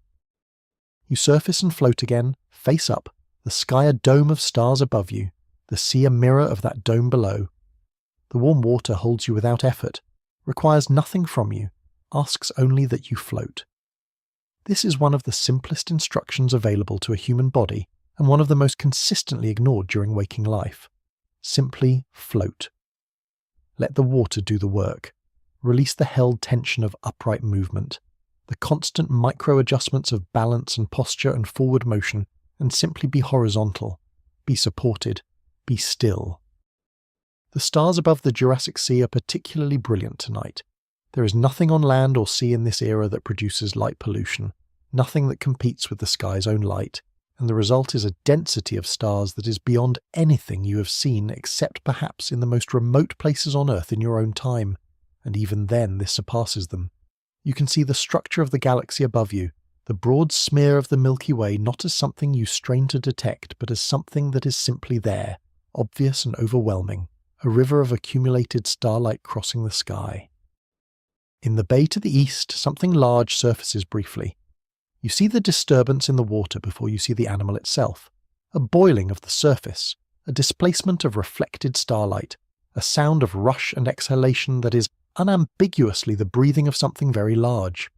You surface and float again, face up, the sky a dome of stars above you, the sea a mirror of that dome below. The warm water holds you without effort, requires nothing from you, asks only that you float. This is one of the simplest instructions available to a human body, and one of the most consistently ignored during waking life. Simply float. Let the water do the work. Release the held tension of upright movement, the constant micro-adjustments of balance and posture and forward motion, and simply be horizontal, be supported, be still. The stars above the Jurassic Sea are particularly brilliant tonight. There is nothing on land or sea in this era that produces light pollution, nothing that competes with the sky's own light, and the result is a density of stars that is beyond anything you have seen except perhaps in the most remote places on Earth in your own time. And even then this surpasses them. You can see the structure of the galaxy above you, the broad smear of the Milky Way not as something you strain to detect, but as something that is simply there, obvious and overwhelming, a river of accumulated starlight crossing the sky. In the bay to the east, something large surfaces briefly. You see the disturbance in the water before you see the animal itself, a boiling of the surface, a displacement of reflected starlight, a sound of rush and exhalation that is unambiguously the breathing of something very large.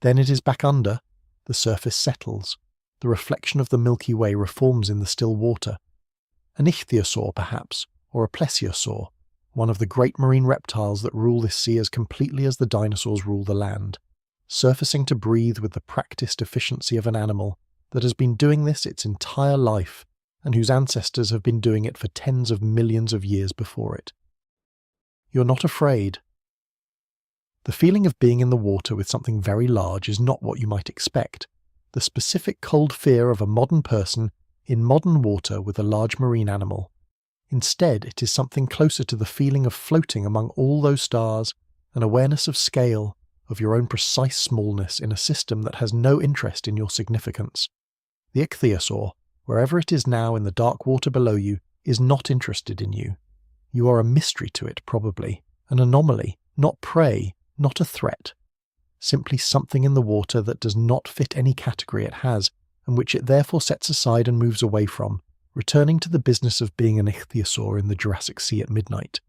Then it is back under, the surface settles, the reflection of the Milky Way reforms in the still water. An ichthyosaur perhaps, or a plesiosaur, one of the great marine reptiles that rule this sea as completely as the dinosaurs rule the land, surfacing to breathe with the practiced efficiency of an animal, that has been doing this its entire life, and whose ancestors have been doing it for tens of millions of years before it. You're not afraid. The feeling of being in the water with something very large is not what you might expect, the specific cold fear of a modern person in modern water with a large marine animal. Instead, it is something closer to the feeling of floating among all those stars, an awareness of scale, of your own precise smallness in a system that has no interest in your significance. The ichthyosaur, wherever it is now in the dark water below you, is not interested in you. You are a mystery to it, probably, an anomaly, not prey, not a threat. Simply something in the water that does not fit any category it has, and which it therefore sets aside and moves away from, returning to the business of being an ichthyosaur in the Jurassic Sea at midnight.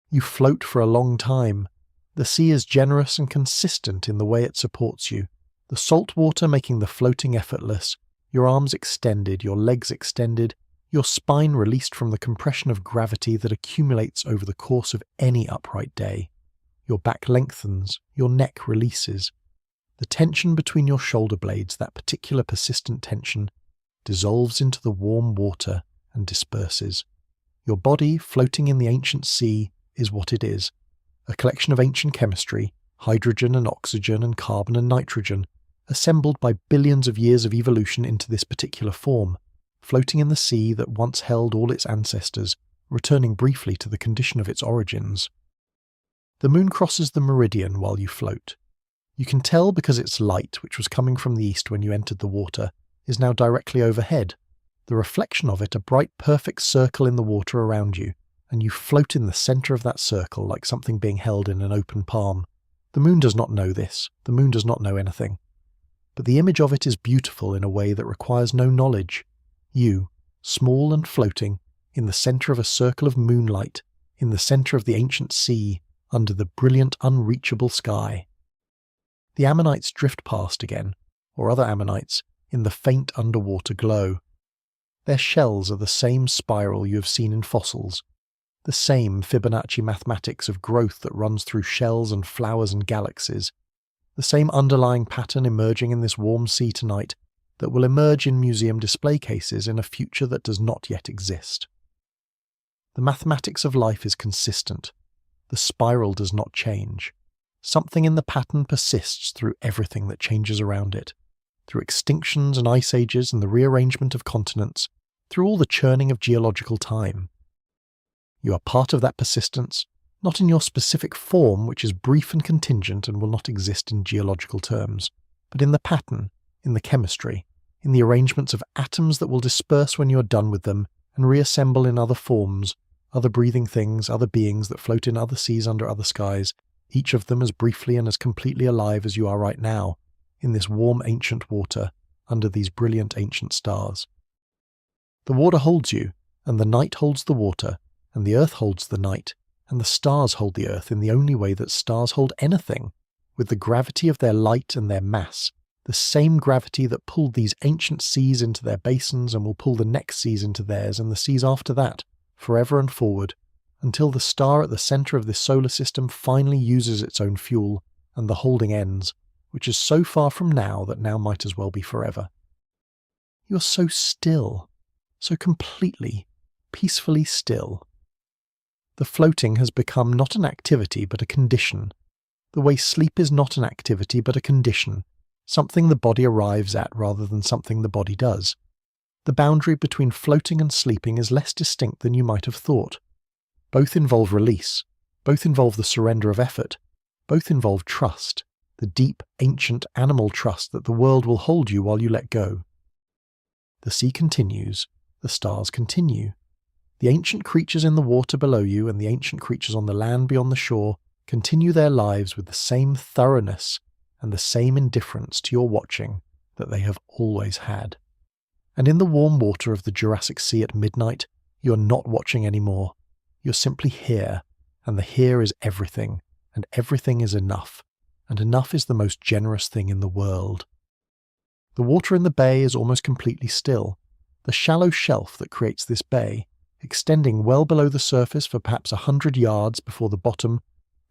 You float for a long time. The sea is generous and consistent in the way it supports you, the salt water making the floating effortless, your arms extended, your legs extended, your spine released from the compression of gravity that accumulates over the course of any upright day. Your back lengthens, your neck releases. The tension between your shoulder blades, that particular persistent tension, dissolves into the warm water and disperses. Your body, floating in the ancient sea, is what it is, a collection of ancient chemistry, hydrogen and oxygen and carbon and nitrogen, assembled by billions of years of evolution into this particular form, floating in the sea that once held all its ancestors, returning briefly to the condition of its origins. The moon crosses the meridian while you float. You can tell because its light, which was coming from the east when you entered the water, is now directly overhead, the reflection of it a bright perfect circle in the water around you, and you float in the centre of that circle like something being held in an open palm. The moon does not know this, the moon does not know anything. But the image of it is beautiful in a way that requires no knowledge. You, small and floating, in the centre of a circle of moonlight, in the centre of the ancient sea, under the brilliant unreachable sky. The ammonites drift past again, or other ammonites, in the faint underwater glow. Their shells are the same spiral you have seen in fossils, the same Fibonacci mathematics of growth that runs through shells and flowers and galaxies, the same underlying pattern emerging in this warm sea tonight that will emerge in museum display cases in a future that does not yet exist. The mathematics of life is consistent. The spiral does not change. Something in the pattern persists through everything that changes around it, through extinctions and ice ages and the rearrangement of continents, through all the churning of geological time. You are part of that persistence, not in your specific form, which is brief and contingent and will not exist in geological terms, but in the pattern, in the chemistry, in the arrangements of atoms that will disperse when you are done with them and reassemble in other forms, other breathing things, other beings that float in other seas under other skies, each of them as briefly and as completely alive as you are right now, in this warm ancient water, under these brilliant ancient stars. The water holds you, and the night holds the water, and the earth holds the night, and the stars hold the earth in the only way that stars hold anything, with the gravity of their light and their mass, the same gravity that pulled these ancient seas into their basins and will pull the next seas into theirs and the seas after that, forever and forward, until the star at the centre of this solar system finally uses its own fuel, and the holding ends, which is so far from now that now might as well be forever. You are so still, so completely, peacefully still. The floating has become not an activity but a condition, the way sleep is not an activity but a condition, something the body arrives at rather than something the body does. The boundary between floating and sleeping is less distinct than you might have thought. Both involve release, both involve the surrender of effort, both involve trust, the deep, ancient animal trust that the world will hold you while you let go. The sea continues, the stars continue. The ancient creatures in the water below you and the ancient creatures on the land beyond the shore continue their lives with the same thoroughness and the same indifference to your watching that they have always had. And in the warm water of the Jurassic Sea at midnight, you are not watching anymore. You're simply here, and the here is everything, and everything is enough, and enough is the most generous thing in the world. The water in the bay is almost completely still. The shallow shelf that creates this bay, extending well below the surface for perhaps 100 yards before the bottom,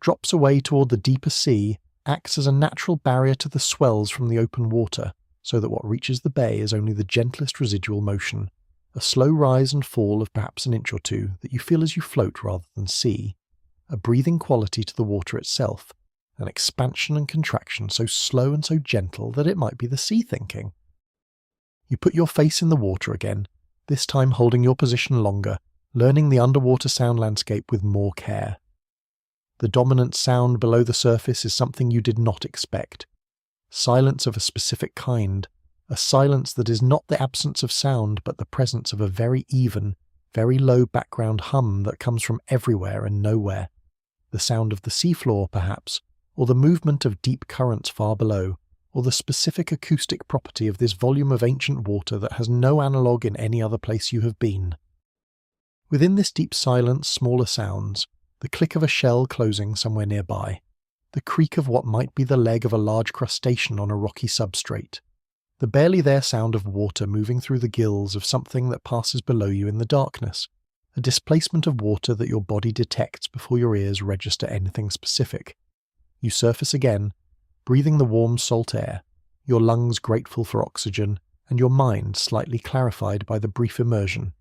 drops away toward the deeper sea, acts as a natural barrier to the swells from the open water, so that what reaches the bay is only the gentlest residual motion, a slow rise and fall of perhaps an inch or two that you feel as you float rather than see, a breathing quality to the water itself, an expansion and contraction so slow and so gentle that it might be the sea thinking. You put your face in the water again, this time holding your position longer, learning the underwater sound landscape with more care. The dominant sound below the surface is something you did not expect. Silence of a specific kind, a silence that is not the absence of sound but the presence of a very even, very low background hum that comes from everywhere and nowhere. The sound of the seafloor, perhaps, or the movement of deep currents far below, or the specific acoustic property of this volume of ancient water that has no analogue in any other place you have been. Within this deep silence, smaller sounds, the click of a shell closing somewhere nearby, the creak of what might be the leg of a large crustacean on a rocky substrate, the barely there sound of water moving through the gills of something that passes below you in the darkness, a displacement of water that your body detects before your ears register anything specific. You surface again, breathing the warm salt air, your lungs grateful for oxygen, and your mind slightly clarified by the brief immersion.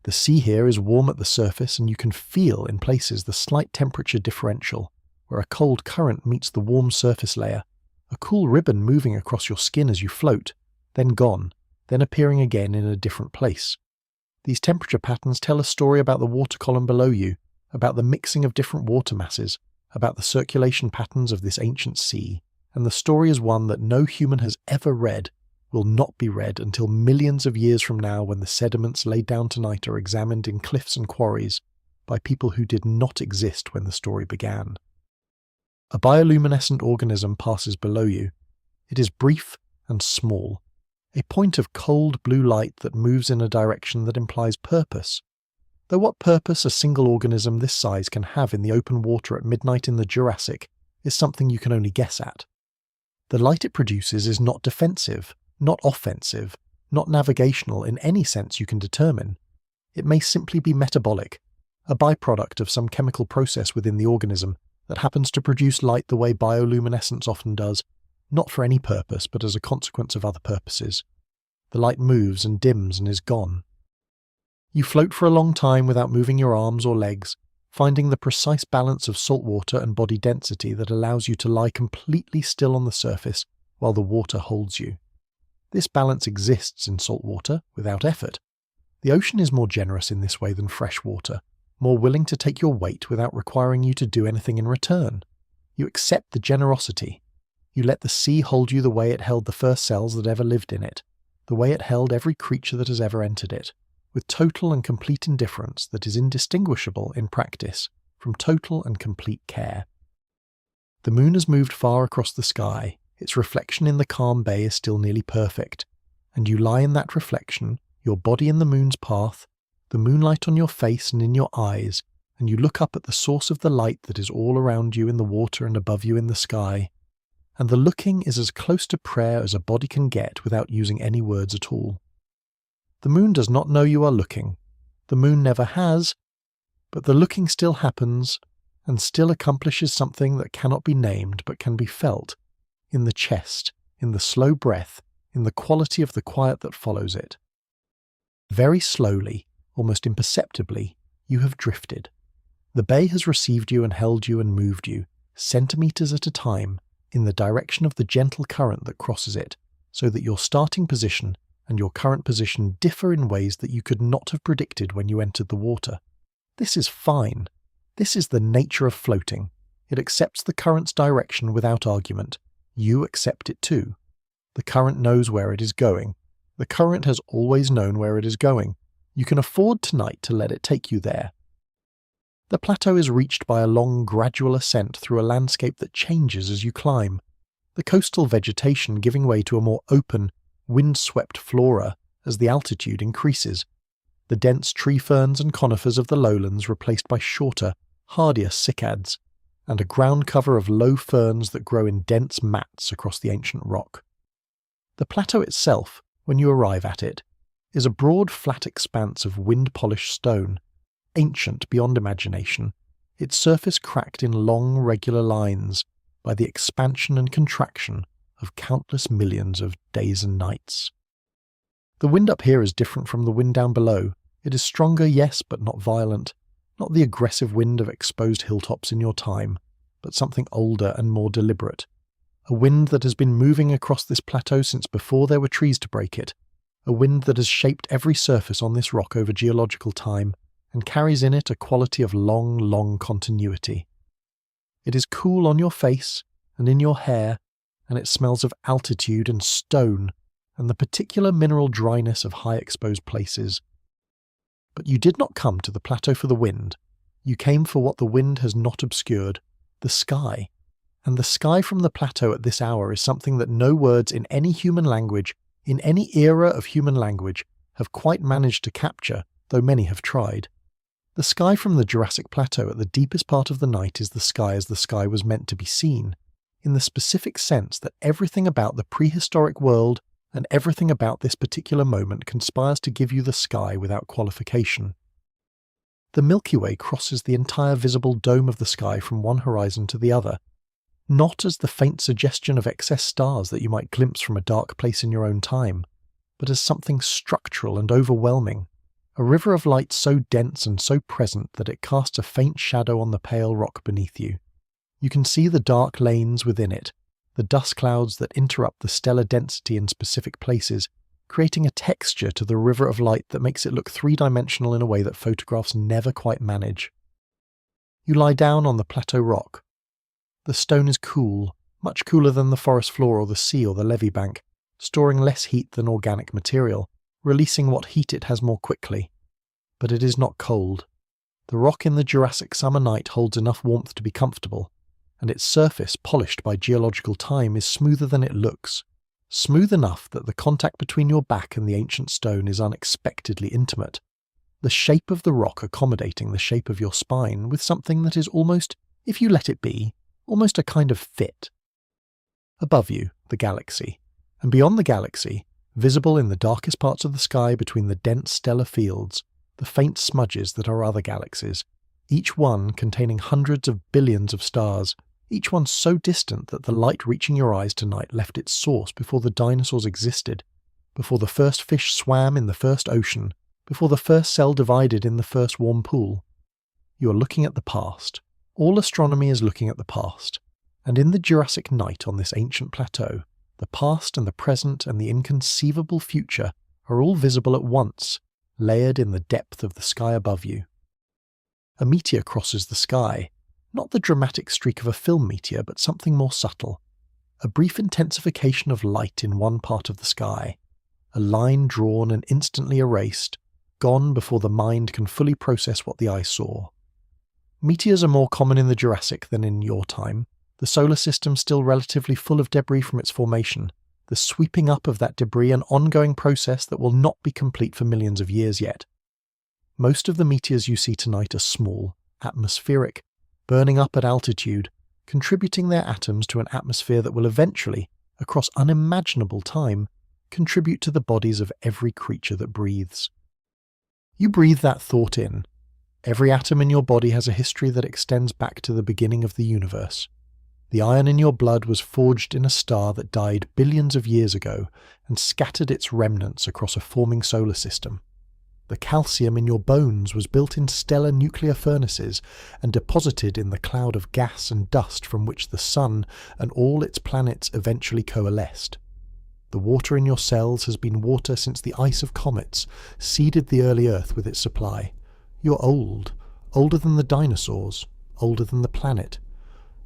The sea here is warm at the surface, and you can feel in places the slight temperature differential, where a cold current meets the warm surface layer, a cool ribbon moving across your skin as you float, then gone, then appearing again in a different place. These temperature patterns tell a story about the water column below you, about the mixing of different water masses, about the circulation patterns of this ancient sea, and the story is one that no human has ever read, will not be read until millions of years from now when the sediments laid down tonight are examined in cliffs and quarries by people who did not exist when the story began. A bioluminescent organism passes below you. It is brief and small, a point of cold blue light that moves in a direction that implies purpose. Though what purpose a single organism this size can have in the open water at midnight in the Jurassic is something you can only guess at. The light it produces is not defensive, not offensive, not navigational in any sense you can determine. It may simply be metabolic, a byproduct of some chemical process within the organism that happens to produce light the way bioluminescence often does, not for any purpose but as a consequence of other purposes. The light moves and dims and is gone. You float for a long time without moving your arms or legs, finding the precise balance of salt water and body density that allows you to lie completely still on the surface while the water holds you. This balance exists in salt water without effort. The ocean is more generous in this way than fresh water, more willing to take your weight without requiring you to do anything in return. You accept the generosity. You let the sea hold you the way it held the first cells that ever lived in it, the way it held every creature that has ever entered it, with total and complete indifference that is indistinguishable in practice from total and complete care. The moon has moved far across the sky, its reflection in the calm bay is still nearly perfect, and you lie in that reflection, your body in the moon's path, the moonlight on your face and in your eyes, and you look up at the source of the light that is all around you in the water and above you in the sky, and the looking is as close to prayer as a body can get without using any words at all. The moon does not know you are looking, the moon never has, but the looking still happens, and still accomplishes something that cannot be named but can be felt, in the chest, in the slow breath, in the quality of the quiet that follows it. Very slowly, almost imperceptibly, you have drifted. The bay has received you and held you and moved you, centimetres at a time, in the direction of the gentle current that crosses it, so that your starting position and your current position differ in ways that you could not have predicted when you entered the water. This is fine. This is the nature of floating. It accepts the current's direction without argument. You accept it too. The current knows where it is going. The current has always known where it is going. You can afford tonight to let it take you there. The plateau is reached by a long, gradual ascent through a landscape that changes as you climb, the coastal vegetation giving way to a more open, wind-swept flora as the altitude increases, the dense tree ferns and conifers of the lowlands replaced by shorter, hardier cycads, and a ground cover of low ferns that grow in dense mats across the ancient rock. The plateau itself, when you arrive at it, is a broad flat expanse of wind-polished stone, ancient beyond imagination, its surface cracked in long regular lines by the expansion and contraction of countless millions of days and nights. The wind up here is different from the wind down below. It is stronger, yes, but not violent. Not the aggressive wind of exposed hilltops in your time, but something older and more deliberate. A wind that has been moving across this plateau since before there were trees to break it. A wind that has shaped every surface on this rock over geological time and carries in it a quality of long, long continuity. It is cool on your face and in your hair, and it smells of altitude and stone and the particular mineral dryness of high exposed places. But you did not come to the plateau for the wind. You came for what the wind has not obscured, the sky. And the sky from the plateau at this hour is something that no words in any human language, in any era of human language, have quite managed to capture, though many have tried. The sky from the Jurassic Plateau at the deepest part of the night is the sky as the sky was meant to be seen, in the specific sense that everything about the prehistoric world and everything about this particular moment conspires to give you the sky without qualification. The Milky Way crosses the entire visible dome of the sky from one horizon to the other, not as the faint suggestion of excess stars that you might glimpse from a dark place in your own time, but as something structural and overwhelming, a river of light so dense and so present that it casts a faint shadow on the pale rock beneath you. You can see the dark lanes within it, the dust clouds that interrupt the stellar density in specific places, creating a texture to the river of light that makes it look three-dimensional in a way that photographs never quite manage. You lie down on the plateau rock. The stone is cool, much cooler than the forest floor or the sea or the levee bank, storing less heat than organic material, releasing what heat it has more quickly. But it is not cold. The rock in the Jurassic summer night holds enough warmth to be comfortable, and its surface, polished by geological time, is smoother than it looks. Smooth enough that the contact between your back and the ancient stone is unexpectedly intimate. The shape of the rock accommodating the shape of your spine with something that is almost, if you let it be, almost a kind of fit. Above you, the galaxy, and beyond the galaxy, visible in the darkest parts of the sky between the dense stellar fields, the faint smudges that are other galaxies, each one containing hundreds of billions of stars, each one so distant that the light reaching your eyes tonight left its source before the dinosaurs existed, before the first fish swam in the first ocean, before the first cell divided in the first warm pool. You are looking at the past. All astronomy is looking at the past, and in the Jurassic night on this ancient plateau, the past and the present and the inconceivable future are all visible at once, layered in the depth of the sky above you. A meteor crosses the sky, not the dramatic streak of a film meteor, but something more subtle. A brief intensification of light in one part of the sky, a line drawn and instantly erased, gone before the mind can fully process what the eye saw. Meteors are more common in the Jurassic than in your time, the solar system still relatively full of debris from its formation, the sweeping up of that debris an ongoing process that will not be complete for millions of years yet. Most of the meteors you see tonight are small, atmospheric, burning up at altitude, contributing their atoms to an atmosphere that will eventually, across unimaginable time, contribute to the bodies of every creature that breathes. You breathe that thought in. Every atom in your body has a history that extends back to the beginning of the universe. The iron in your blood was forged in a star that died billions of years ago and scattered its remnants across a forming solar system. The calcium in your bones was built in stellar nuclear furnaces and deposited in the cloud of gas and dust from which the sun and all its planets eventually coalesced. The water in your cells has been water since the ice of comets seeded the early Earth with its supply. You're old, older than the dinosaurs, older than the planet.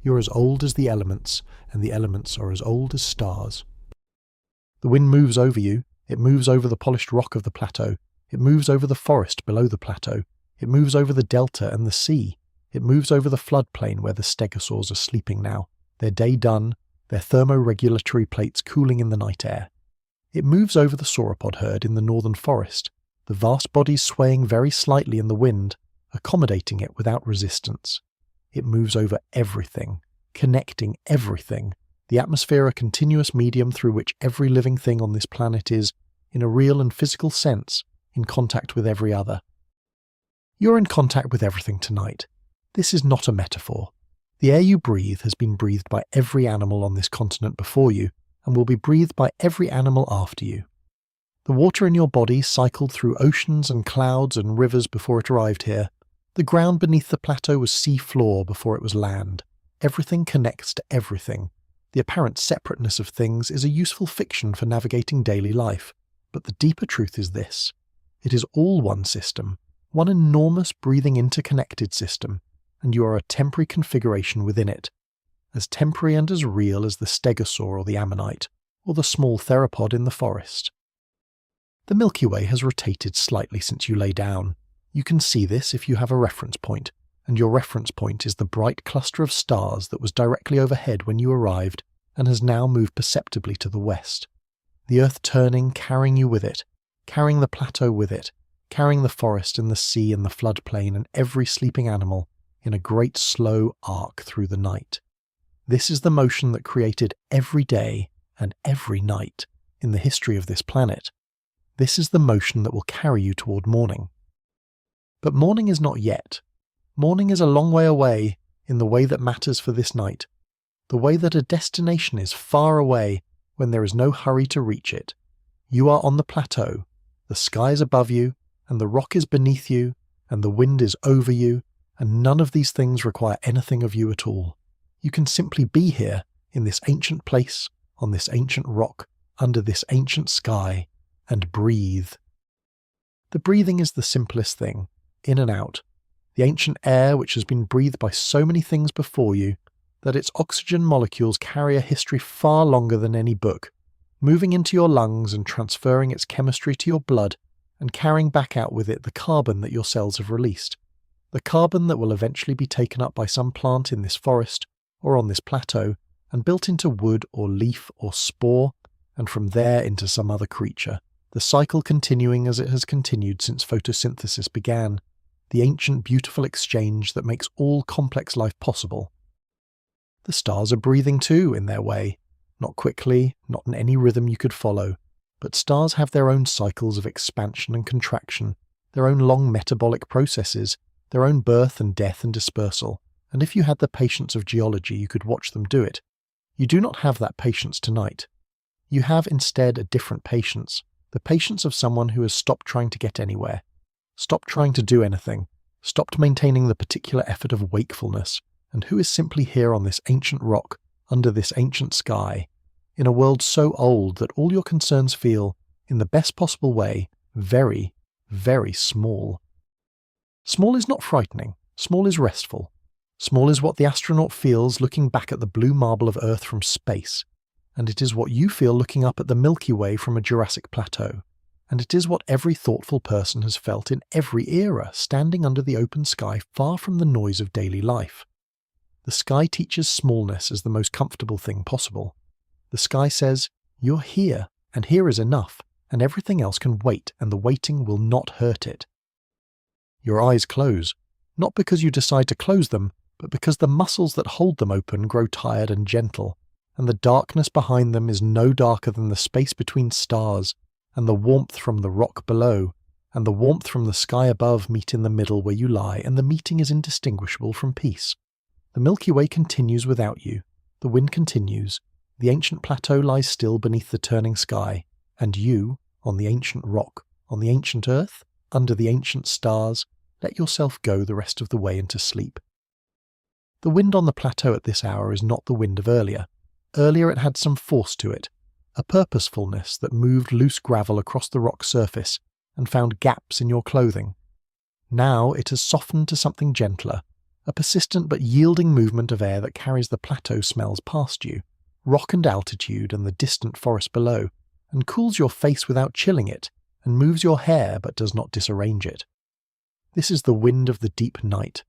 You're as old as the elements, and the elements are as old as stars. The wind moves over you, it moves over the polished rock of the plateau, it moves over the forest below the plateau, it moves over the delta and the sea, it moves over the floodplain where the stegosaurs are sleeping now, their day done, their thermoregulatory plates cooling in the night air. It moves over the sauropod herd in the northern forest, the vast bodies swaying very slightly in the wind, accommodating it without resistance. It moves over everything, connecting everything, the atmosphere a continuous medium through which every living thing on this planet is, in a real and physical sense, in contact with every other. You're in contact with everything tonight. This is not a metaphor. The air you breathe has been breathed by every animal on this continent before you, and will be breathed by every animal after you. The water in your body cycled through oceans and clouds and rivers before it arrived here. The ground beneath the plateau was sea floor before it was land. Everything connects to everything. The apparent separateness of things is a useful fiction for navigating daily life, but the deeper truth is this. It is all one system, one enormous breathing interconnected system, and you are a temporary configuration within it, as temporary and as real as the Stegosaur or the ammonite, or the small theropod in the forest. The Milky Way has rotated slightly since you lay down. You can see this if you have a reference point, and your reference point is the bright cluster of stars that was directly overhead when you arrived and has now moved perceptibly to the west. The Earth turning, carrying you with it, carrying the plateau with it, carrying the forest and the sea and the floodplain and every sleeping animal in a great slow arc through the night. This is the motion that created every day and every night in the history of this planet. This is the motion that will carry you toward morning. But morning is not yet. Morning is a long way away in the way that matters for this night, the way that a destination is far away when there is no hurry to reach it. You are on the plateau, the sky is above you, and the rock is beneath you, and the wind is over you, and none of these things require anything of you at all. You can simply be here, in this ancient place, on this ancient rock, under this ancient sky, and breathe. The breathing is the simplest thing, in and out. The ancient air which has been breathed by so many things before you, that its oxygen molecules carry a history far longer than any book, moving into your lungs and transferring its chemistry to your blood, and carrying back out with it the carbon that your cells have released. The carbon that will eventually be taken up by some plant in this forest, or on this plateau, and built into wood or leaf or spore, and from there into some other creature. The cycle continuing as it has continued since photosynthesis began, the ancient beautiful exchange that makes all complex life possible. The stars are breathing too, in their way, not quickly, not in any rhythm you could follow, but stars have their own cycles of expansion and contraction, their own long metabolic processes, their own birth and death and dispersal, and if you had the patience of geology you could watch them do it. You do not have that patience tonight. You have instead a different patience, the patience of someone who has stopped trying to get anywhere, stopped trying to do anything, stopped maintaining the particular effort of wakefulness, and who is simply here on this ancient rock, under this ancient sky, in a world so old that all your concerns feel, in the best possible way, very, very small. Small is not frightening, small is restful. Small is what the astronaut feels looking back at the blue marble of Earth from space, and it is what you feel looking up at the Milky Way from a Jurassic plateau, and it is what every thoughtful person has felt in every era standing under the open sky far from the noise of daily life. The sky teaches smallness as the most comfortable thing possible. The sky says, you're here, and here is enough, and everything else can wait, and the waiting will not hurt it. Your eyes close, not because you decide to close them, but because the muscles that hold them open grow tired and gentle, and the darkness behind them is no darker than the space between stars, and the warmth from the rock below, and the warmth from the sky above meet in the middle where you lie, and the meeting is indistinguishable from peace. The Milky Way continues without you, the wind continues, the ancient plateau lies still beneath the turning sky, and you, on the ancient rock, on the ancient earth, under the ancient stars, let yourself go the rest of the way into sleep. The wind on the plateau at this hour is not the wind of earlier. Earlier it had some force to it, a purposefulness that moved loose gravel across the rock surface and found gaps in your clothing. Now it has softened to something gentler, a persistent but yielding movement of air that carries the plateau smells past you, rock and altitude and the distant forest below, and cools your face without chilling it, and moves your hair but does not disarrange it. This is the wind of the deep night,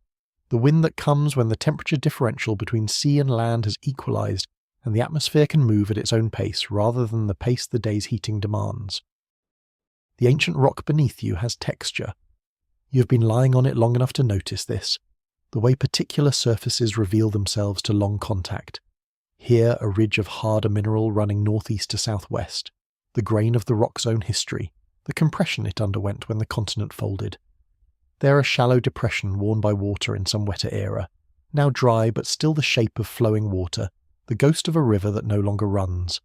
the wind that comes when the temperature differential between sea and land has equalized and the atmosphere can move at its own pace rather than the pace the day's heating demands. The ancient rock beneath you has texture. You have been lying on it long enough to notice this, the way particular surfaces reveal themselves to long contact. Here a ridge of harder mineral running northeast to southwest, the grain of the rock's own history, the compression it underwent when the continent folded. There a shallow depression worn by water in some wetter era, now dry but still the shape of flowing water, the ghost of a river that no longer runs.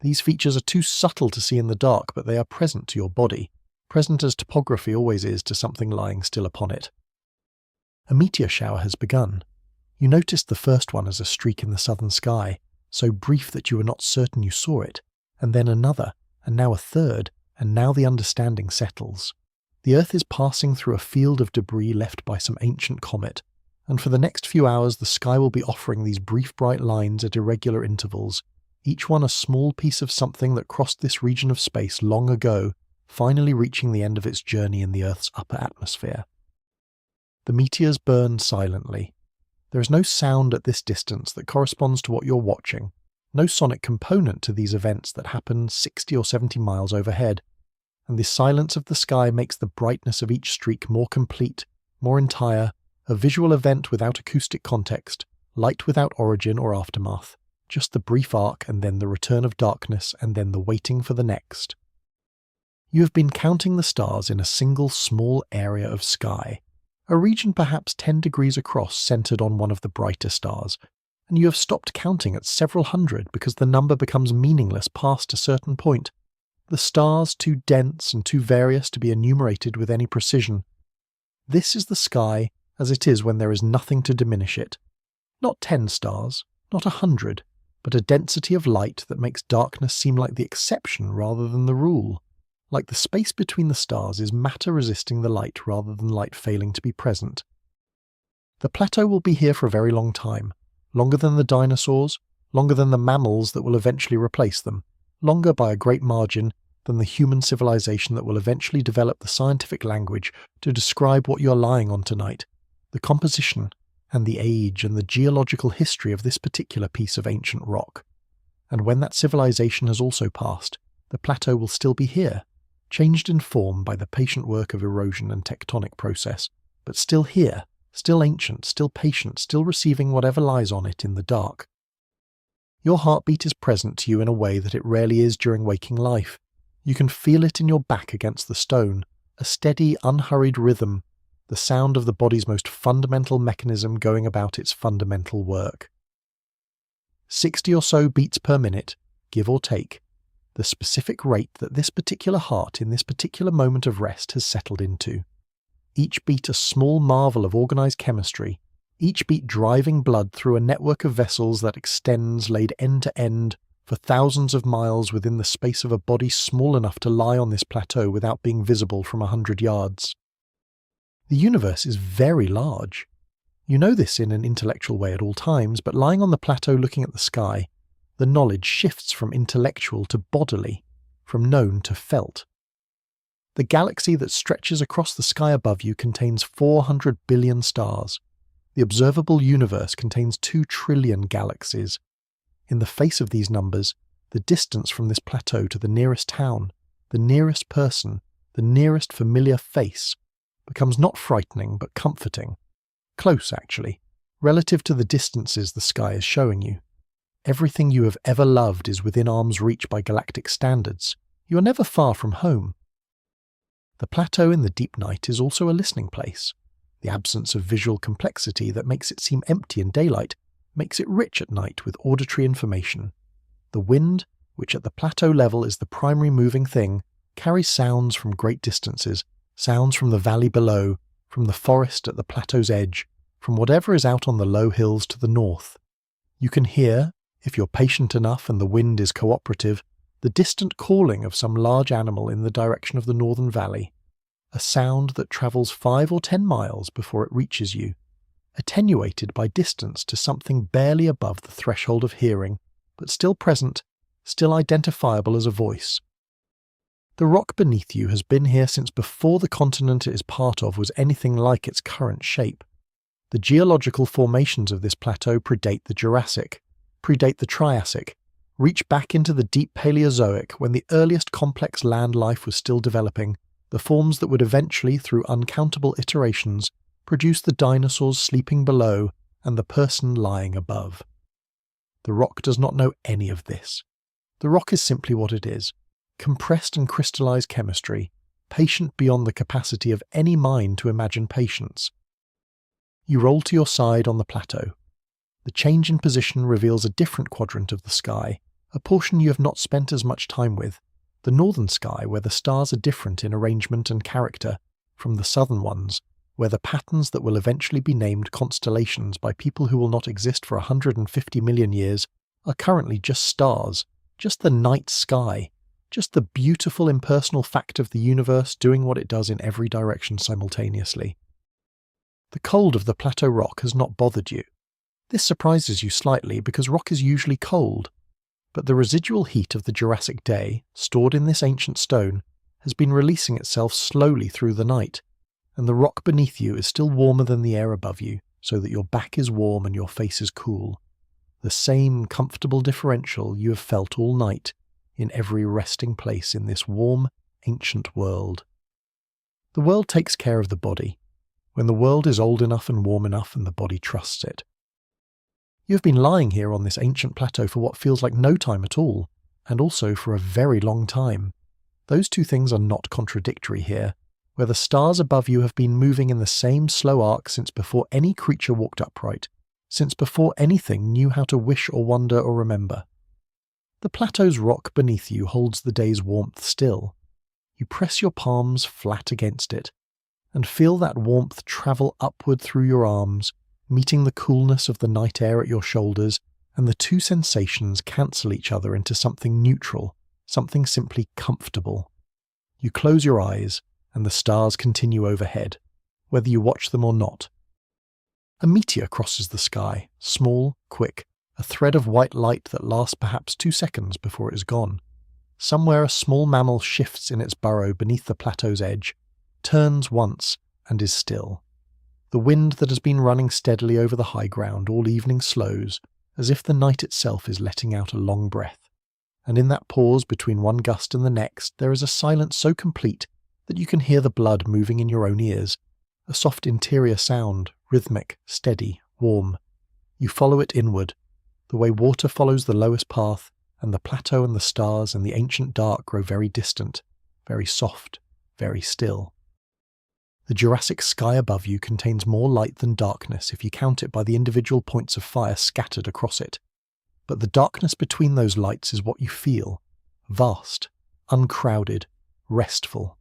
These features are too subtle to see in the dark, but they are present to your body, present as topography always is to something lying still upon it. A meteor shower has begun. You noticed the first one as a streak in the southern sky, so brief that you were not certain you saw it, and then another, and now a third, and now the understanding settles. The Earth is passing through a field of debris left by some ancient comet, and for the next few hours the sky will be offering these brief bright lines at irregular intervals, each one a small piece of something that crossed this region of space long ago, finally reaching the end of its journey in the Earth's upper atmosphere. The meteors burn silently. There is no sound at this distance that corresponds to what you're watching, no sonic component to these events that happen 60 or 70 miles overhead, and the silence of the sky makes the brightness of each streak more complete, more entire, a visual event without acoustic context, light without origin or aftermath, just the brief arc and then the return of darkness and then the waiting for the next. You have been counting the stars in a single small area of sky, a region perhaps 10 degrees across centered on one of the brighter stars, and you have stopped counting at several hundred because the number becomes meaningless past a certain point. The stars too dense and too various to be enumerated with any precision. This is the sky as it is when there is nothing to diminish it. Not 10 stars, not 100, but a density of light that makes darkness seem like the exception rather than the rule. Like the space between the stars is matter resisting the light rather than light failing to be present. The plateau will be here for a very long time, longer than the dinosaurs, longer than the mammals that will eventually replace them, longer by a great margin than the human civilization that will eventually develop the scientific language to describe what you're lying on tonight, the composition and the age and the geological history of this particular piece of ancient rock. And when that civilization has also passed, the plateau will still be here, changed in form by the patient work of erosion and tectonic process, but still here, still ancient, still patient, still receiving whatever lies on it in the dark. Your heartbeat is present to you in a way that it rarely is during waking life. You can feel it in your back against the stone, a steady, unhurried rhythm, the sound of the body's most fundamental mechanism going about its fundamental work. 60 or so beats per minute, give or take, the specific rate that this particular heart in this particular moment of rest has settled into. Each beat a small marvel of organized chemistry, each beat driving blood through a network of vessels that extends, laid end to end, for thousands of miles within the space of a body small enough to lie on this plateau without being visible from 100 yards. The universe is very large. You know this in an intellectual way at all times, but lying on the plateau looking at the sky, the knowledge shifts from intellectual to bodily, from known to felt. The galaxy that stretches across the sky above you contains 400 billion stars. The observable universe contains 2 trillion galaxies. In the face of these numbers, the distance from this plateau to the nearest town, the nearest person, the nearest familiar face, becomes not frightening but comforting. Close, actually, relative to the distances the sky is showing you. Everything you have ever loved is within arm's reach by galactic standards. You are never far from home. The plateau in the deep night is also a listening place. The absence of visual complexity that makes it seem empty in daylight makes it rich at night with auditory information. The wind, which at the plateau level is the primary moving thing, carries sounds from great distances, sounds from the valley below, from the forest at the plateau's edge, from whatever is out on the low hills to the north. You can hear, if you're patient enough and the wind is cooperative, the distant calling of some large animal in the direction of the northern valley, a sound that travels 5 or 10 miles before it reaches you, attenuated by distance to something barely above the threshold of hearing, but still present, still identifiable as a voice. The rock beneath you has been here since before the continent it is part of was anything like its current shape. The geological formations of this plateau predate the Jurassic, predate the Triassic, reach back into the deep Paleozoic when the earliest complex land life was still developing, the forms that would eventually, through uncountable iterations, produce the dinosaurs sleeping below and the person lying above. The rock does not know any of this. The rock is simply what it is, compressed and crystallized chemistry, patient beyond the capacity of any mind to imagine patience. You roll to your side on the plateau. The change in position reveals a different quadrant of the sky, a portion you have not spent as much time with, the northern sky where the stars are different in arrangement and character from the southern ones, where the patterns that will eventually be named constellations by people who will not exist for 150 million years are currently just stars, just the night sky, just the beautiful impersonal fact of the universe doing what it does in every direction simultaneously. The cold of the plateau rock has not bothered you. This surprises you slightly because rock is usually cold, but the residual heat of the Jurassic day, stored in this ancient stone, has been releasing itself slowly through the night, and the rock beneath you is still warmer than the air above you, so that your back is warm and your face is cool. The same comfortable differential you have felt all night in every resting place in this warm, ancient world. The world takes care of the body, when the world is old enough and warm enough and the body trusts it. You have been lying here on this ancient plateau for what feels like no time at all, and also for a very long time. Those two things are not contradictory here, where the stars above you have been moving in the same slow arc since before any creature walked upright, since before anything knew how to wish or wonder or remember. The plateau's rock beneath you holds the day's warmth still. You press your palms flat against it, and feel that warmth travel upward through your arms, meeting the coolness of the night air at your shoulders, and the two sensations cancel each other into something neutral, something simply comfortable. You close your eyes, and the stars continue overhead, whether you watch them or not. A meteor crosses the sky, small, quick, a thread of white light that lasts perhaps 2 seconds before it is gone. Somewhere a small mammal shifts in its burrow beneath the plateau's edge, turns once, and is still. The wind that has been running steadily over the high ground all evening slows, as if the night itself is letting out a long breath. And in that pause between one gust and the next, there is a silence so complete that you can hear the blood moving in your own ears, a soft interior sound, rhythmic, steady, warm. You follow it inward, the way water follows the lowest path, and the plateau and the stars and the ancient dark grow very distant, very soft, very still. The Jurassic sky above you contains more light than darkness if you count it by the individual points of fire scattered across it. But the darkness between those lights is what you feel, vast, uncrowded, restful.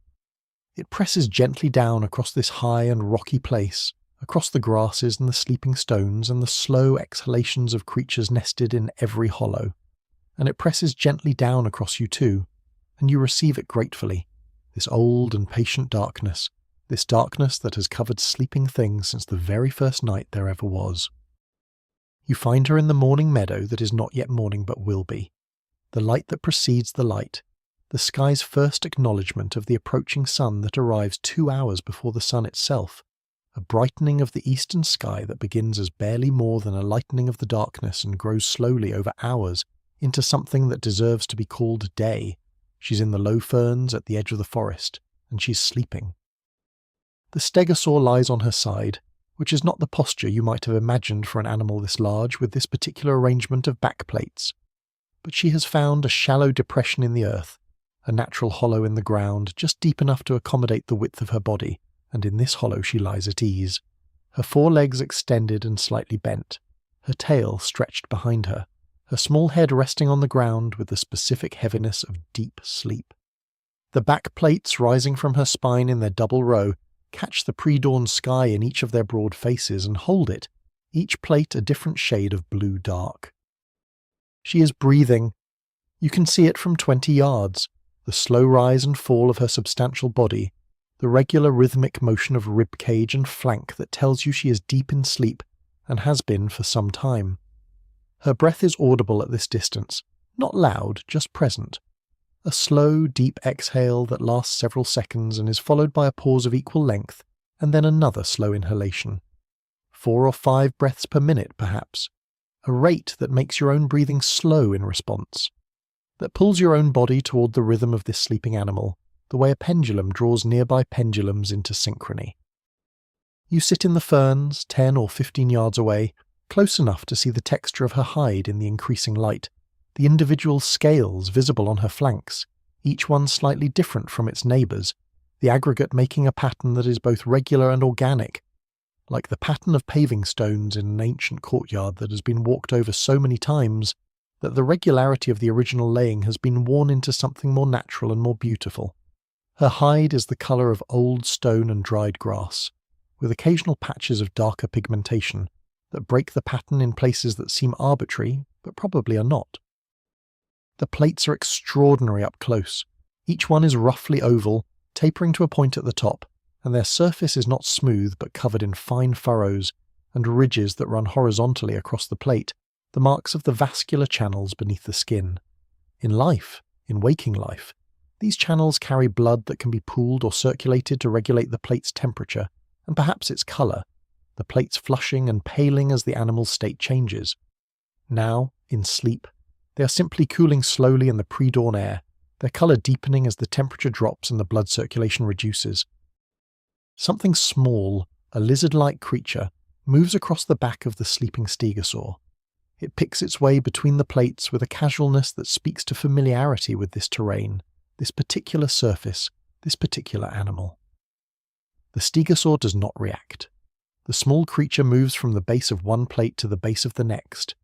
It presses gently down across this high and rocky place, across the grasses and the sleeping stones and the slow exhalations of creatures nested in every hollow. And it presses gently down across you too, and you receive it gratefully, this old and patient darkness, this darkness that has covered sleeping things since the very first night there ever was. You find her in the morning meadow that is not yet morning but will be, the light that precedes the light, the sky's first acknowledgement of the approaching sun that arrives 2 hours before the sun itself, a brightening of the eastern sky that begins as barely more than a lightening of the darkness and grows slowly over hours into something that deserves to be called day. She's in the low ferns at the edge of the forest, and she's sleeping. The Stegosaur lies on her side, which is not the posture you might have imagined for an animal this large with this particular arrangement of back plates. But she has found a shallow depression in the earth, a natural hollow in the ground just deep enough to accommodate the width of her body, and in this hollow she lies at ease, her 4 legs extended and slightly bent, her tail stretched behind her, her small head resting on the ground with the specific heaviness of deep sleep. The back plates rising from her spine in their double row catch the pre-dawn sky in each of their broad faces and hold it, each plate a different shade of blue-dark. She is breathing. You can see it from 20 yards, the slow rise and fall of her substantial body, the regular rhythmic motion of rib cage and flank that tells you she is deep in sleep and has been for some time. Her breath is audible at this distance, not loud, just present. A slow, deep exhale that lasts several seconds and is followed by a pause of equal length, and then another slow inhalation. 4 or 5 breaths per minute, perhaps. A rate that makes your own breathing slow in response. That pulls your own body toward the rhythm of this sleeping animal, the way a pendulum draws nearby pendulums into synchrony. You sit in the ferns, 10 or 15 yards away, close enough to see the texture of her hide in the increasing light, the individual scales visible on her flanks, each one slightly different from its neighbours, the aggregate making a pattern that is both regular and organic, like the pattern of paving stones in an ancient courtyard that has been walked over so many times that the regularity of the original laying has been worn into something more natural and more beautiful. Her hide is the colour of old stone and dried grass, with occasional patches of darker pigmentation that break the pattern in places that seem arbitrary, but probably are not. The plates are extraordinary up close. Each one is roughly oval, tapering to a point at the top, and their surface is not smooth but covered in fine furrows and ridges that run horizontally across the plate, the marks of the vascular channels beneath the skin. In waking life, these channels carry blood that can be pooled or circulated to regulate the plate's temperature and perhaps its colour, the plates flushing and paling as the animal's state changes. Now, in sleep, they are simply cooling slowly in the pre-dawn air, their colour deepening as the temperature drops and the blood circulation reduces. Something small, a lizard-like creature, moves across the back of the sleeping Stegosaur. It picks its way between the plates with a casualness that speaks to familiarity with this terrain, this particular surface, this particular animal. The Stegosaur does not react. The small creature moves from the base of one plate to the base of the next,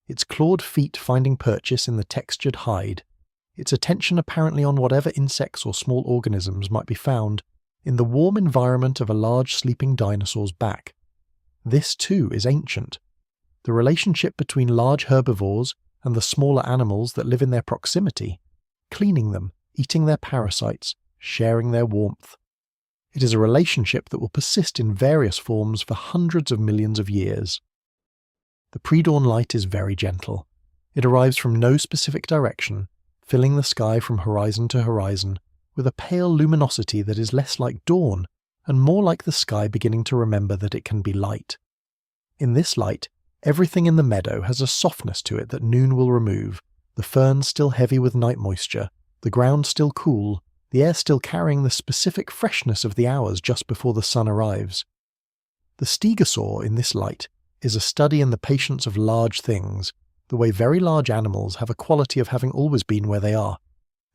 its clawed feet finding purchase in the textured hide, its attention apparently on whatever insects or small organisms might be found in the warm environment of a large sleeping dinosaur's back. This too is ancient. The relationship between large herbivores and the smaller animals that live in their proximity, cleaning them, eating their parasites, sharing their warmth. It is a relationship that will persist in various forms for hundreds of millions of years. The pre-dawn light is very gentle. It arrives from no specific direction, filling the sky from horizon to horizon, with a pale luminosity that is less like dawn and more like the sky beginning to remember that it can be light. In this light, everything in the meadow has a softness to it that noon will remove, the ferns still heavy with night moisture, the ground still cool, the air still carrying the specific freshness of the hours just before the sun arrives. The Stegosaur in this light is a study in the patience of large things, the way very large animals have a quality of having always been where they are,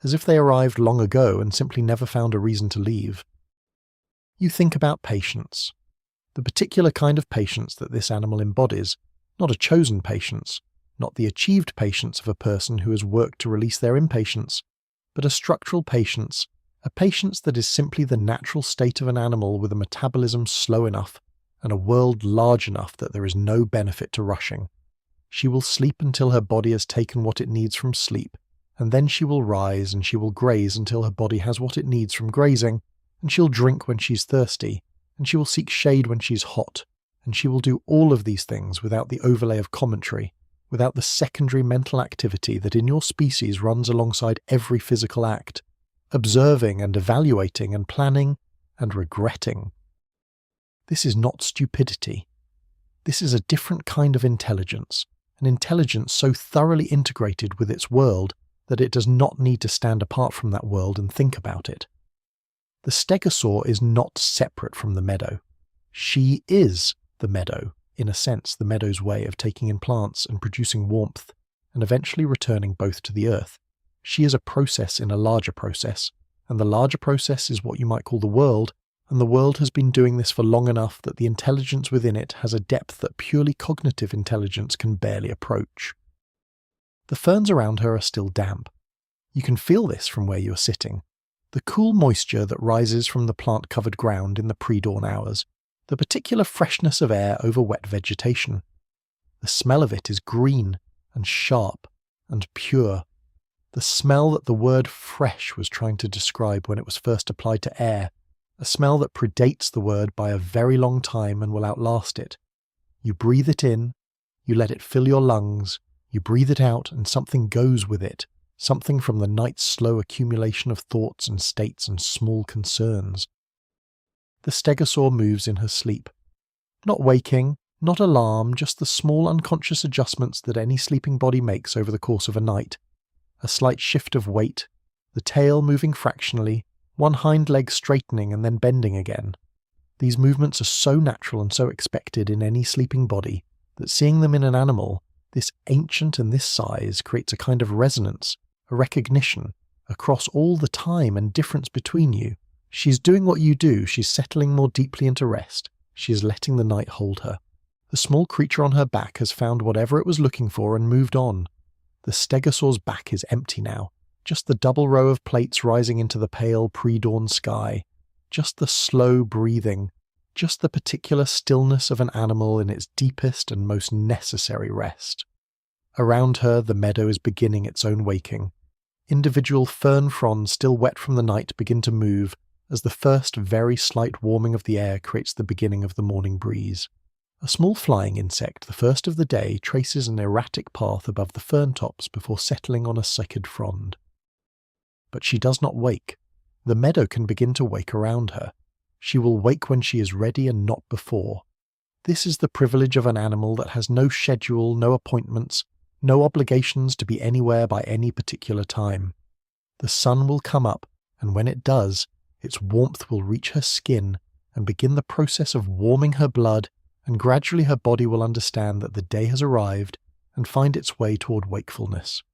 as if they arrived long ago and simply never found a reason to leave. You think about patience, the particular kind of patience that this animal embodies, not a chosen patience, not the achieved patience of a person who has worked to release their impatience, but a structural patience, a patience that is simply the natural state of an animal with a metabolism slow enough and a world large enough that there is no benefit to rushing. She will sleep until her body has taken what it needs from sleep, and then she will rise and she will graze until her body has what it needs from grazing, and she'll drink when she's thirsty, and she will seek shade when she's hot, and she will do all of these things without the overlay of commentary, without the secondary mental activity that in your species runs alongside every physical act, observing and evaluating and planning and regretting. This is not stupidity. This is a different kind of intelligence, an intelligence so thoroughly integrated with its world that it does not need to stand apart from that world and think about it. The Stegosaur is not separate from the meadow. She is the meadow, in a sense the meadow's way of taking in plants and producing warmth, and eventually returning both to the earth. She is a process in a larger process, and the larger process is what you might call the world, and the world has been doing this for long enough that the intelligence within it has a depth that purely cognitive intelligence can barely approach. The ferns around her are still damp. You can feel this from where you are sitting. The cool moisture that rises from the plant-covered ground in the pre-dawn hours, the particular freshness of air over wet vegetation. The smell of it is green and sharp and pure. The smell that the word fresh was trying to describe when it was first applied to air, a smell that predates the word by a very long time and will outlast it. You breathe it in, you let it fill your lungs, you breathe it out, and something goes with it, something from the night's slow accumulation of thoughts and states and small concerns. The Stegosaur moves in her sleep. Not waking, not alarm, just the small unconscious adjustments that any sleeping body makes over the course of a night. A slight shift of weight, the tail moving fractionally, one hind leg straightening and then bending again. These movements are so natural and so expected in any sleeping body that seeing them in an animal, this ancient and this size, creates a kind of resonance, a recognition, across all the time and difference between you. She's doing what you do, she's settling more deeply into rest, she is letting the night hold her. The small creature on her back has found whatever it was looking for and moved on. The Stegosaur's back is empty now, just the double row of plates rising into the pale pre-dawn sky, just the slow breathing, just the particular stillness of an animal in its deepest and most necessary rest. Around her, the meadow is beginning its own waking. Individual fern fronds still wet from the night begin to move as the first very slight warming of the air creates the beginning of the morning breeze. A small flying insect, the first of the day, traces an erratic path above the fern tops before settling on a cycad frond. But she does not wake. The meadow can begin to wake around her. She will wake when she is ready and not before. This is the privilege of an animal that has no schedule, no appointments, no obligations to be anywhere by any particular time. The sun will come up, and when it does, its warmth will reach her skin and begin the process of warming her blood, and gradually her body will understand that the day has arrived and find its way toward wakefulness.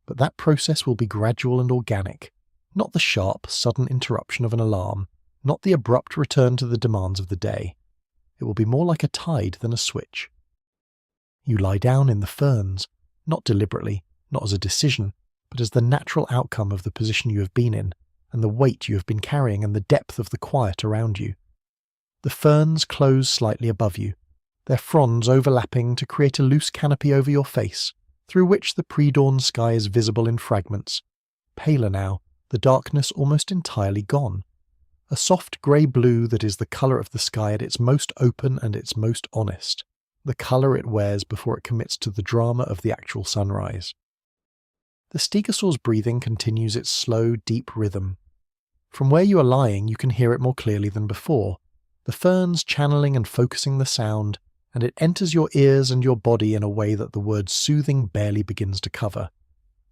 But that process will be gradual and organic, not the sharp, sudden interruption of an alarm, not the abrupt return to the demands of the day. It will be more like a tide than a switch. You lie down in the ferns, not deliberately, not as a decision, but as the natural outcome of the position you have been in, and the weight you have been carrying and the depth of the quiet around you. The ferns close slightly above you, their fronds overlapping to create a loose canopy over your face, through which the pre-dawn sky is visible in fragments. Paler now, the darkness almost entirely gone. A soft grey-blue that is the colour of the sky at its most open and its most honest, the colour it wears before it commits to the drama of the actual sunrise. The Stegosaur's breathing continues its slow, deep rhythm. From where you are lying, you can hear it more clearly than before, the ferns channeling and focusing the sound, and it enters your ears and your body in a way that the word soothing barely begins to cover.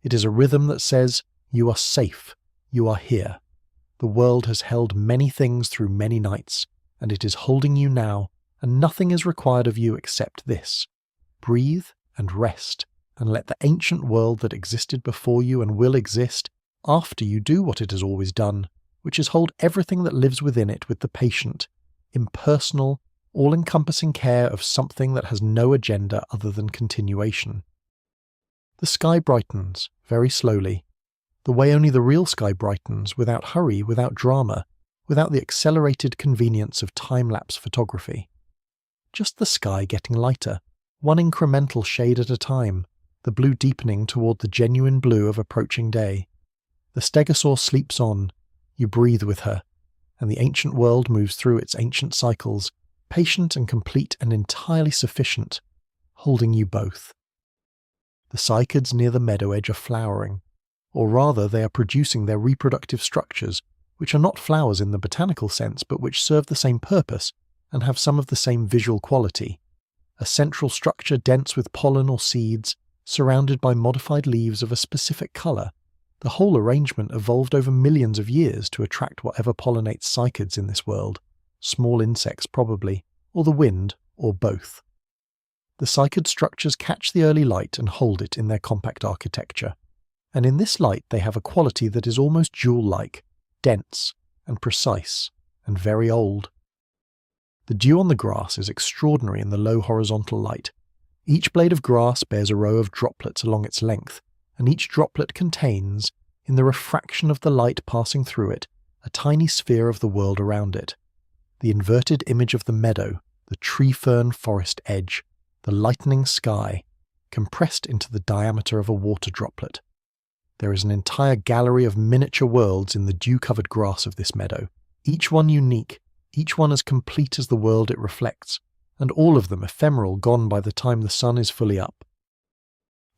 It is a rhythm that says, you are safe, you are here. The world has held many things through many nights, and it is holding you now, and nothing is required of you except this. Breathe and rest, and let the ancient world that existed before you and will exist after you do what it has always done, which is hold everything that lives within it with the patient, impersonal, all-encompassing care of something that has no agenda other than continuation. The sky brightens, very slowly, the way only the real sky brightens, without hurry, without drama, without the accelerated convenience of time-lapse photography. Just the sky getting lighter, one incremental shade at a time, the blue deepening toward the genuine blue of approaching day. The Stegosaur sleeps on, you breathe with her, and the ancient world moves through its ancient cycles, patient and complete and entirely sufficient, holding you both. The cycads near the meadow edge are flowering, or rather they are producing their reproductive structures, which are not flowers in the botanical sense, but which serve the same purpose and have some of the same visual quality. A central structure dense with pollen or seeds, surrounded by modified leaves of a specific colour. The whole arrangement evolved over millions of years to attract whatever pollinates cycads in this world, small insects probably, or the wind, or both. The cycad structures catch the early light and hold it in their compact architecture, and in this light they have a quality that is almost jewel-like, dense, and precise, and very old. The dew on the grass is extraordinary in the low horizontal light. Each blade of grass bears a row of droplets along its length, and each droplet contains, in the refraction of the light passing through it, a tiny sphere of the world around it. The inverted image of the meadow, the tree-fern forest edge, the lightening sky, compressed into the diameter of a water droplet. There is an entire gallery of miniature worlds in the dew-covered grass of this meadow, each one unique, each one as complete as the world it reflects, and all of them ephemeral, gone by the time the sun is fully up.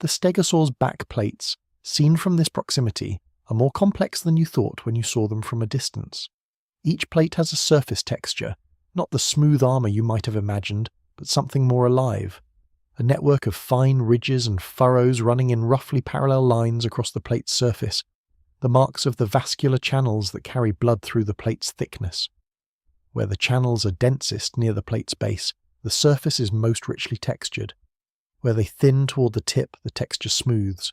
The Stegosaur's back plates, seen from this proximity, are more complex than you thought when you saw them from a distance. Each plate has a surface texture, not the smooth armour you might have imagined, but something more alive. A network of fine ridges and furrows running in roughly parallel lines across the plate's surface, the marks of the vascular channels that carry blood through the plate's thickness. Where the channels are densest near the plate's base, the surface is most richly textured. Where they thin toward the tip, the texture smooths.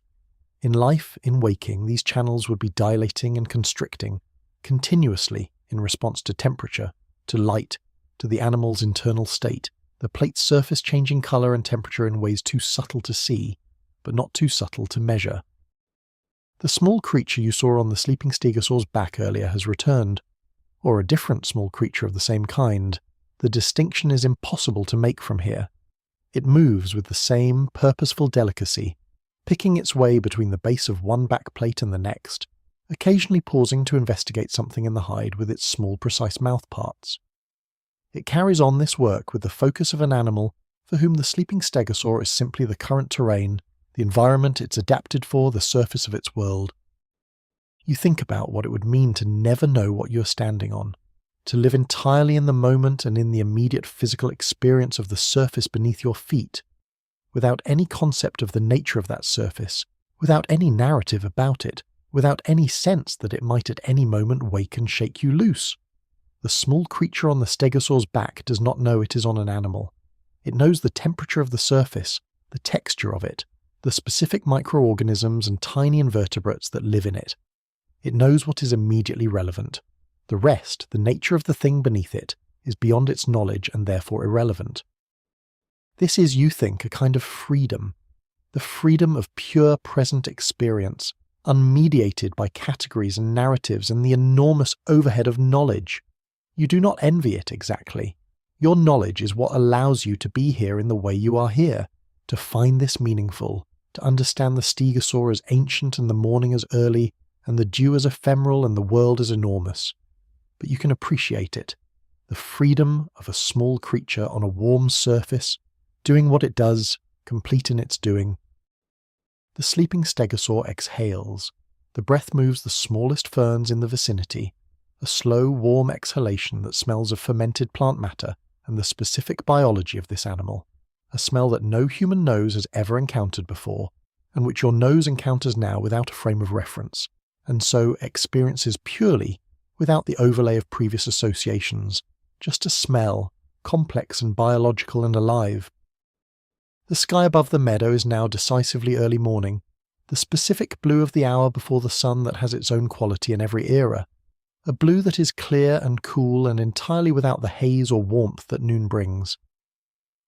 In life, in waking, these channels would be dilating and constricting, continuously in response to temperature, to light, to the animal's internal state, the plate's surface changing colour and temperature in ways too subtle to see, but not too subtle to measure. The small creature you saw on the sleeping Stegosaur's back earlier has returned, or a different small creature of the same kind. The distinction is impossible to make from here. It moves with the same purposeful delicacy, picking its way between the base of one back plate and the next, occasionally pausing to investigate something in the hide with its small precise mouth parts. It carries on this work with the focus of an animal for whom the sleeping Stegosaur is simply the current terrain, the environment it's adapted for, the surface of its world. You think about what it would mean to never know what you're standing on, to live entirely in the moment and in the immediate physical experience of the surface beneath your feet, without any concept of the nature of that surface, without any narrative about it, without any sense that it might at any moment wake and shake you loose. The small creature on the Stegosaur's back does not know it is on an animal. It knows the temperature of the surface, the texture of it, the specific microorganisms and tiny invertebrates that live in it. It knows what is immediately relevant. The rest, the nature of the thing beneath it, is beyond its knowledge and therefore irrelevant. This is, you think, a kind of freedom, the freedom of pure present experience, unmediated by categories and narratives and the enormous overhead of knowledge. You do not envy it exactly. Your knowledge is what allows you to be here in the way you are here, to find this meaningful, to understand the Stegosaur as ancient and the morning as early, and the dew as ephemeral and the world as enormous. But you can appreciate it, the freedom of a small creature on a warm surface, doing what it does, complete in its doing. The sleeping Stegosaur exhales. The breath moves the smallest ferns in the vicinity, a slow, warm exhalation that smells of fermented plant matter and the specific biology of this animal, a smell that no human nose has ever encountered before, and which your nose encounters now without a frame of reference, and so experiences purely without the overlay of previous associations, just a smell, complex and biological and alive. The sky above the meadow is now decisively early morning, the specific blue of the hour before the sun that has its own quality in every era, a blue that is clear and cool and entirely without the haze or warmth that noon brings.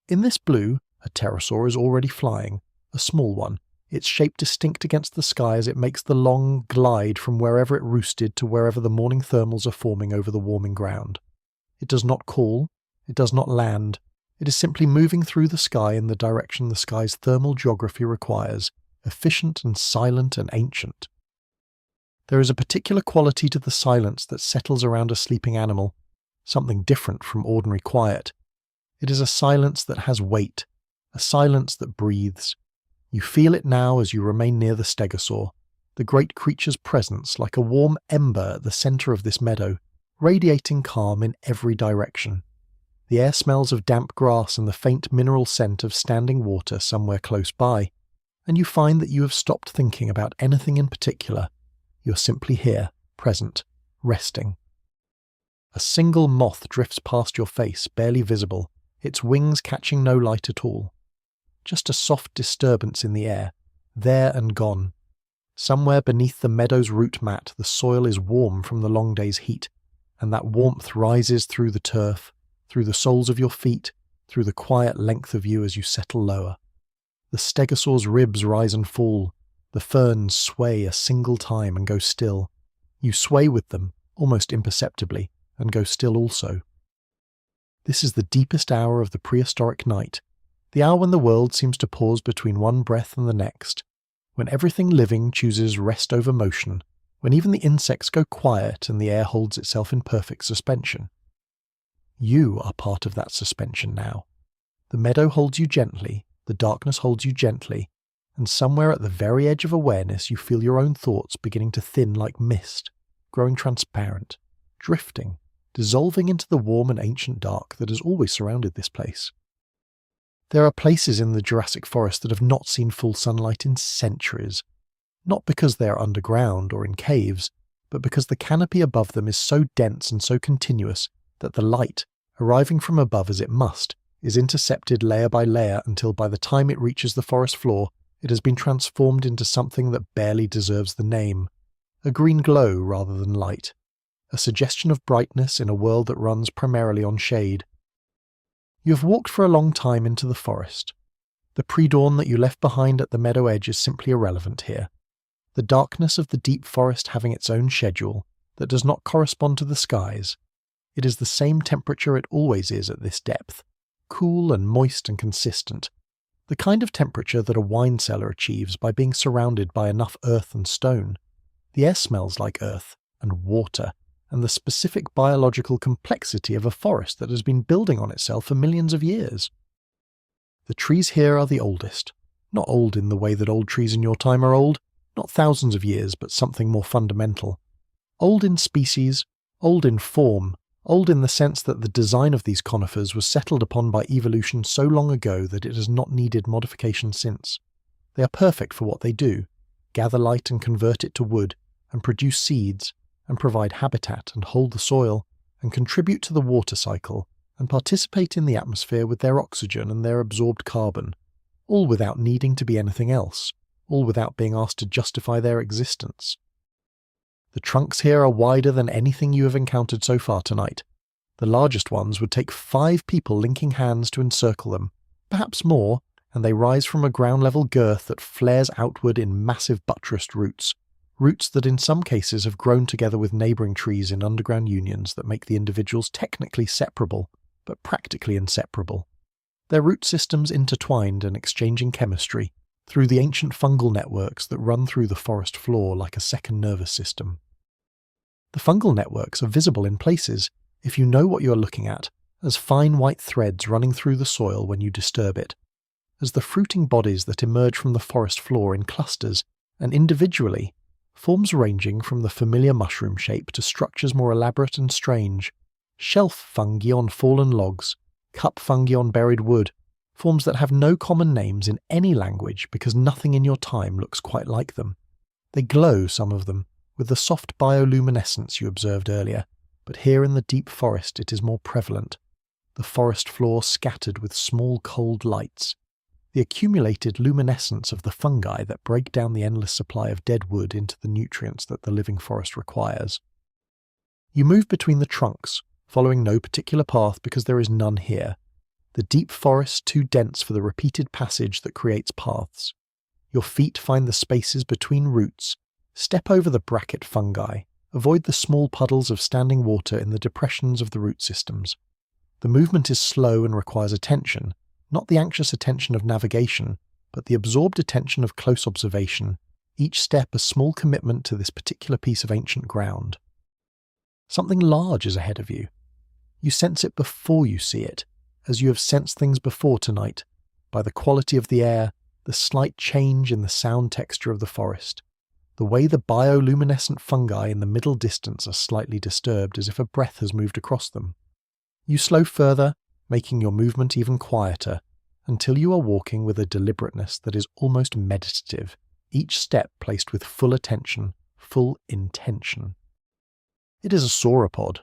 In this blue, a pterosaur is already flying, a small one, its shape distinct against the sky as it makes the long glide from wherever it roosted to wherever the morning thermals are forming over the warming ground. It does not call, it does not land, it is simply moving through the sky in the direction the sky's thermal geography requires, efficient and silent and ancient. There is a particular quality to the silence that settles around a sleeping animal, something different from ordinary quiet. It is a silence that has weight, a silence that breathes. You feel it now as you remain near the Stegosaur, the great creature's presence like a warm ember at the centre of this meadow, radiating calm in every direction. The air smells of damp grass and the faint mineral scent of standing water somewhere close by, and you find that you have stopped thinking about anything in particular. You're simply here, present, resting. A single moth drifts past your face, barely visible, its wings catching no light at all. Just a soft disturbance in the air, there and gone. Somewhere beneath the meadow's root mat the soil is warm from the long day's heat, and that warmth rises through the turf, through the soles of your feet, through the quiet length of you as you settle lower. The Stegosaur's ribs rise and fall. The ferns sway a single time and go still. You sway with them, almost imperceptibly, and go still also. This is the deepest hour of the prehistoric night, the hour when the world seems to pause between one breath and the next, when everything living chooses rest over motion, when even the insects go quiet and the air holds itself in perfect suspension. You are part of that suspension now. The meadow holds you gently, the darkness holds you gently, and somewhere at the very edge of awareness you feel your own thoughts beginning to thin like mist, growing transparent, drifting, dissolving into the warm and ancient dark that has always surrounded this place. There are places in the Jurassic forest that have not seen full sunlight in centuries, not because they are underground or in caves, but because the canopy above them is so dense and so continuous that the light, arriving from above as it must, is intercepted layer by layer until by the time it reaches the forest floor, it has been transformed into something that barely deserves the name, a green glow rather than light, a suggestion of brightness in a world that runs primarily on shade. You have walked for a long time into the forest. The The pre-dawn that you left behind at the meadow edge is simply irrelevant here. The darkness of the deep forest having its own schedule that does not correspond to the skies. It is the same temperature it always is at this depth, cool and moist and consistent, the kind of temperature that a wine cellar achieves by being surrounded by enough earth and stone. The air smells like earth and water, and the specific biological complexity of a forest that has been building on itself for millions of years. The trees here are the oldest, not old in the way that old trees in your time are old, not thousands of years, but something more fundamental. Old in species, old in form, old in the sense that the design of these conifers was settled upon by evolution so long ago that it has not needed modification since. They are perfect for what they do, gather light and convert it to wood, and produce seeds, and provide habitat and hold the soil, and contribute to the water cycle, and participate in the atmosphere with their oxygen and their absorbed carbon, all without needing to be anything else, all without being asked to justify their existence. The trunks here are wider than anything you have encountered so far tonight. The largest ones would take 5 people linking hands to encircle them, perhaps more, and they rise from a ground-level girth that flares outward in massive buttressed roots that in some cases have grown together with neighbouring trees in underground unions that make the individuals technically separable, but practically inseparable. Their root systems intertwined and exchanging chemistry through the ancient fungal networks that run through the forest floor like a second nervous system. The fungal networks are visible in places, if you know what you are looking at, as fine white threads running through the soil when you disturb it, as the fruiting bodies that emerge from the forest floor in clusters and individually, forms ranging from the familiar mushroom shape to structures more elaborate and strange, shelf fungi on fallen logs, cup fungi on buried wood, forms that have no common names in any language because nothing in your time looks quite like them. They glow, some of them, with the soft bioluminescence you observed earlier, but here in the deep forest it is more prevalent, the forest floor scattered with small cold lights, the accumulated luminescence of the fungi that break down the endless supply of dead wood into the nutrients that the living forest requires. You move between the trunks, following no particular path because there is none here. The deep forest too dense for the repeated passage that creates paths. Your feet find the spaces between roots, step over the bracket fungi, avoid the small puddles of standing water in the depressions of the root systems. The movement is slow and requires attention, not the anxious attention of navigation, but the absorbed attention of close observation, each step a small commitment to this particular piece of ancient ground. Something large is ahead of you. You sense it before you see it, as you have sensed things before tonight, by the quality of the air, the slight change in the sound texture of the forest, the way the bioluminescent fungi in the middle distance are slightly disturbed as if a breath has moved across them. You slow further, making your movement even quieter, until you are walking with a deliberateness that is almost meditative, each step placed with full attention, full intention. It is a sauropod,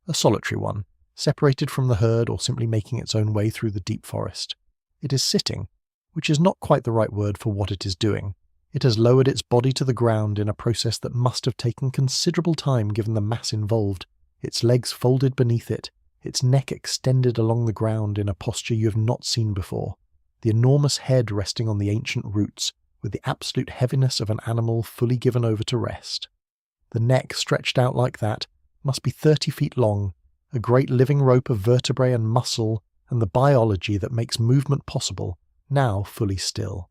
a solitary one, separated from the herd or simply making its own way through the deep forest. It is sitting, which is not quite the right word for what it is doing. It has lowered its body to the ground in a process that must have taken considerable time given the mass involved, its legs folded beneath it, its neck extended along the ground in a posture you have not seen before, the enormous head resting on the ancient roots with the absolute heaviness of an animal fully given over to rest. The neck stretched out like that must be 30 feet long, a great living rope of vertebrae and muscle and the biology that makes movement possible, now fully still.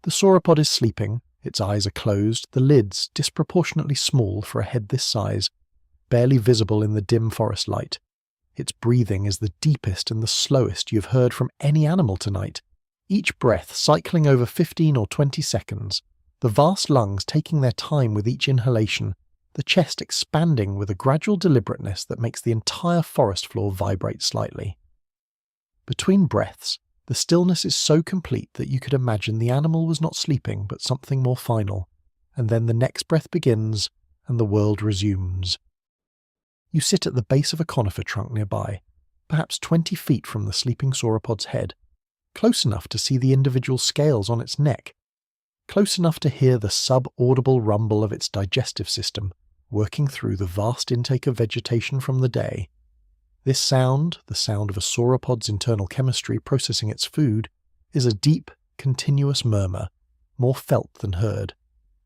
The sauropod is sleeping, its eyes are closed, the lids, disproportionately small for a head this size, barely visible in the dim forest light. Its breathing is the deepest and the slowest you have heard from any animal tonight, each breath cycling over 15 or 20 seconds, the vast lungs taking their time with each inhalation, the chest expanding with a gradual deliberateness that makes the entire forest floor vibrate slightly. Between breaths, the stillness is so complete that you could imagine the animal was not sleeping but something more final, and then the next breath begins and the world resumes. You sit at the base of a conifer trunk nearby, perhaps 20 feet from the sleeping sauropod's head, close enough to see the individual scales on its neck, close enough to hear the sub-audible rumble of its digestive system working through the vast intake of vegetation from the day. This sound, the sound of a sauropod's internal chemistry processing its food, is a deep, continuous murmur, more felt than heard,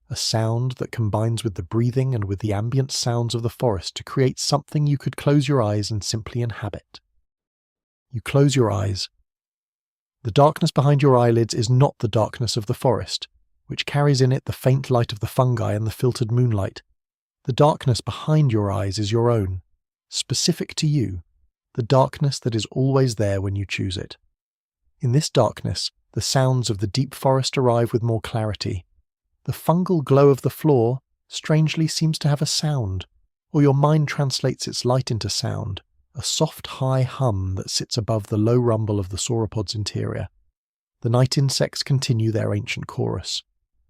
a sound that combines with the breathing and with the ambient sounds of the forest to create something you could close your eyes and simply inhabit. You close your eyes. The darkness behind your eyelids is not the darkness of the forest, which carries in it the faint light of the fungi and the filtered moonlight. The darkness behind your eyes is your own, specific to you, the darkness that is always there when you choose it. In this darkness, the sounds of the deep forest arrive with more clarity. The fungal glow of the floor, strangely, seems to have a sound, or your mind translates its light into sound, a soft high hum that sits above the low rumble of the sauropod's interior. The night insects continue their ancient chorus.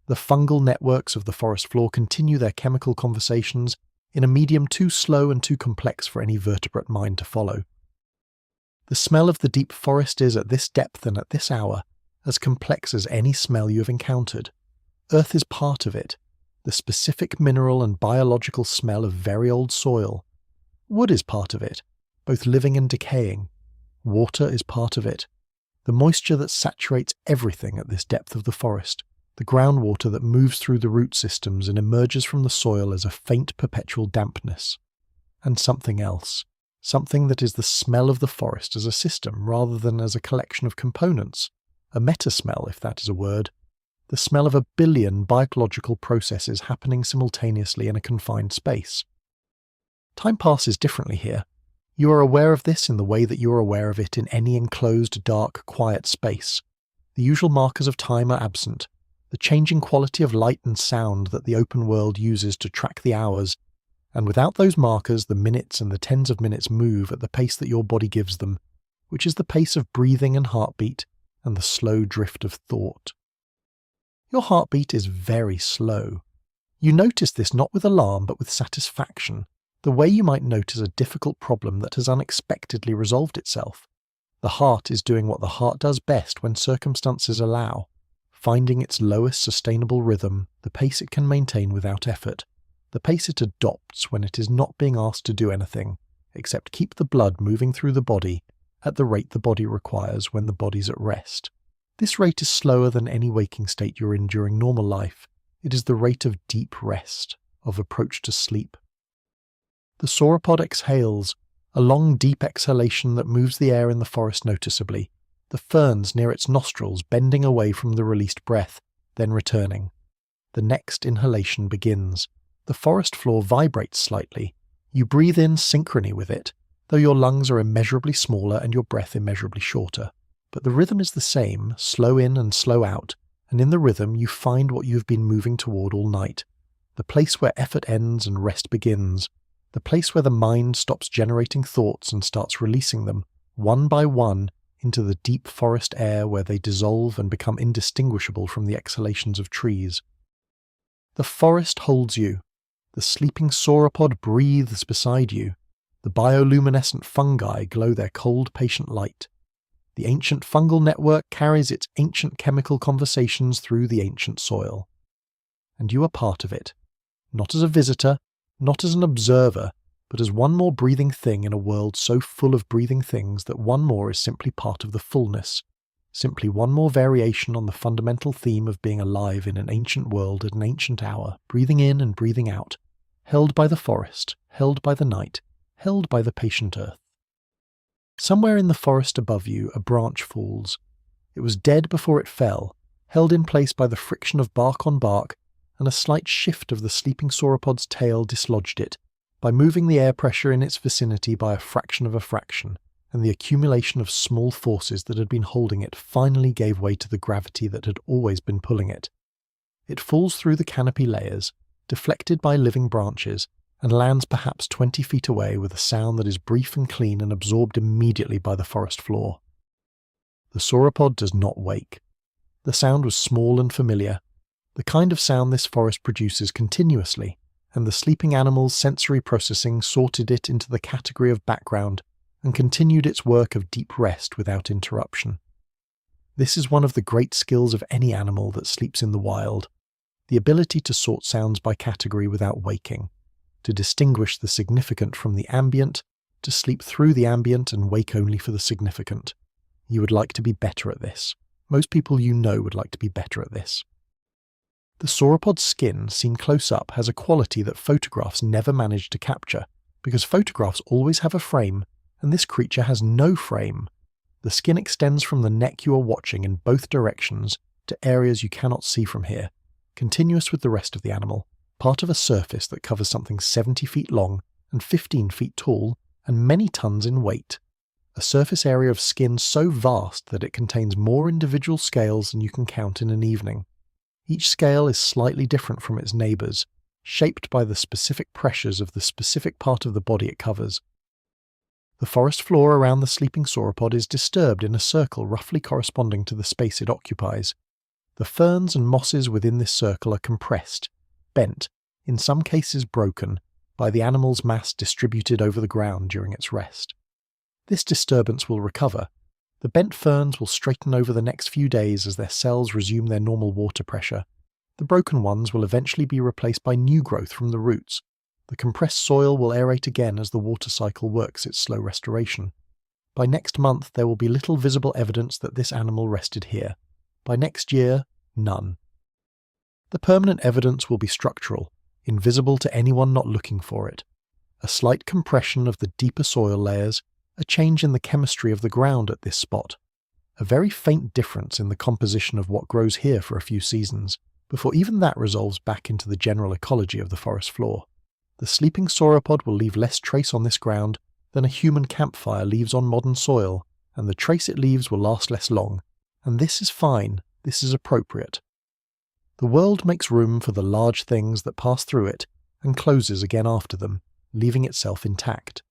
The fungal networks of the forest floor continue their chemical conversations in a medium too slow and too complex for any vertebrate mind to follow. The smell of the deep forest is, at this depth and at this hour, as complex as any smell you have encountered. Earth is part of it, the specific mineral and biological smell of very old soil. Wood is part of it, both living and decaying. Water is part of it, the moisture that saturates everything at this depth of the forest, the groundwater that moves through the root systems and emerges from the soil as a faint perpetual dampness. And something else, something that is the smell of the forest as a system rather than as a collection of components, a meta-smell, if that is a word, the smell of a billion biological processes happening simultaneously in a confined space. Time passes differently here. You are aware of this in the way that you are aware of it in any enclosed, dark, quiet space. The usual markers of time are absent. The changing quality of light and sound that the open world uses to track the hours, and without those markers the minutes and the tens of minutes move at the pace that your body gives them, which is the pace of breathing and heartbeat and the slow drift of thought. Your heartbeat is very slow. You notice this not with alarm but with satisfaction, the way you might notice a difficult problem that has unexpectedly resolved itself. The heart is doing what the heart does best when circumstances allow, finding its lowest sustainable rhythm, the pace it can maintain without effort, the pace it adopts when it is not being asked to do anything, except keep the blood moving through the body at the rate the body requires when the body's at rest. This rate is slower than any waking state you're in during normal life. It is the rate of deep rest, of approach to sleep. The sauropod exhales, a long deep exhalation that moves the air in the forest noticeably, the ferns near its nostrils bending away from the released breath, then returning. The next inhalation begins. The forest floor vibrates slightly. You breathe in synchrony with it, though your lungs are immeasurably smaller and your breath immeasurably shorter. But the rhythm is the same, slow in and slow out, and in the rhythm you find what you have been moving toward all night, the place where effort ends and rest begins, the place where the mind stops generating thoughts and starts releasing them, one by one, into the deep forest air where they dissolve and become indistinguishable from the exhalations of trees. The forest holds you. The sleeping sauropod breathes beside you. The bioluminescent fungi glow their cold, patient light. The ancient fungal network carries its ancient chemical conversations through the ancient soil. And you are part of it, not as a visitor, not as an observer, but as one more breathing thing in a world so full of breathing things that one more is simply part of the fullness, simply one more variation on the fundamental theme of being alive in an ancient world at an ancient hour, breathing in and breathing out, held by the forest, held by the night, held by the patient earth. Somewhere in the forest above you a branch falls. It was dead before it fell, held in place by the friction of bark on bark, and a slight shift of the sleeping sauropod's tail dislodged it, by moving the air pressure in its vicinity by a fraction of a fraction, and the accumulation of small forces that had been holding it finally gave way to the gravity that had always been pulling it. It falls through the canopy layers, deflected by living branches, and lands perhaps 20 feet away with a sound that is brief and clean and absorbed immediately by the forest floor. The sauropod does not wake. The sound was small and familiar, the kind of sound this forest produces continuously, and the sleeping animal's sensory processing sorted it into the category of background and continued its work of deep rest without interruption. This is one of the great skills of any animal that sleeps in the wild, the ability to sort sounds by category without waking, to distinguish the significant from the ambient, to sleep through the ambient and wake only for the significant. You would like to be better at this. Most people you know would like to be better at this. The sauropod's skin, seen close up, has a quality that photographs never manage to capture, because photographs always have a frame, and this creature has no frame. The skin extends from the neck you are watching in both directions to areas you cannot see from here, continuous with the rest of the animal, part of a surface that covers something 70 feet long and 15 feet tall and many tons in weight. A surface area of skin so vast that it contains more individual scales than you can count in an evening. Each scale is slightly different from its neighbours, shaped by the specific pressures of the specific part of the body it covers. The forest floor around the sleeping sauropod is disturbed in a circle roughly corresponding to the space it occupies. The ferns and mosses within this circle are compressed, bent, in some cases broken, by the animal's mass distributed over the ground during its rest. This disturbance will recover. The bent ferns will straighten over the next few days as their cells resume their normal water pressure. The broken ones will eventually be replaced by new growth from the roots. The compressed soil will aerate again as the water cycle works its slow restoration. By next month there will be little visible evidence that this animal rested here. By next year, none. The permanent evidence will be structural, invisible to anyone not looking for it. A slight compression of the deeper soil layers, a change in the chemistry of the ground at this spot, a very faint difference in the composition of what grows here for a few seasons, before even that resolves back into the general ecology of the forest floor. The sleeping sauropod will leave less trace on this ground than a human campfire leaves on modern soil, and the trace it leaves will last less long. And this is fine, this is appropriate. The world makes room for the large things that pass through it and closes again after them, leaving itself intact.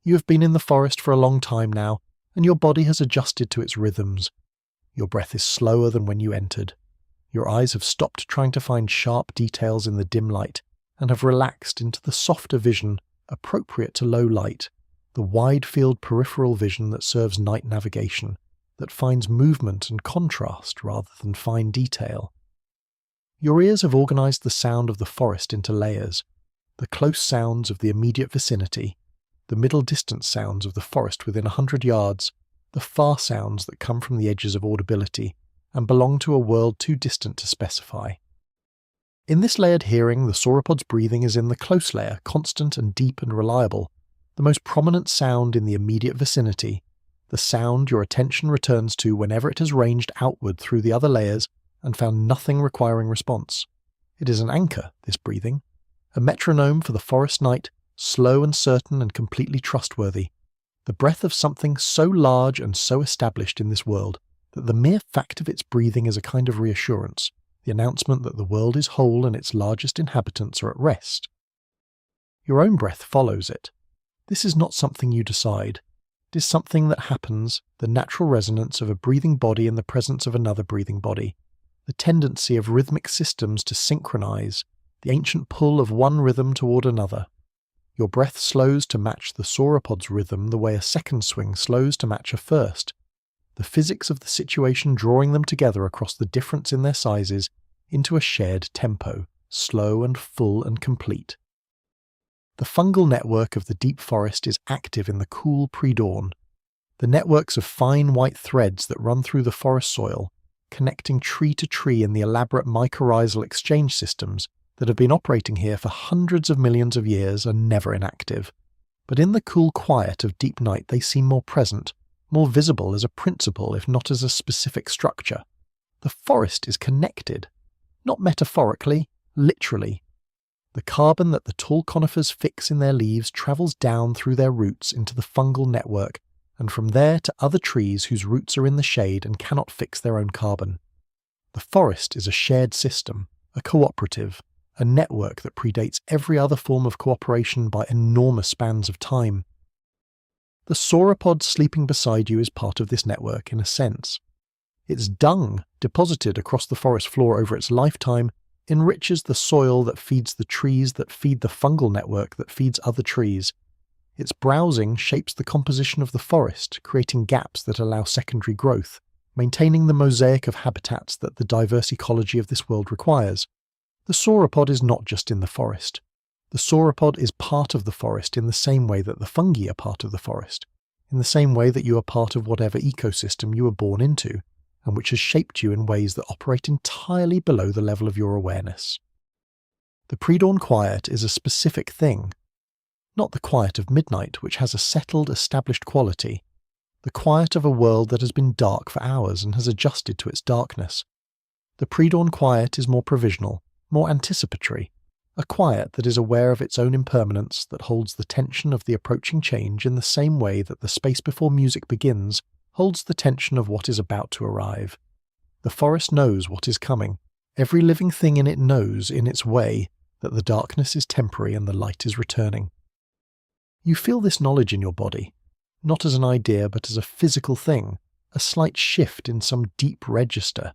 You have been in the forest for a long time now, and your body has adjusted to its rhythms. Your breath is slower than when you entered. Your eyes have stopped trying to find sharp details in the dim light, and have relaxed into the softer vision appropriate to low light, the wide-field peripheral vision that serves night navigation, that finds movement and contrast rather than fine detail. Your ears have organized the sound of the forest into layers, the close sounds of the immediate vicinity, the middle distance sounds of the forest within 100 yards, the far sounds that come from the edges of audibility and belong to a world too distant to specify. In this layered hearing, the sauropod's breathing is in the close layer, constant and deep and reliable, the most prominent sound in the immediate vicinity, the sound your attention returns to whenever it has ranged outward through the other layers and found nothing requiring response. It is an anchor, this breathing, a metronome for the forest night, slow and certain and completely trustworthy, the breath of something so large and so established in this world that the mere fact of its breathing is a kind of reassurance, the announcement that the world is whole and its largest inhabitants are at rest. Your own breath follows it. This is not something you decide. It is something that happens, the natural resonance of a breathing body in the presence of another breathing body, the tendency of rhythmic systems to synchronize, the ancient pull of one rhythm toward another. Your breath slows to match the sauropod's rhythm the way a second swing slows to match a first, the physics of the situation drawing them together across the difference in their sizes into a shared tempo, slow and full and complete. The fungal network of the deep forest is active in the cool pre-dawn. The networks of fine white threads that run through the forest soil, connecting tree to tree in the elaborate mycorrhizal exchange systems that have been operating here for hundreds of millions of years, are never inactive. But in the cool quiet of deep night they seem more present, more visible as a principle if not as a specific structure. The forest is connected, not metaphorically, literally. The carbon that the tall conifers fix in their leaves travels down through their roots into the fungal network, and from there to other trees whose roots are in the shade and cannot fix their own carbon. The forest is a shared system, a cooperative, a network that predates every other form of cooperation by enormous spans of time. The sauropod sleeping beside you is part of this network in a sense. Its dung, deposited across the forest floor over its lifetime, enriches the soil that feeds the trees that feed the fungal network that feeds other trees. Its browsing shapes the composition of the forest, creating gaps that allow secondary growth, maintaining the mosaic of habitats that the diverse ecology of this world requires. The sauropod is not just in the forest. The sauropod is part of the forest in the same way that the fungi are part of the forest, in the same way that you are part of whatever ecosystem you were born into, and which has shaped you in ways that operate entirely below the level of your awareness. The pre-dawn quiet is a specific thing, not the quiet of midnight, which has a settled, established quality, the quiet of a world that has been dark for hours and has adjusted to its darkness. The pre-dawn quiet is more provisional, more anticipatory, a quiet that is aware of its own impermanence, that holds the tension of the approaching change in the same way that the space before music begins holds the tension of what is about to arrive. The forest knows what is coming. Every living thing in it knows, in its way, that the darkness is temporary and the light is returning. You feel this knowledge in your body, not as an idea but as a physical thing, a slight shift in some deep register,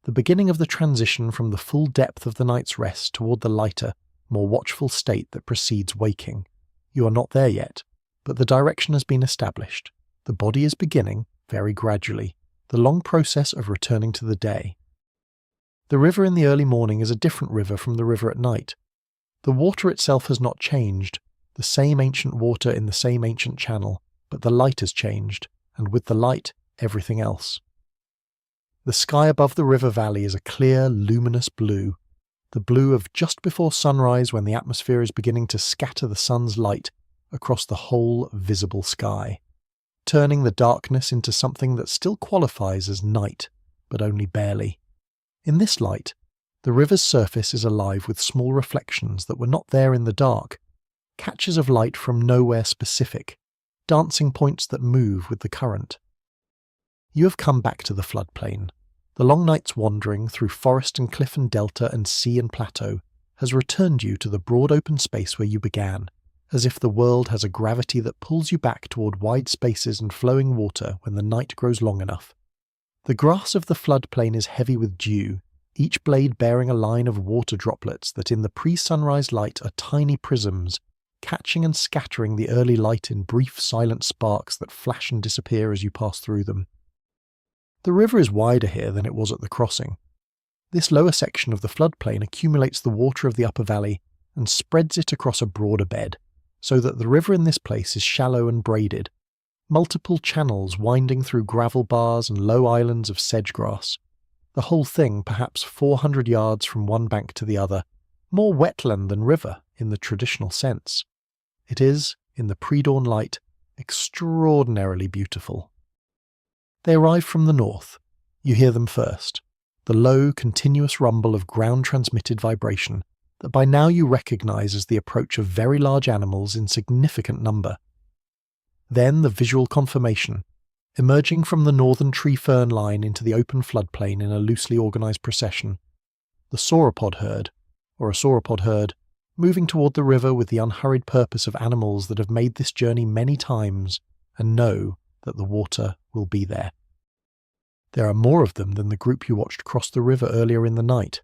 the beginning of the transition from the full depth of the night's rest toward the lighter, more watchful state that precedes waking. You are not there yet, but the direction has been established. The body is beginning, very gradually, the long process of returning to the day. The river in the early morning is a different river from the river at night. The water itself has not changed, the same ancient water in the same ancient channel, but the light has changed, and with the light, everything else. The sky above the river valley is a clear, luminous blue, the blue of just before sunrise when the atmosphere is beginning to scatter the sun's light across the whole visible sky, turning the darkness into something that still qualifies as night, but only barely. In this light, the river's surface is alive with small reflections that were not there in the dark, catches of light from nowhere specific, dancing points that move with the current. You have come back to the floodplain. The long night's wandering through forest and cliff and delta and sea and plateau has returned you to the broad open space where you began, as if the world has a gravity that pulls you back toward wide spaces and flowing water when the night grows long enough. The grass of the floodplain is heavy with dew, each blade bearing a line of water droplets that in the pre-sunrise light are tiny prisms, catching and scattering the early light in brief silent sparks that flash and disappear as you pass through them. The river is wider here than it was at the crossing. This lower section of the floodplain accumulates the water of the upper valley and spreads it across a broader bed, so that the river in this place is shallow and braided, multiple channels winding through gravel bars and low islands of sedge grass, the whole thing perhaps 400 yards from one bank to the other, more wetland than river in the traditional sense. It is, in the pre-dawn light, extraordinarily beautiful. They arrive from the north. You hear them first, the low, continuous rumble of ground-transmitted vibration that by now you recognize as the approach of very large animals in significant number. Then the visual confirmation, emerging from the northern tree-fern line into the open floodplain in a loosely organized procession. The sauropod herd, or a sauropod herd, moving toward the river with the unhurried purpose of animals that have made this journey many times and know that the water will be there. There are more of them than the group you watched cross the river earlier in the night.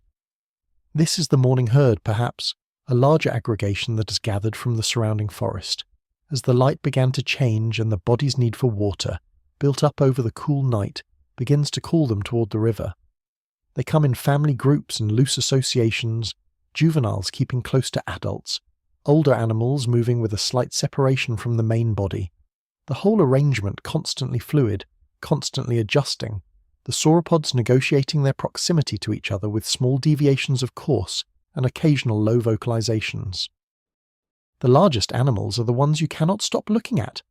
This is the morning herd, perhaps, a larger aggregation that has gathered from the surrounding forest, as the light began to change and the body's need for water, built up over the cool night, begins to call them toward the river. They come in family groups and loose associations, juveniles keeping close to adults, older animals moving with a slight separation from the main body, the whole arrangement constantly fluid, constantly adjusting, the sauropods negotiating their proximity to each other with small deviations of course and occasional low vocalizations. The largest animals are the ones you cannot stop looking at.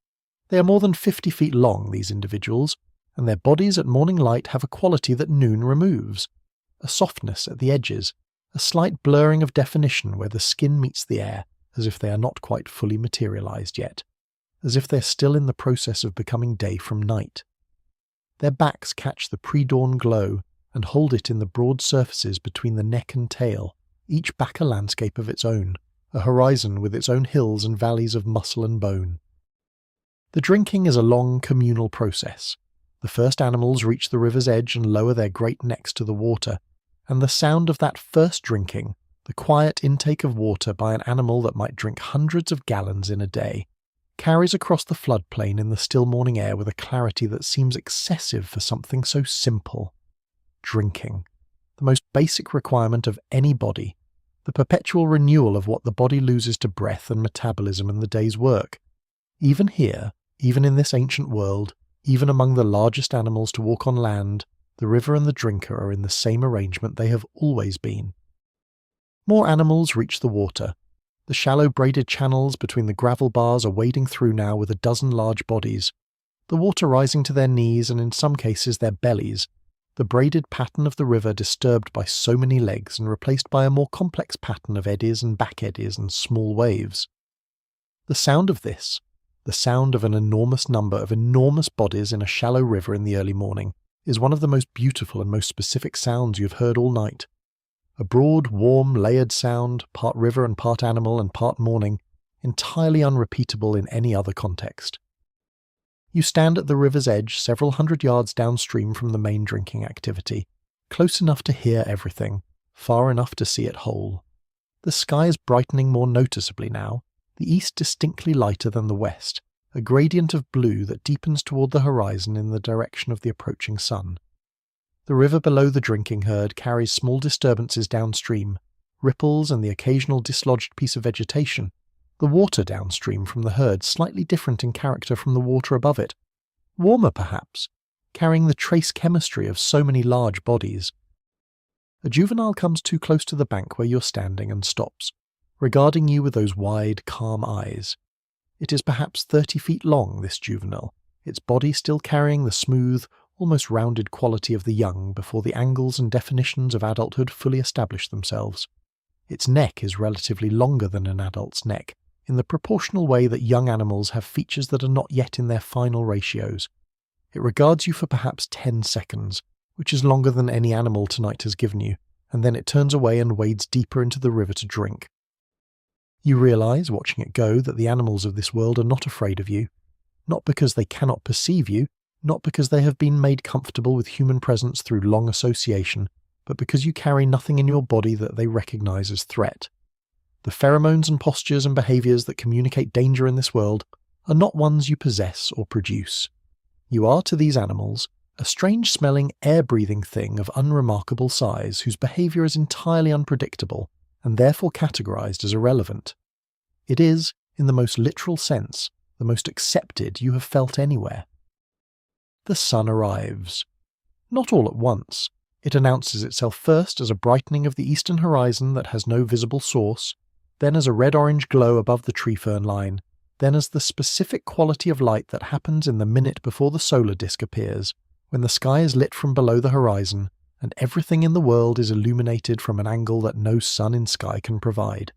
They are more than 50 feet long, these individuals, and their bodies at morning light have a quality that noon removes, a softness at the edges, a slight blurring of definition where the skin meets the air, as if they are not quite fully materialized yet, as if they're still in the process of becoming day from night. Their backs catch the pre-dawn glow and hold it in the broad surfaces between the neck and tail, each back a landscape of its own, a horizon with its own hills and valleys of muscle and bone. The drinking is a long communal process. The first animals reach the river's edge and lower their great necks to the water, and the sound of that first drinking, the quiet intake of water by an animal that might drink hundreds of gallons in a day, carries across the floodplain in the still morning air with a clarity that seems excessive for something so simple. Drinking, the most basic requirement of any body, the perpetual renewal of what the body loses to breath and metabolism in the day's work. Even here, even in this ancient world, even among the largest animals to walk on land, The river and the drinker are in the same arrangement they have always been. More animals reach the water. The shallow braided channels between the gravel bars are wading through now with a dozen large bodies, the water rising to their knees and in some cases their bellies, the braided pattern of the river disturbed by so many legs and replaced by a more complex pattern of eddies and back eddies and small waves. The sound of this, the sound of an enormous number of enormous bodies in a shallow river in the early morning, is one of the most beautiful and most specific sounds you have heard all night. A broad, warm, layered sound, part river and part animal and part morning, entirely unrepeatable in any other context. You stand at the river's edge several hundred yards downstream from the main drinking activity, close enough to hear everything, far enough to see it whole. The sky is brightening more noticeably now, the east distinctly lighter than the west, a gradient of blue that deepens toward the horizon in the direction of the approaching sun. The river below the drinking herd carries small disturbances downstream, ripples and the occasional dislodged piece of vegetation. The water downstream from the herd slightly different in character from the water above it, warmer perhaps, carrying the trace chemistry of so many large bodies. A juvenile comes too close to the bank where you're standing and stops, regarding you with those wide, calm eyes. It is perhaps 30 feet long, this juvenile, its body still carrying the smooth, almost rounded quality of the young before the angles and definitions of adulthood fully establish themselves. Its neck is relatively longer than an adult's neck, in the proportional way that young animals have features that are not yet in their final ratios. It regards you for perhaps 10 seconds, which is longer than any animal tonight has given you, and then it turns away and wades deeper into the river to drink. You realize, watching it go, that the animals of this world are not afraid of you, not because they cannot perceive you, not because they have been made comfortable with human presence through long association, but because you carry nothing in your body that they recognize as threat. The pheromones and postures and behaviors that communicate danger in this world are not ones you possess or produce. You are to these animals a strange-smelling, air-breathing thing of unremarkable size whose behavior is entirely unpredictable and therefore categorized as irrelevant. It is, in the most literal sense, the most accepted you have felt anywhere. The sun arrives. Not all at once. It announces itself first as a brightening of the eastern horizon that has no visible source, then as a red-orange glow above the tree fern line, then as the specific quality of light that happens in the minute before the solar disk appears, when the sky is lit from below the horizon, and everything in the world is illuminated from an angle that no sun in sky can provide.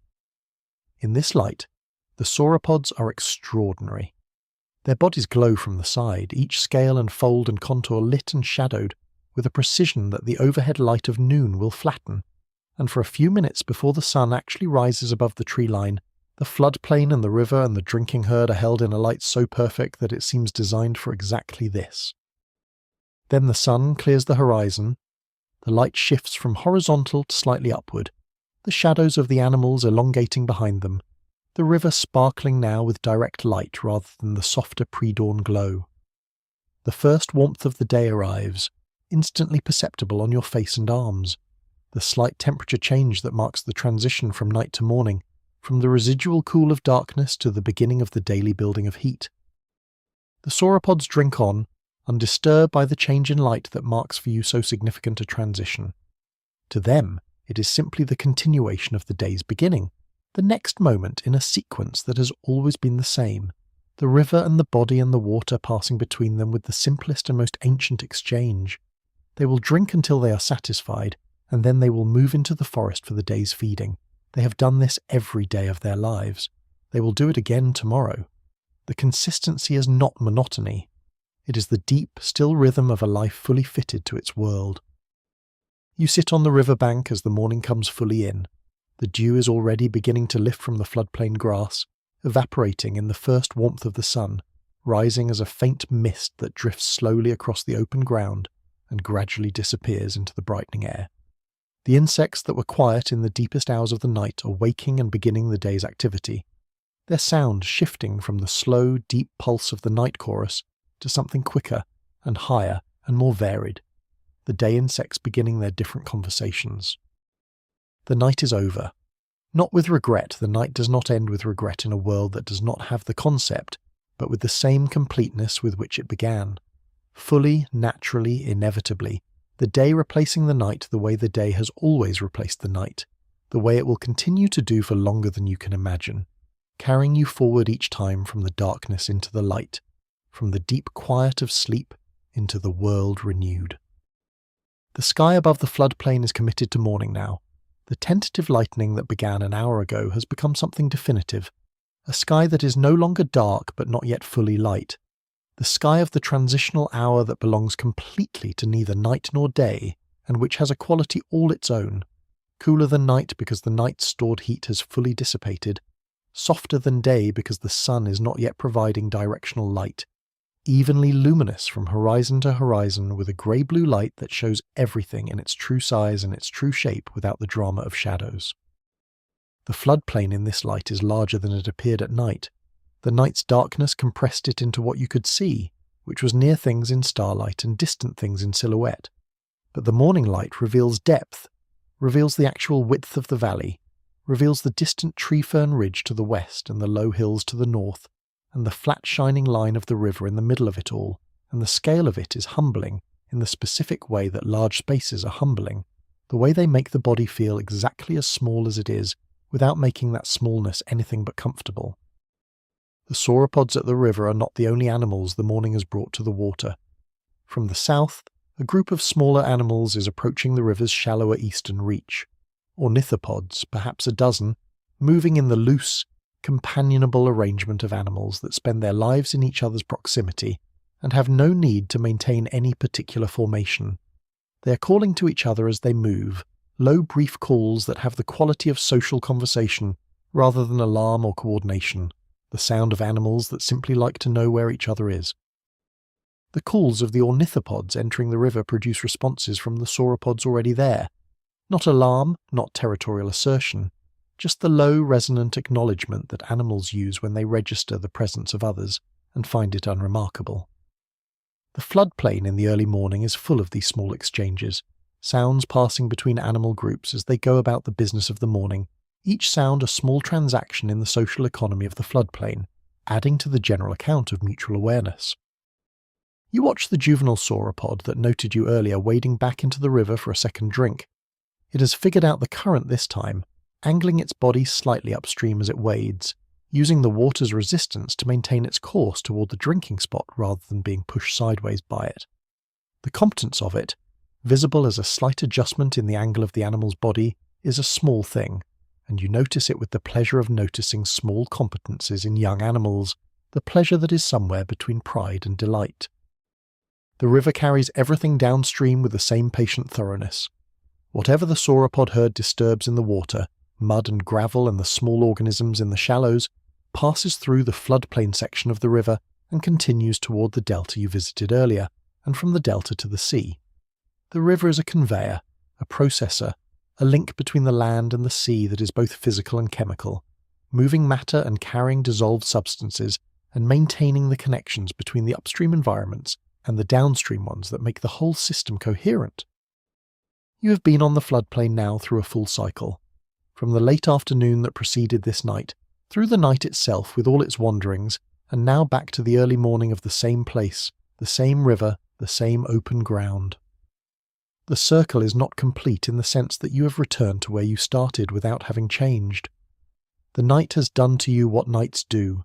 In this light, the sauropods are extraordinary. Their bodies glow from the side, each scale and fold and contour lit and shadowed, with a precision that the overhead light of noon will flatten, and for a few minutes before the sun actually rises above the tree line, the floodplain and the river and the drinking herd are held in a light so perfect that it seems designed for exactly this. Then the sun clears the horizon, the light shifts from horizontal to slightly upward, the shadows of the animals elongating behind them, the river sparkling now with direct light rather than the softer pre-dawn glow. The first warmth of the day arrives, instantly perceptible on your face and arms, the slight temperature change that marks the transition from night to morning, from the residual cool of darkness to the beginning of the daily building of heat. The sauropods drink on, undisturbed by the change in light that marks for you so significant a transition. To them, it is simply the continuation of the day's beginning, the next moment in a sequence that has always been the same, the river and the body and the water passing between them with the simplest and most ancient exchange. They will drink until they are satisfied, and then they will move into the forest for the day's feeding. They have done this every day of their lives. They will do it again tomorrow. The consistency is not monotony. It is the deep, still rhythm of a life fully fitted to its world. You sit on the river bank as the morning comes fully in. The dew is already beginning to lift from the floodplain grass, evaporating in the first warmth of the sun, rising as a faint mist that drifts slowly across the open ground and gradually disappears into the brightening air. The insects that were quiet in the deepest hours of the night are waking and beginning the day's activity, their sound shifting from the slow, deep pulse of the night chorus to something quicker and higher and more varied, the day insects beginning their different conversations. The night is over. Not with regret, the night does not end with regret in a world that does not have the concept, but with the same completeness with which it began. Fully, naturally, inevitably, the day replacing the night the way the day has always replaced the night, the way it will continue to do for longer than you can imagine, carrying you forward each time from the darkness into the light, from the deep quiet of sleep into the world renewed. The sky above the floodplain is committed to morning now. The tentative lightning that began an hour ago has become something definitive, a sky that is no longer dark but not yet fully light, the sky of the transitional hour that belongs completely to neither night nor day, and which has a quality all its own, cooler than night because the night's stored heat has fully dissipated, softer than day because the sun is not yet providing directional light, evenly luminous from horizon to horizon with a grey-blue light that shows everything in its true size and its true shape without the drama of shadows. The floodplain in this light is larger than it appeared at night. The night's darkness compressed it into what you could see, which was near things in starlight and distant things in silhouette. But the morning light reveals depth, reveals the actual width of the valley, reveals the distant tree-fern ridge to the west and the low hills to the north, and the flat shining line of the river in the middle of it all, and the scale of it is humbling in the specific way that large spaces are humbling, the way they make the body feel exactly as small as it is, without making that smallness anything but comfortable. The sauropods at the river are not the only animals the morning has brought to the water. From the south, a group of smaller animals is approaching the river's shallower eastern reach. Ornithopods, perhaps a dozen, moving in the loose, companionable arrangement of animals that spend their lives in each other's proximity and have no need to maintain any particular formation. They are calling to each other as they move, low brief calls that have the quality of social conversation rather than alarm or coordination, the sound of animals that simply like to know where each other is. The calls of the ornithopods entering the river produce responses from the sauropods already there. Not alarm, not territorial assertion, just the low resonant acknowledgement that animals use when they register the presence of others and find it unremarkable. The floodplain in the early morning is full of these small exchanges, sounds passing between animal groups as they go about the business of the morning, each sound a small transaction in the social economy of the floodplain, adding to the general account of mutual awareness. You watch the juvenile sauropod that noted you earlier wading back into the river for a second drink. It has figured out the current this time, angling its body slightly upstream as it wades, using the water's resistance to maintain its course toward the drinking spot rather than being pushed sideways by it. The competence of it, visible as a slight adjustment in the angle of the animal's body, is a small thing, and you notice it with the pleasure of noticing small competences in young animals, the pleasure that is somewhere between pride and delight. The river carries everything downstream with the same patient thoroughness. Whatever the sauropod herd disturbs in the water, mud and gravel and the small organisms in the shallows, passes through the floodplain section of the river and continues toward the delta you visited earlier, and from the delta to the sea. The river is a conveyor, a processor, a link between the land and the sea that is both physical and chemical, moving matter and carrying dissolved substances and maintaining the connections between the upstream environments and the downstream ones that make the whole system coherent. You have been on the floodplain now through a full cycle, from the late afternoon that preceded this night, through the night itself with all its wanderings, and now back to the early morning of the same place, the same river, the same open ground. The circle is not complete in the sense that you have returned to where you started without having changed. The night has done to you what nights do,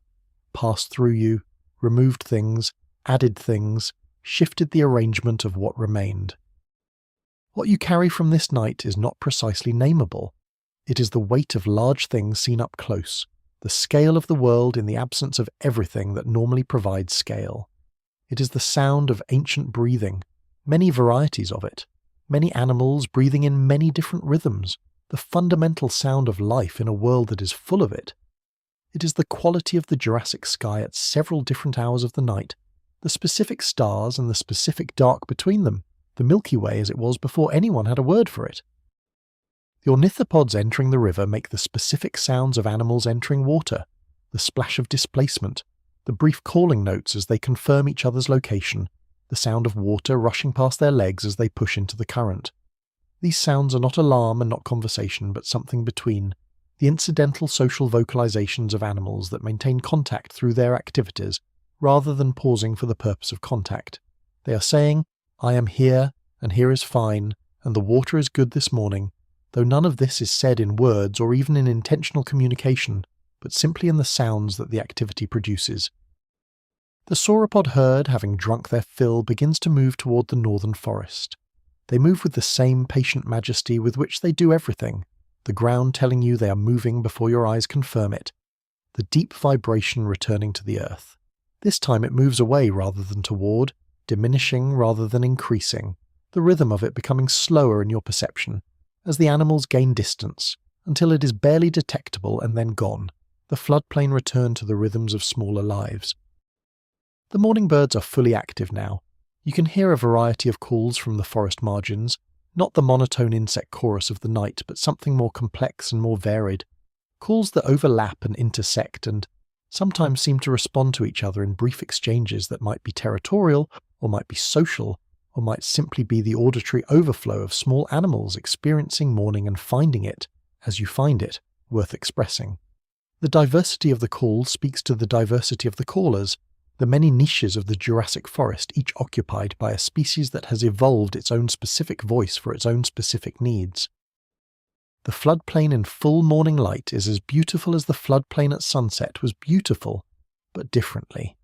passed through you, removed things, added things, shifted the arrangement of what remained. What you carry from this night is not precisely nameable. It is the weight of large things seen up close, the scale of the world in the absence of everything that normally provides scale. It is the sound of ancient breathing, many varieties of it, many animals breathing in many different rhythms, the fundamental sound of life in a world that is full of it. It is the quality of the Jurassic sky at several different hours of the night, the specific stars and the specific dark between them, the Milky Way as it was before anyone had a word for it. The ornithopods entering the river make the specific sounds of animals entering water, the splash of displacement, the brief calling notes as they confirm each other's location, the sound of water rushing past their legs as they push into the current. These sounds are not alarm and not conversation, but something between, the incidental social vocalizations of animals that maintain contact through their activities, rather than pausing for the purpose of contact. They are saying, I am here, and here is fine, and the water is good this morning, though none of this is said in words or even in intentional communication, but simply in the sounds that the activity produces. The sauropod herd, having drunk their fill, begins to move toward the northern forest. They move with the same patient majesty with which they do everything, the ground telling you they are moving before your eyes confirm it, the deep vibration returning to the earth. This time it moves away rather than toward, diminishing rather than increasing, the rhythm of it becoming slower in your perception, as the animals gain distance, until it is barely detectable and then gone. The floodplain returned to the rhythms of smaller lives. The morning birds are fully active now. You can hear a variety of calls from the forest margins, not the monotone insect chorus of the night, but something more complex and more varied. Calls that overlap and intersect and sometimes seem to respond to each other in brief exchanges that might be territorial, or might be social, or might simply be the auditory overflow of small animals experiencing morning and finding it, as you find it, worth expressing. The diversity of the call speaks to the diversity of the callers, the many niches of the Jurassic forest, each occupied by a species that has evolved its own specific voice for its own specific needs. The floodplain in full morning light is as beautiful as the floodplain at sunset was beautiful, but differently.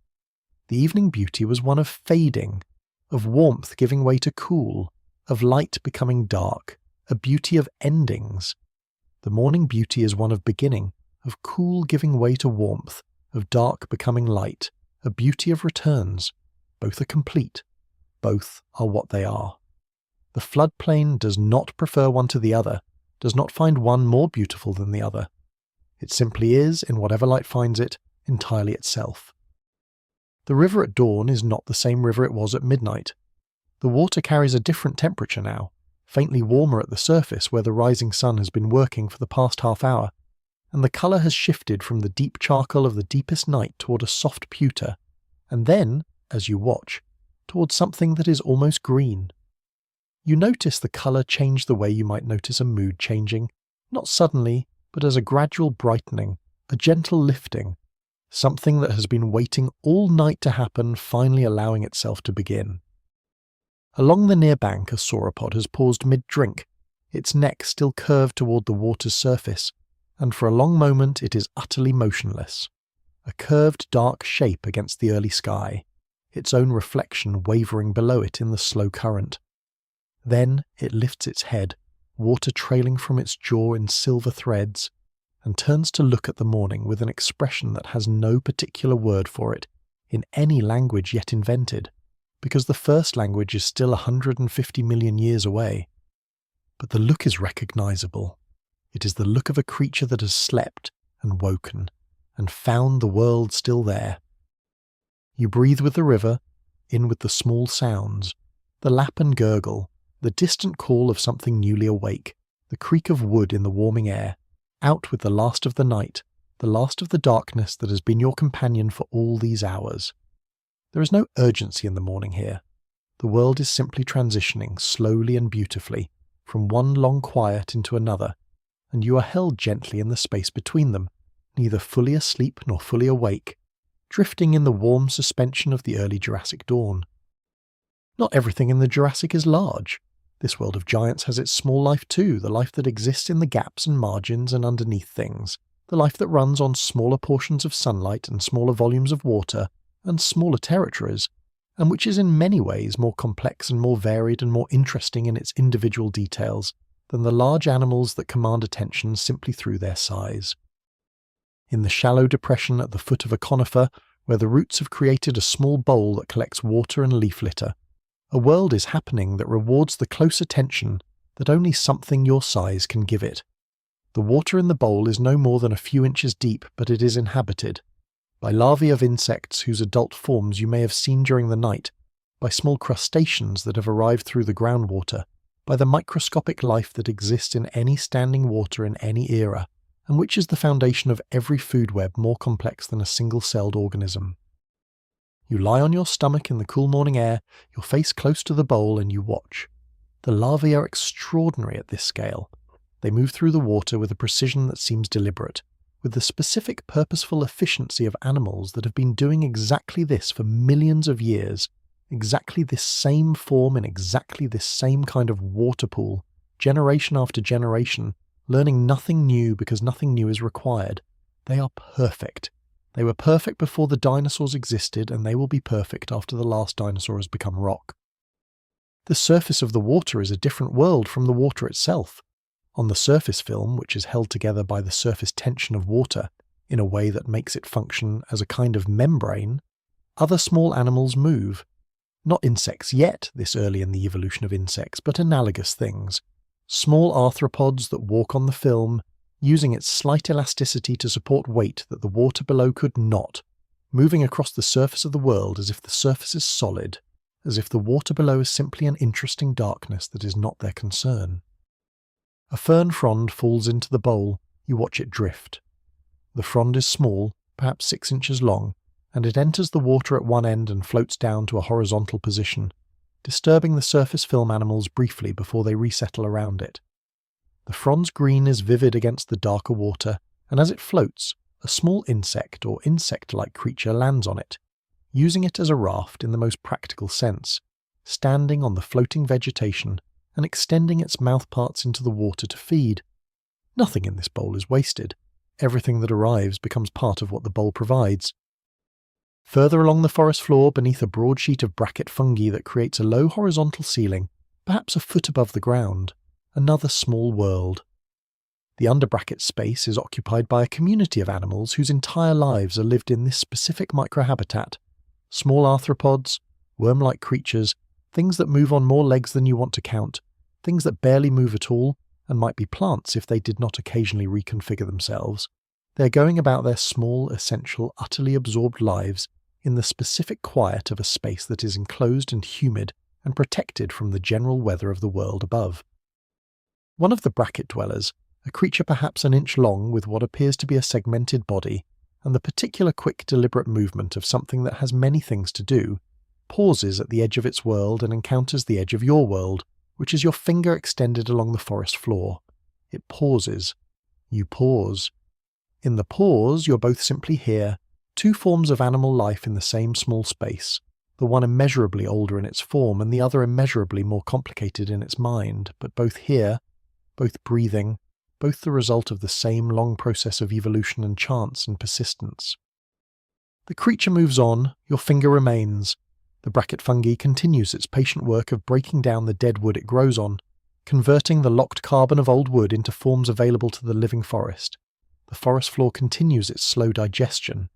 The evening beauty was one of fading, of warmth giving way to cool, of light becoming dark, a beauty of endings. The morning beauty is one of beginning, of cool giving way to warmth, of dark becoming light, a beauty of returns. Both are complete. Both are what they are. The floodplain does not prefer one to the other, does not find one more beautiful than the other. It simply is, in whatever light finds it, entirely itself. The river at dawn is not the same river it was at midnight. The water carries a different temperature now, faintly warmer at the surface where the rising sun has been working for the past half hour, and the colour has shifted from the deep charcoal of the deepest night toward a soft pewter, and then, as you watch, towards something that is almost green. You notice the colour change the way you might notice a mood changing, not suddenly, but as a gradual brightening, a gentle lifting, something that has been waiting all night to happen finally allowing itself to begin. Along the near bank a sauropod has paused mid-drink, its neck still curved toward the water's surface, and for a long moment it is utterly motionless, a curved dark shape against the early sky, its own reflection wavering below it in the slow current. Then it lifts its head, water trailing from its jaw in silver threads, and turns to look at the morning with an expression that has no particular word for it in any language yet invented, because the first language is still 150 million years away. But the look is recognizable. It is the look of a creature that has slept and woken and found the world still there. You breathe with the river, in with the small sounds, the lap and gurgle, the distant call of something newly awake, the creak of wood in the warming air, out with the last of the night, the last of the darkness that has been your companion for all these hours. There is no urgency in the morning here. The world is simply transitioning slowly and beautifully from one long quiet into another, and you are held gently in the space between them, neither fully asleep nor fully awake, drifting in the warm suspension of the early Jurassic dawn. Not everything in the Jurassic is large. This world of giants has its small life too, the life that exists in the gaps and margins and underneath things, the life that runs on smaller portions of sunlight and smaller volumes of water and smaller territories, and which is in many ways more complex and more varied and more interesting in its individual details than the large animals that command attention simply through their size. In the shallow depression at the foot of a conifer, where the roots have created a small bowl that collects water and leaf litter, a world is happening that rewards the close attention that only something your size can give it. The water in the bowl is no more than a few inches deep, but it is inhabited by larvae of insects whose adult forms you may have seen during the night, by small crustaceans that have arrived through the groundwater, by the microscopic life that exists in any standing water in any era, and which is the foundation of every food web more complex than a single-celled organism. You lie on your stomach in the cool morning air, your face close to the bowl, and you watch. The larvae are extraordinary at this scale. They move through the water with a precision that seems deliberate, with the specific purposeful efficiency of animals that have been doing exactly this for millions of years, exactly this same form in exactly this same kind of water pool, generation after generation, learning nothing new because nothing new is required. They are perfect. They were perfect before the dinosaurs existed, and they will be perfect after the last dinosaur has become rock. The surface of the water is a different world from the water itself. On the surface film, which is held together by the surface tension of water, in a way that makes it function as a kind of membrane, other small animals move. Not insects yet, this early in the evolution of insects, but analogous things. Small arthropods that walk on the film, using its slight elasticity to support weight that the water below could not, moving across the surface of the world as if the surface is solid, as if the water below is simply an interesting darkness that is not their concern. A fern frond falls into the bowl, you watch it drift. The frond is small, perhaps 6 inches long, and it enters the water at one end and floats down to a horizontal position, disturbing the surface film animals briefly before they resettle around it. The frond's green is vivid against the darker water, and as it floats, a small insect or insect-like creature lands on it, using it as a raft in the most practical sense, standing on the floating vegetation and extending its mouthparts into the water to feed. Nothing in this bowl is wasted. Everything that arrives becomes part of what the bowl provides. Further along the forest floor, beneath a broad sheet of bracket fungi that creates a low horizontal ceiling, perhaps a foot above the ground, another small world. The underbracket space is occupied by a community of animals whose entire lives are lived in this specific microhabitat. Small arthropods, worm-like creatures, things that move on more legs than you want to count, things that barely move at all, and might be plants if they did not occasionally reconfigure themselves. They are going about their small, essential, utterly absorbed lives in the specific quiet of a space that is enclosed and humid and protected from the general weather of the world above. One of the bracket dwellers, a creature perhaps an inch long with what appears to be a segmented body, and the particular quick, deliberate movement of something that has many things to do, pauses at the edge of its world and encounters the edge of your world, which is your finger extended along the forest floor. It pauses. You pause. In the pause, you're both simply here, two forms of animal life in the same small space, the one immeasurably older in its form and the other immeasurably more complicated in its mind, but both here, both breathing, both the result of the same long process of evolution and chance and persistence. The creature moves on, your finger remains. The bracket fungi continues its patient work of breaking down the dead wood it grows on, converting the locked carbon of old wood into forms available to the living forest. The forest floor continues its slow digestion.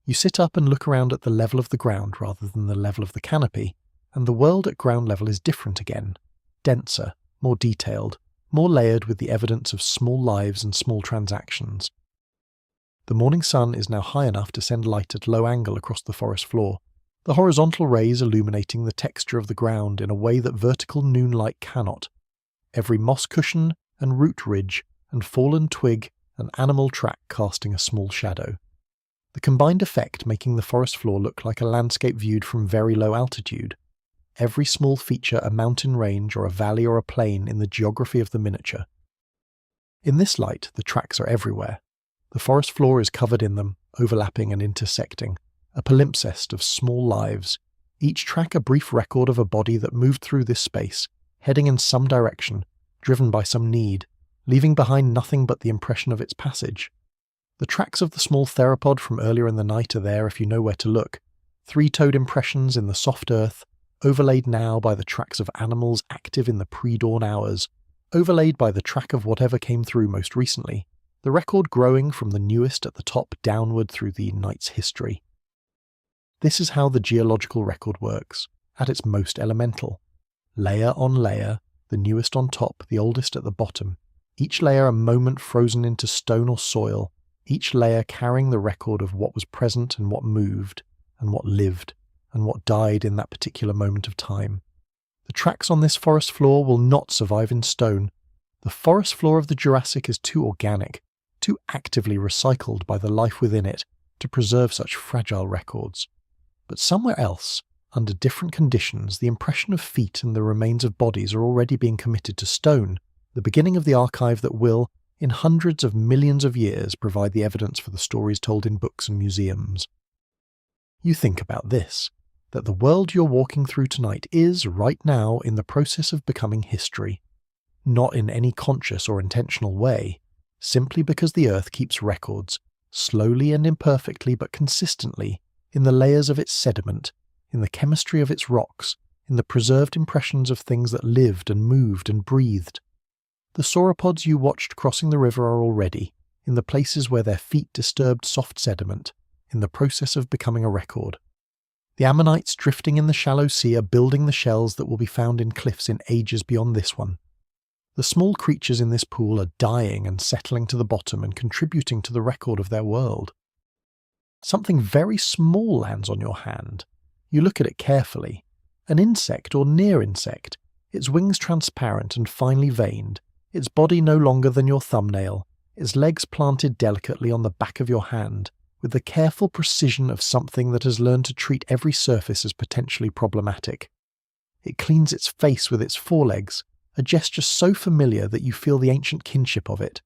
You sit up and look around at the level of the ground rather than the level of the canopy, and the world at ground level is different again, denser, more detailed, more layered with the evidence of small lives and small transactions. The morning sun is now high enough to send light at low angle across the forest floor, the horizontal rays illuminating the texture of the ground in a way that vertical noonlight cannot. Every moss cushion and root ridge and fallen twig and animal track casting a small shadow. The combined effect making the forest floor look like a landscape viewed from very low altitude. Every small feature a mountain range or a valley or a plain in the geography of the miniature. In this light, the tracks are everywhere. The forest floor is covered in them, overlapping and intersecting, a palimpsest of small lives, each track a brief record of a body that moved through this space, heading in some direction, driven by some need, leaving behind nothing but the impression of its passage. The tracks of the small theropod from earlier in the night are there if you know where to look, three-toed impressions in the soft earth, overlaid now by the tracks of animals active in the pre-dawn hours, overlaid by the track of whatever came through most recently, the record growing from the newest at the top downward through the night's history. This is how the geological record works, at its most elemental. Layer on layer, the newest on top, the oldest at the bottom, each layer a moment frozen into stone or soil, each layer carrying the record of what was present and what moved, and what lived, and what died in that particular moment of time. The tracks on this forest floor will not survive in stone. The forest floor of the Jurassic is too organic, too actively recycled by the life within it to preserve such fragile records. But somewhere else, under different conditions, the impression of feet and the remains of bodies are already being committed to stone, the beginning of the archive that will, in hundreds of millions of years, provide the evidence for the stories told in books and museums. You think about this. that the world you're walking through tonight is, right now, in the process of becoming history. Not in any conscious or intentional way, simply because the Earth keeps records, slowly and imperfectly but consistently, in the layers of its sediment, in the chemistry of its rocks, in the preserved impressions of things that lived and moved and breathed. The sauropods you watched crossing the river are already, in the places where their feet disturbed soft sediment, in the process of becoming a record. The ammonites drifting in the shallow sea are building the shells that will be found in cliffs in ages beyond this one. The small creatures in this pool are dying and settling to the bottom and contributing to the record of their world. Something very small lands on your hand. You look at it carefully. An insect or near insect, its wings transparent and finely veined, its body no longer than your thumbnail, its legs planted delicately on the back of your hand, with the careful precision of something that has learned to treat every surface as potentially problematic. It cleans its face with its forelegs, a gesture so familiar that you feel the ancient kinship of it,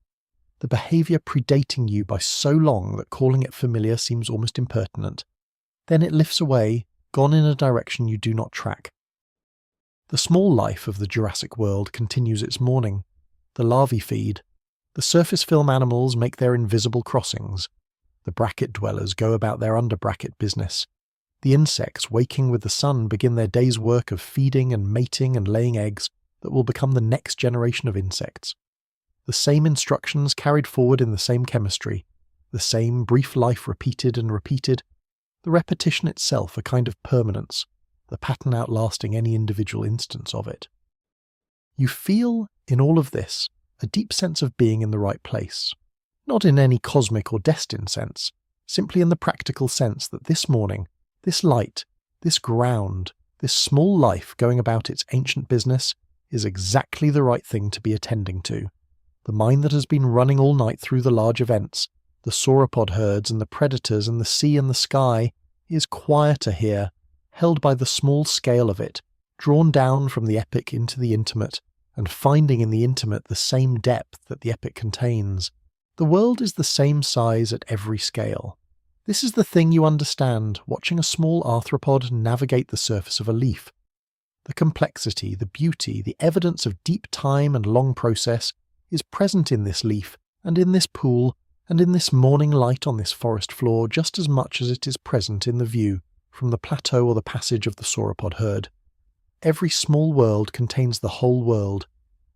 the behaviour predating you by so long that calling it familiar seems almost impertinent. Then it lifts away, gone in a direction you do not track. The small life of the Jurassic world continues its morning. The larvae feed. The surface film animals make their invisible crossings. The bracket dwellers go about their under-bracket business. The insects, waking with the sun, begin their day's work of feeding and mating and laying eggs that will become the next generation of insects. The same instructions carried forward in the same chemistry, the same brief life repeated and repeated, the repetition itself a kind of permanence, the pattern outlasting any individual instance of it. You feel, in all of this, a deep sense of being in the right place. Not in any cosmic or destined sense, simply in the practical sense that this morning, this light, this ground, this small life going about its ancient business is exactly the right thing to be attending to. The mind that has been running all night through the large events, the sauropod herds and the predators and the sea and the sky, is quieter here, held by the small scale of it, drawn down from the epic into the intimate, and finding in the intimate the same depth that the epic contains. The world is the same size at every scale. This is the thing you understand watching a small arthropod navigate the surface of a leaf. The complexity, the beauty, the evidence of deep time and long process is present in this leaf and in this pool and in this morning light on this forest floor just as much as it is present in the view from the plateau or the passage of the sauropod herd. Every small world contains the whole world.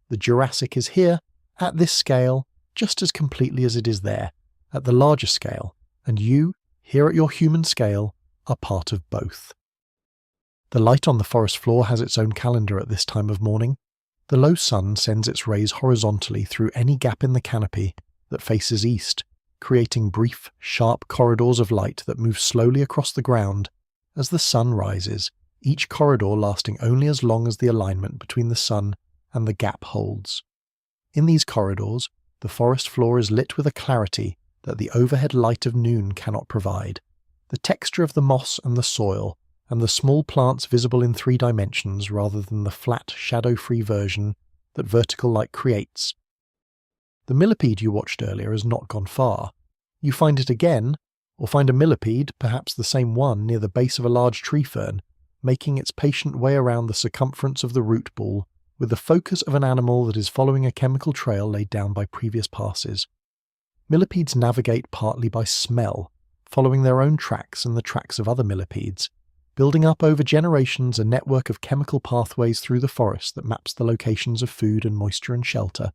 The Jurassic is here, at this scale, just as completely as it is there, at the larger scale, and you, here at your human scale, are part of both. The light on the forest floor has its own calendar at this time of morning. The low sun sends its rays horizontally through any gap in the canopy that faces east, creating brief, sharp corridors of light that move slowly across the ground as the sun rises, each corridor lasting only as long as the alignment between the sun and the gap holds. In these corridors, the forest floor is lit with a clarity that the overhead light of noon cannot provide. The texture of the moss and the soil, and the small plants visible in 3 dimensions rather than the flat, shadow-free version that vertical light creates. The millipede you watched earlier has not gone far. You find it again, or find a millipede, perhaps the same one, near the base of a large tree fern, making its patient way around the circumference of the root ball with the focus of an animal that is following a chemical trail laid down by previous passes. Millipedes navigate partly by smell, following their own tracks and the tracks of other millipedes, building up over generations a network of chemical pathways through the forest that maps the locations of food and moisture and shelter.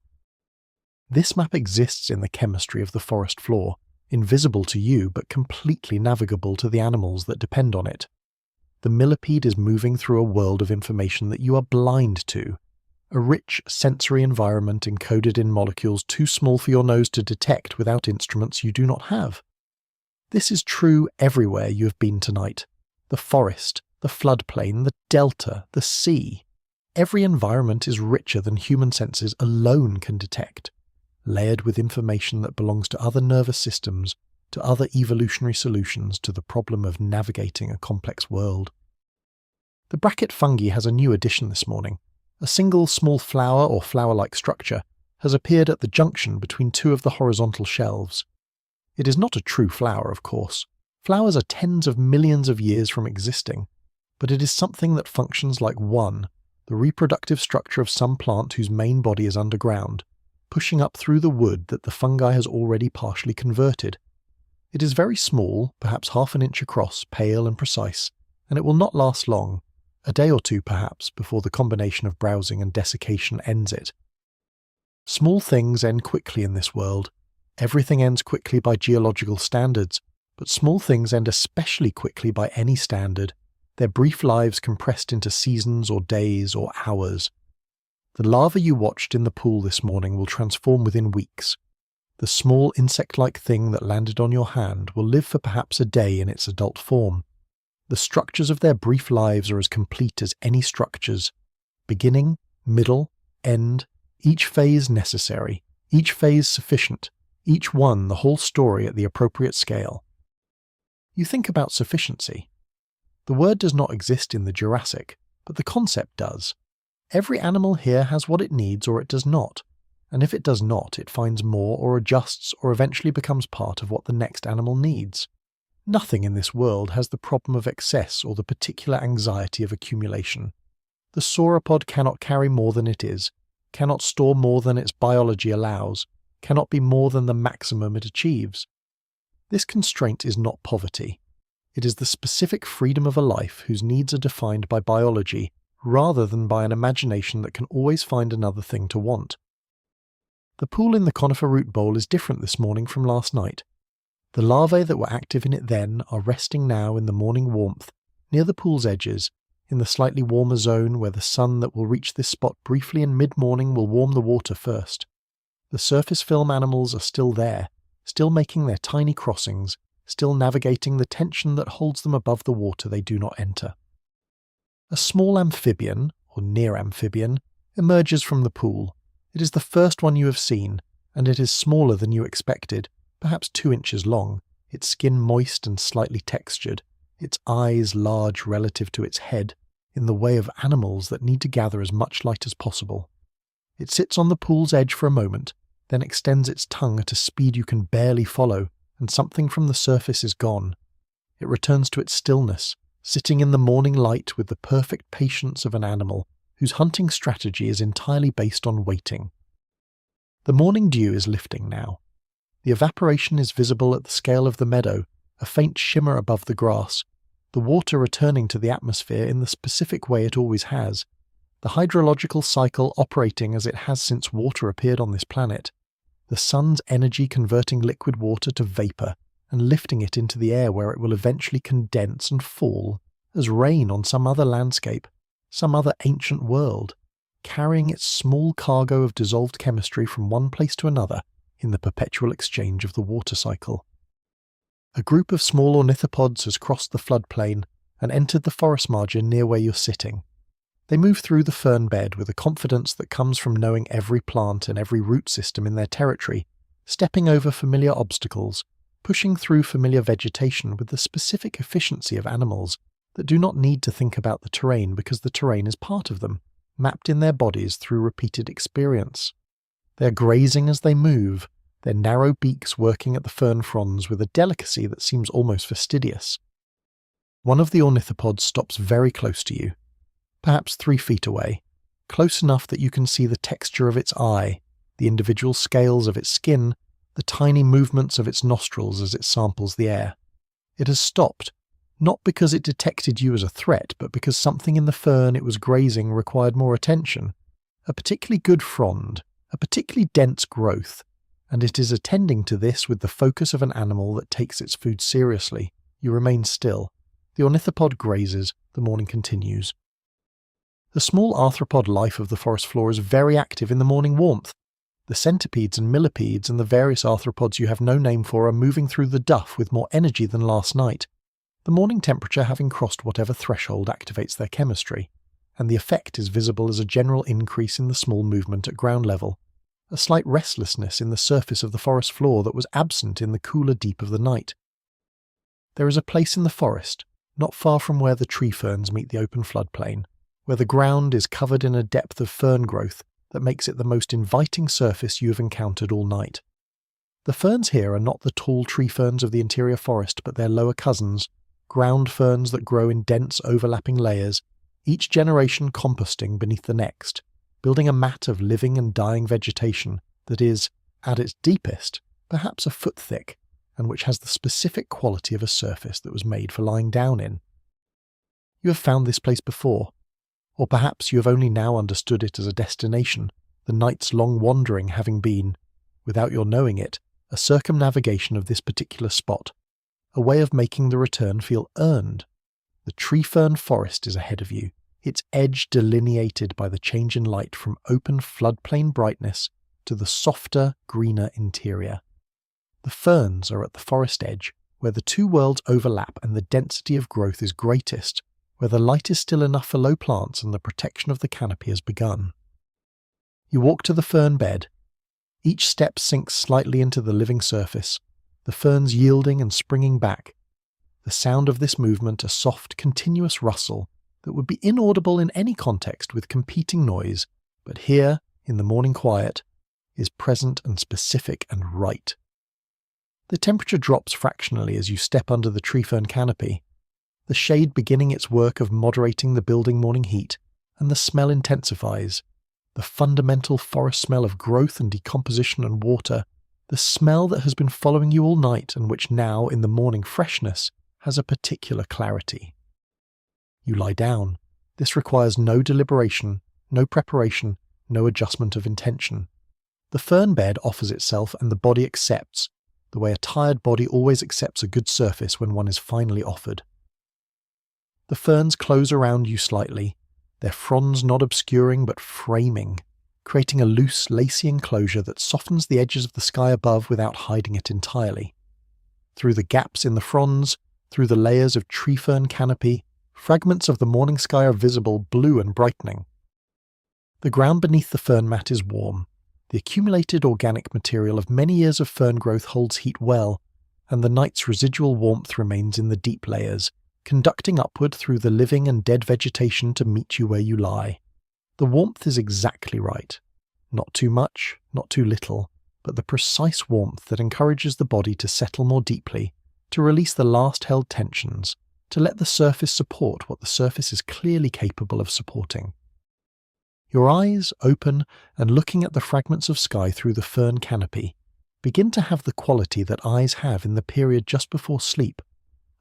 This map exists in the chemistry of the forest floor, invisible to you but completely navigable to the animals that depend on it. The millipede is moving through a world of information that you are blind to, a rich sensory environment encoded in molecules too small for your nose to detect without instruments you do not have. This is true everywhere you have been tonight. The forest, the floodplain, the delta, the sea. Every environment is richer than human senses alone can detect, layered with information that belongs to other nervous systems, to other evolutionary solutions to the problem of navigating a complex world. The bracket fungi has a new addition this morning. A single small flower or flower-like structure has appeared at the junction between 2 of the horizontal shelves. It is not a true flower, of course. Flowers are tens of millions of years from existing. but it is something that functions like one, the reproductive structure of some plant whose main body is underground, pushing up through the wood that the fungi has already partially converted. It is very small, perhaps half an inch across, pale and precise, and it will not last long, a day or two perhaps, before the combination of browsing and desiccation ends it. Small things end quickly in this world. Everything ends quickly by geological standards, but small things end especially quickly by any standard, their brief lives compressed into seasons or days or hours. The larva you watched in the pool this morning will transform within weeks. The small insect-like thing that landed on your hand will live for perhaps a day in its adult form. The structures of their brief lives are as complete as any structures. Beginning, middle, end, each phase necessary, each phase sufficient, each one the whole story at the appropriate scale. You think about sufficiency. The word does not exist in the Jurassic, but the concept does. Every animal here has what it needs or it does not, and if it does not, it finds more or adjusts or eventually becomes part of what the next animal needs. Nothing in this world has the problem of excess or the particular anxiety of accumulation. The sauropod cannot carry more than it is, cannot store more than its biology allows, cannot be more than the maximum it achieves. This constraint is not poverty. It is the specific freedom of a life whose needs are defined by biology rather than by an imagination that can always find another thing to want. The pool in the conifer root bowl is different this morning from last night. The larvae that were active in it then are resting now in the morning warmth, near the pool's edges, in the slightly warmer zone where the sun that will reach this spot briefly in mid-morning will warm the water first. The surface film animals are still there, still making their tiny crossings, still navigating the tension that holds them above the water they do not enter. A small amphibian, or near amphibian, emerges from the pool. It is the first one you have seen, and it is smaller than you expected, perhaps 2 inches long, its skin moist and slightly textured, its eyes large relative to its head, in the way of animals that need to gather as much light as possible. It sits on the pool's edge for a moment, then extends its tongue at a speed you can barely follow, and something from the surface is gone. It returns to its stillness, sitting in the morning light with the perfect patience of an animal whose hunting strategy is entirely based on waiting. The morning dew is lifting now. The evaporation is visible at the scale of the meadow, a faint shimmer above the grass, the water returning to the atmosphere in the specific way it always has, the hydrological cycle operating as it has since water appeared on this planet, the sun's energy converting liquid water to vapour and lifting it into the air where it will eventually condense and fall as rain on some other landscape, some other ancient world, carrying its small cargo of dissolved chemistry from one place to another in the perpetual exchange of the water cycle. A group of small ornithopods has crossed the floodplain and entered the forest margin near where you're sitting. They move through the fern bed with a confidence that comes from knowing every plant and every root system in their territory, stepping over familiar obstacles, pushing through familiar vegetation with the specific efficiency of animals that do not need to think about the terrain because the terrain is part of them, mapped in their bodies through repeated experience. They are grazing as they move, their narrow beaks working at the fern fronds with a delicacy that seems almost fastidious. One of the ornithopods stops very close to you, perhaps 3 feet away, close enough that you can see the texture of its eye, the individual scales of its skin, the tiny movements of its nostrils as it samples the air. It has stopped, not because it detected you as a threat, but because something in the fern it was grazing required more attention, a particularly good frond, a particularly dense growth, and it is attending to this with the focus of an animal that takes its food seriously. You remain still. The ornithopod grazes. The morning continues. The small arthropod life of the forest floor is very active in the morning warmth. The centipedes and millipedes and the various arthropods you have no name for are moving through the duff with more energy than last night, the morning temperature having crossed whatever threshold activates their chemistry, and the effect is visible as a general increase in the small movement at ground level, a slight restlessness in the surface of the forest floor that was absent in the cooler deep of the night. There is a place in the forest, not far from where the tree ferns meet the open floodplain, where the ground is covered in a depth of fern growth that makes it the most inviting surface you have encountered all night. The ferns here are not the tall tree ferns of the interior forest, but their lower cousins, ground ferns that grow in dense overlapping layers, each generation composting beneath the next, building a mat of living and dying vegetation that is, at its deepest, perhaps a foot thick, and which has the specific quality of a surface that was made for lying down in. You have found this place before, or perhaps you have only now understood it as a destination, the night's long wandering having been, without your knowing it, a circumnavigation of this particular spot, a way of making the return feel earned. The tree fern forest is ahead of you, its edge delineated by the change in light from open floodplain brightness to the softer, greener interior. The ferns are at the forest edge, where the two worlds overlap and the density of growth is greatest, where the light is still enough for low plants and the protection of the canopy has begun. You walk to the fern bed. Each step sinks slightly into the living surface, the ferns yielding and springing back. The sound of this movement a soft, continuous rustle that would be inaudible in any context with competing noise, but here, in the morning quiet, is present and specific and right. The temperature drops fractionally as you step under the tree fern canopy, the shade beginning its work of moderating the building morning heat, and the smell intensifies. The fundamental forest smell of growth and decomposition and water, the smell that has been following you all night and which now, in the morning freshness, has a particular clarity. You lie down. This requires no deliberation, no preparation, no adjustment of intention. The fern bed offers itself and the body accepts, the way a tired body always accepts a good surface when one is finally offered. The ferns close around you slightly, their fronds not obscuring but framing, creating a loose, lacy enclosure that softens the edges of the sky above without hiding it entirely. Through the gaps in the fronds, through the layers of tree fern canopy, fragments of the morning sky are visible, blue and brightening. The ground beneath the fern mat is warm. The accumulated organic material of many years of fern growth holds heat well, and the night's residual warmth remains in the deep layers, conducting upward through the living and dead vegetation to meet you where you lie. The warmth is exactly right. Not too much, not too little, but the precise warmth that encourages the body to settle more deeply, to release the last held tensions, to let the surface support what the surface is clearly capable of supporting. Your eyes, open and looking at the fragments of sky through the fern canopy, begin to have the quality that eyes have in the period just before sleep,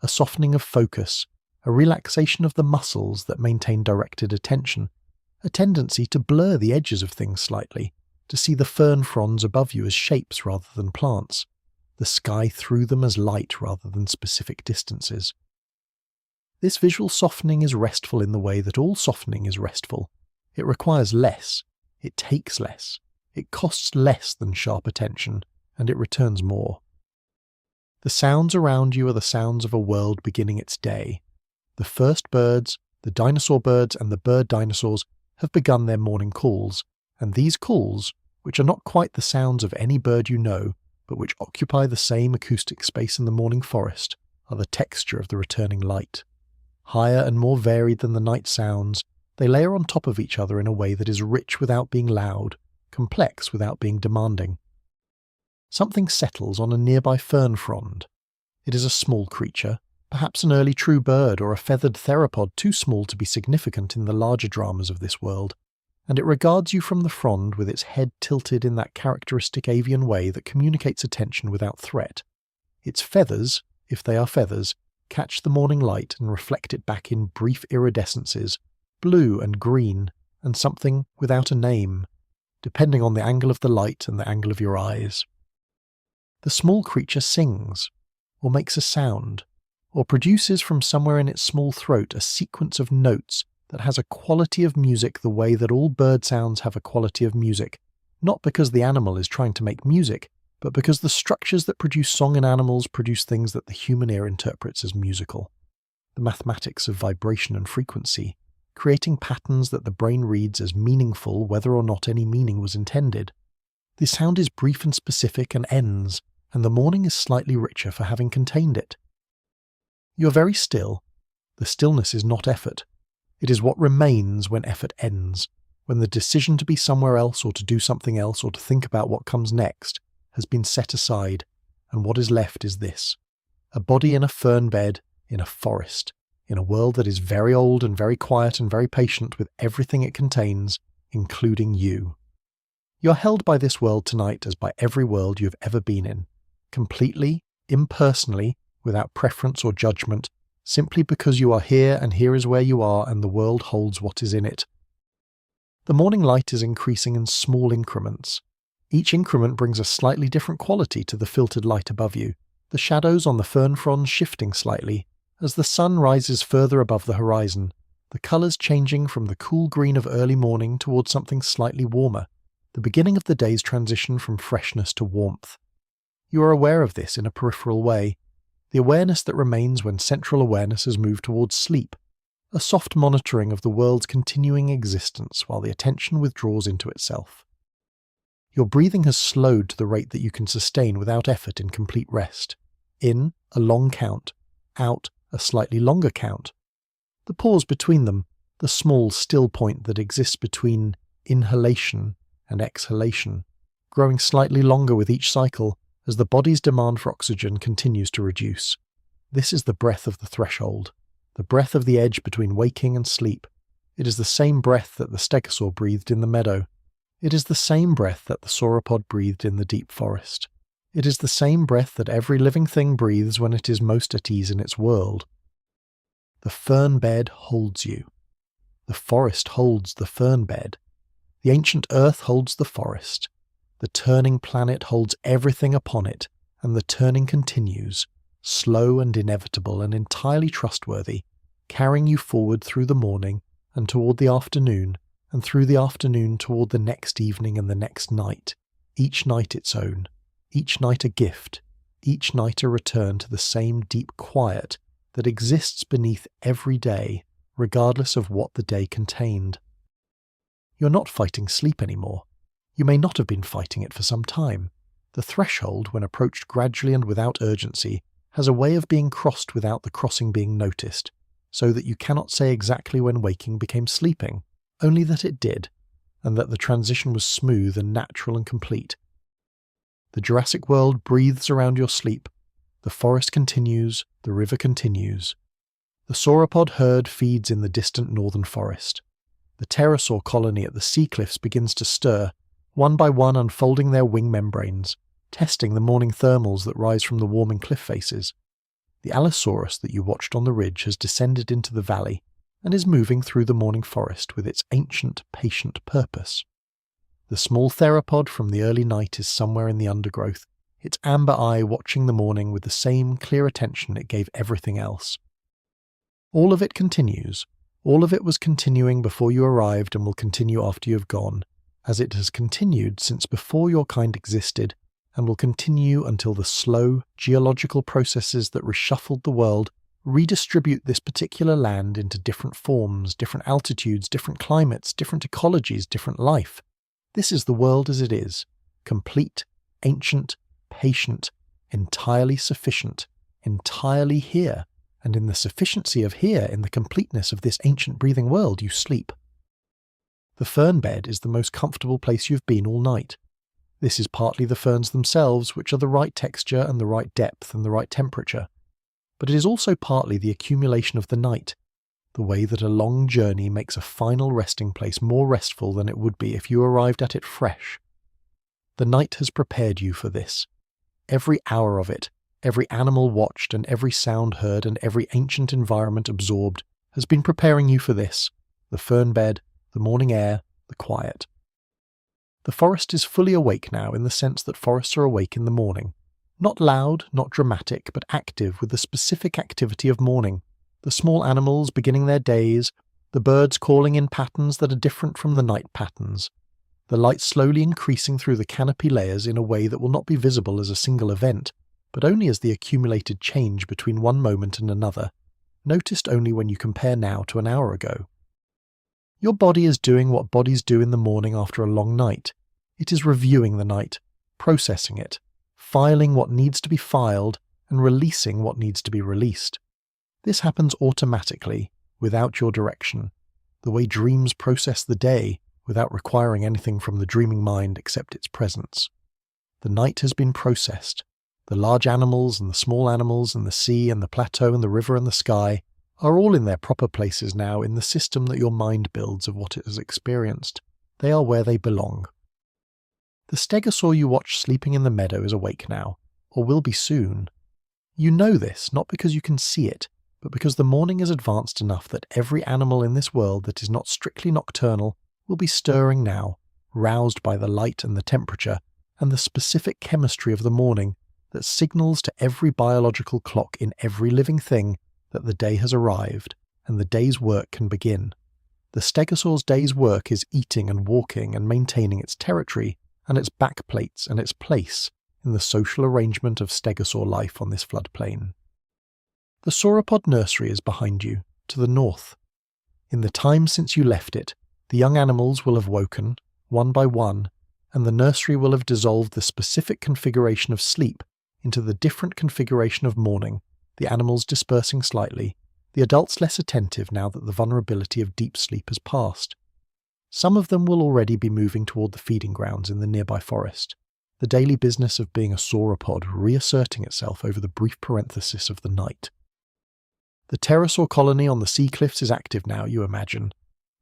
a softening of focus, a relaxation of the muscles that maintain directed attention, a tendency to blur the edges of things slightly, to see the fern fronds above you as shapes rather than plants, the sky through them as light rather than specific distances. This visual softening is restful in the way that all softening is restful. It requires less, it takes less, it costs less than sharp attention, and it returns more. The sounds around you are the sounds of a world beginning its day. The first birds, the dinosaur birds and the bird dinosaurs have begun their morning calls, and these calls, which are not quite the sounds of any bird you know, but which occupy the same acoustic space in the morning forest, are the texture of the returning light. Higher and more varied than the night sounds, they layer on top of each other in a way that is rich without being loud, complex without being demanding. Something settles on a nearby fern frond. It is a small creature, perhaps an early true bird or a feathered theropod too small to be significant in the larger dramas of this world, and it regards you from the frond with its head tilted in that characteristic avian way that communicates attention without threat. Its feathers, if they are feathers, catch the morning light and reflect it back in brief iridescences, blue and green, and something without a name, depending on the angle of the light and the angle of your eyes. The small creature sings, or makes a sound, or produces from somewhere in its small throat a sequence of notes that has a quality of music the way that all bird sounds have a quality of music, not because the animal is trying to make music, but because the structures that produce song in animals produce things that the human ear interprets as musical. The mathematics of vibration and frequency, creating patterns that the brain reads as meaningful whether or not any meaning was intended. The sound is brief and specific and ends, and the morning is slightly richer for having contained it. You are very still. The stillness is not effort. It is what remains when effort ends, when the decision to be somewhere else or to do something else or to think about what comes next has been set aside, and what is left is this: a body in a fern bed, in a forest, in a world that is very old and very quiet and very patient with everything it contains, including you. You're held by this world tonight as by every world you've ever been in, completely, impersonally, without preference or judgment, simply because you are here and here is where you are and the world holds what is in it. The morning light is increasing in small increments. Each increment brings a slightly different quality to the filtered light above you, the shadows on the fern fronds shifting slightly as the sun rises further above the horizon, the colours changing from the cool green of early morning towards something slightly warmer, the beginning of the day's transition from freshness to warmth. You are aware of this in a peripheral way, the awareness that remains when central awareness has moved towards sleep, a soft monitoring of the world's continuing existence while the attention withdraws into itself. Your breathing has slowed to the rate that you can sustain without effort in complete rest. In, a long count. Out, a slightly longer count. The pause between them, the small still point that exists between inhalation and exhalation, growing slightly longer with each cycle as the body's demand for oxygen continues to reduce. This is the breath of the threshold, the breath of the edge between waking and sleep. It is the same breath that the Stegosaur breathed in the meadow. It is the same breath that the Sauropod breathed in the deep forest. It is the same breath that every living thing breathes when it is most at ease in its world. The fern bed holds you. The forest holds the fern bed. The ancient earth holds the forest. The turning planet holds everything upon it, and the turning continues, slow and inevitable and entirely trustworthy, carrying you forward through the morning and toward the afternoon, and through the afternoon toward the next evening and the next night, each night its own, each night a gift, each night a return to the same deep quiet that exists beneath every day, regardless of what the day contained. You're not fighting sleep anymore. You may not have been fighting it for some time. The threshold, when approached gradually and without urgency, has a way of being crossed without the crossing being noticed, so that you cannot say exactly when waking became sleeping, only that it did, and that the transition was smooth and natural and complete. The Jurassic world breathes around your sleep. The forest continues, the river continues. The sauropod herd feeds in the distant northern forest. The pterosaur colony at the sea cliffs begins to stir, one by one unfolding their wing membranes, testing the morning thermals that rise from the warming cliff faces. The allosaurus that you watched on the ridge has descended into the valley and is moving through the morning forest with its ancient, patient purpose. The small theropod from the early night is somewhere in the undergrowth, its amber eye watching the morning with the same clear attention it gave everything else. All of it continues. All of it was continuing before you arrived and will continue after you have gone, as it has continued since before your kind existed, and will continue until the slow, geological processes that reshuffled the world redistribute this particular land into different forms, different altitudes, different climates, different ecologies, different life. This is the world as it is, complete, ancient, patient, entirely sufficient, entirely here, and in the sufficiency of here, in the completeness of this ancient breathing world, you sleep. The fern bed is the most comfortable place you've been all night. This is partly the ferns themselves, which are the right texture and the right depth and the right temperature. But it is also partly the accumulation of the night, the way that a long journey makes a final resting place more restful than it would be if you arrived at it fresh. The night has prepared you for this. Every hour of it, every animal watched and every sound heard and every ancient environment absorbed has been preparing you for this, the fern bed, the morning air, the quiet. The forest is fully awake now in the sense that forests are awake in the morning. Not loud, not dramatic, but active with the specific activity of morning. The small animals beginning their days, the birds calling in patterns that are different from the night patterns. The light slowly increasing through the canopy layers in a way that will not be visible as a single event, but only as the accumulated change between one moment and another, noticed only when you compare now to an hour ago. Your body is doing what bodies do in the morning after a long night. It is reviewing the night, processing it, filing what needs to be filed, and releasing what needs to be released. This happens automatically, without your direction, the way dreams process the day without requiring anything from the dreaming mind except its presence. The night has been processed. The large animals and the small animals and the sea and the plateau and the river and the sky are all in their proper places now in the system that your mind builds of what it has experienced. They are where they belong. The stegosaur you watch sleeping in the meadow is awake now, or will be soon. You know this not because you can see it, but because the morning is advanced enough that every animal in this world that is not strictly nocturnal will be stirring now, roused by the light and the temperature and the specific chemistry of the morning that signals to every biological clock in every living thing that the day has arrived and the day's work can begin. The stegosaur's day's work is eating and walking and maintaining its territory and its backplates and its place in the social arrangement of stegosaur life on this floodplain. The sauropod nursery is behind you, to the north. In the time since you left it, the young animals will have woken, one by one, and the nursery will have dissolved the specific configuration of sleep into the different configuration of morning, the animals dispersing slightly, the adults less attentive now that the vulnerability of deep sleep has passed. Some of them will already be moving toward the feeding grounds in the nearby forest, the daily business of being a sauropod reasserting itself over the brief parenthesis of the night. The pterosaur colony on the sea cliffs is active now, you imagine.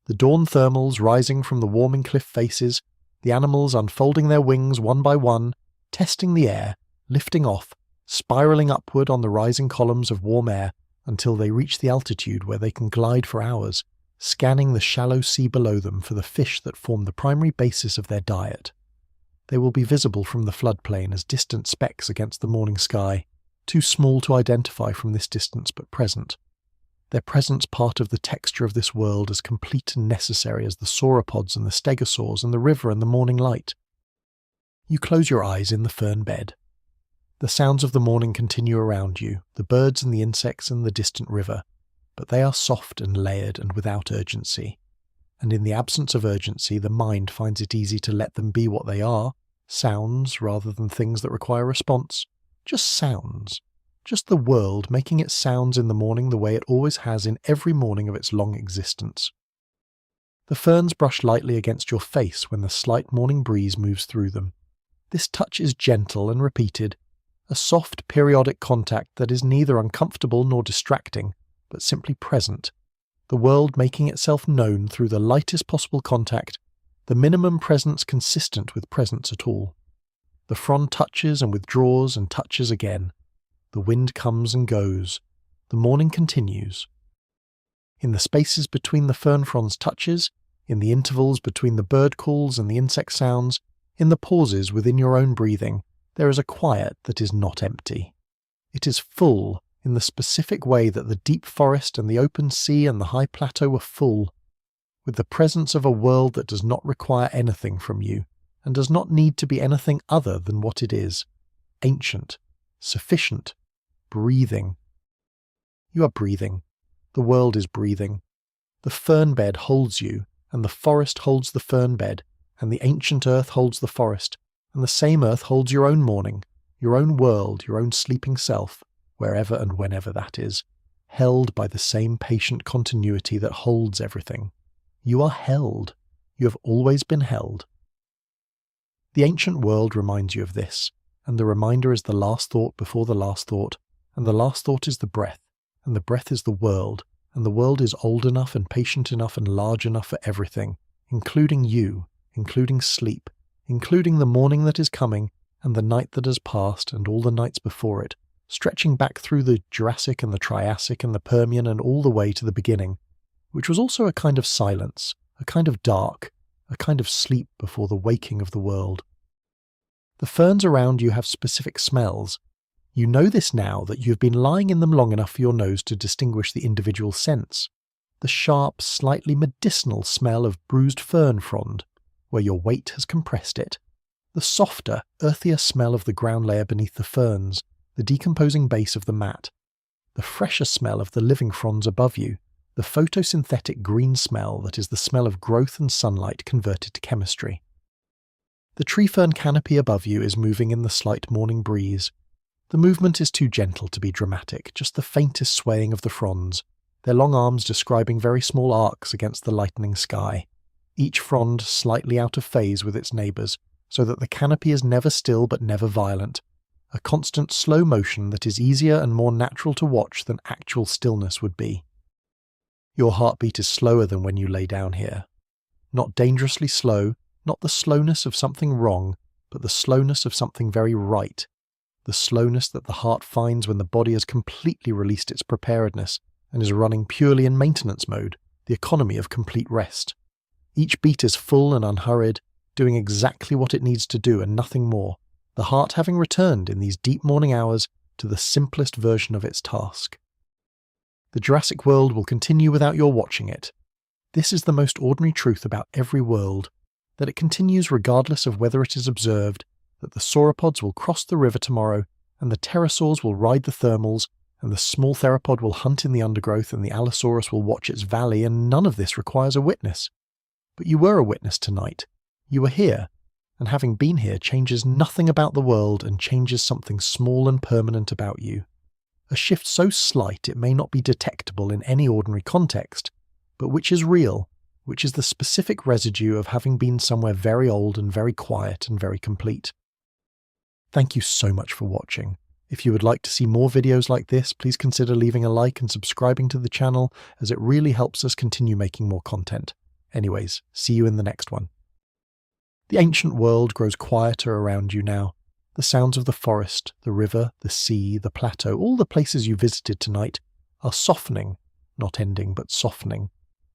The dawn thermals rising from the warming cliff faces, the animals unfolding their wings one by one, testing the air, lifting off, spiralling upward on the rising columns of warm air until they reach the altitude where they can glide for hours, scanning the shallow sea below them for the fish that form the primary basis of their diet. They will be visible from the floodplain as distant specks against the morning sky, too small to identify from this distance but present. Their presence part of the texture of this world as complete and necessary as the sauropods and the stegosaurs and the river and the morning light. You close your eyes in the fern bed. The sounds of the morning continue around you, the birds and the insects and the distant river, but they are soft and layered and without urgency. And in the absence of urgency, the mind finds it easy to let them be what they are, sounds rather than things that require response. Just sounds. Just the world making its sounds in the morning the way it always has in every morning of its long existence. The ferns brush lightly against your face when the slight morning breeze moves through them. This touch is gentle and repeated, a soft periodic contact that is neither uncomfortable nor distracting, but simply present, the world making itself known through the lightest possible contact, the minimum presence consistent with presence at all. The frond touches and withdraws and touches again. The wind comes and goes. The morning continues. In the spaces between the fern fronds' touches, in the intervals between the bird calls and the insect sounds, in the pauses within your own breathing, there is a quiet that is not empty. It is full in the specific way that the deep forest and the open sea and the high plateau were full, with the presence of a world that does not require anything from you, and does not need to be anything other than what it is, ancient, sufficient, breathing. You are breathing. The world is breathing. The fern bed holds you, and the forest holds the fern bed, and the ancient earth holds the forest, and the same earth holds your own morning, your own world, your own sleeping self, wherever and whenever that is, held by the same patient continuity that holds everything. You are held. You have always been held. The ancient world reminds you of this, and the reminder is the last thought before the last thought, and the last thought is the breath, and the breath is the world, and the world is old enough and patient enough and large enough for everything, including you, including sleep, including the morning that is coming, and the night that has passed, and all the nights before it, stretching back through the Jurassic and the Triassic and the Permian and all the way to the beginning, which was also a kind of silence, a kind of dark, a kind of sleep before the waking of the world. The ferns around you have specific smells. You know this now that you have been lying in them long enough for your nose to distinguish the individual scents. The sharp, slightly medicinal smell of bruised fern frond, where your weight has compressed it. The softer, earthier smell of the ground layer beneath the ferns, the decomposing base of the mat. The fresher smell of the living fronds above you, the photosynthetic green smell that is the smell of growth and sunlight converted to chemistry. The tree fern canopy above you is moving in the slight morning breeze. The movement is too gentle to be dramatic, just the faintest swaying of the fronds, their long arms describing very small arcs against the lightening sky, each frond slightly out of phase with its neighbours, so that the canopy is never still but never violent, a constant slow motion that is easier and more natural to watch than actual stillness would be. Your heartbeat is slower than when you lay down here. Not dangerously slow, not the slowness of something wrong, but the slowness of something very right. The slowness that the heart finds when the body has completely released its preparedness and is running purely in maintenance mode, the economy of complete rest. Each beat is full and unhurried, doing exactly what it needs to do and nothing more, the heart having returned in these deep morning hours to the simplest version of its task. The Jurassic world will continue without your watching it. This is the most ordinary truth about every world, that it continues regardless of whether it is observed, that the sauropods will cross the river tomorrow, and the pterosaurs will ride the thermals, and the small theropod will hunt in the undergrowth, and the allosaurus will watch its valley, and none of this requires a witness. But you were a witness tonight. You were here, and having been here changes nothing about the world and changes something small and permanent about you. A shift so slight it may not be detectable in any ordinary context, but which is real, which is the specific residue of having been somewhere very old and very quiet and very complete. Thank you so much for watching. If you would like to see more videos like this, please consider leaving a like and subscribing to the channel, as it really helps us continue making more content. Anyways, see you in the next one. The ancient world grows quieter around you now. The sounds of the forest, the river, the sea, the plateau, all the places you visited tonight, are softening, not ending, but softening,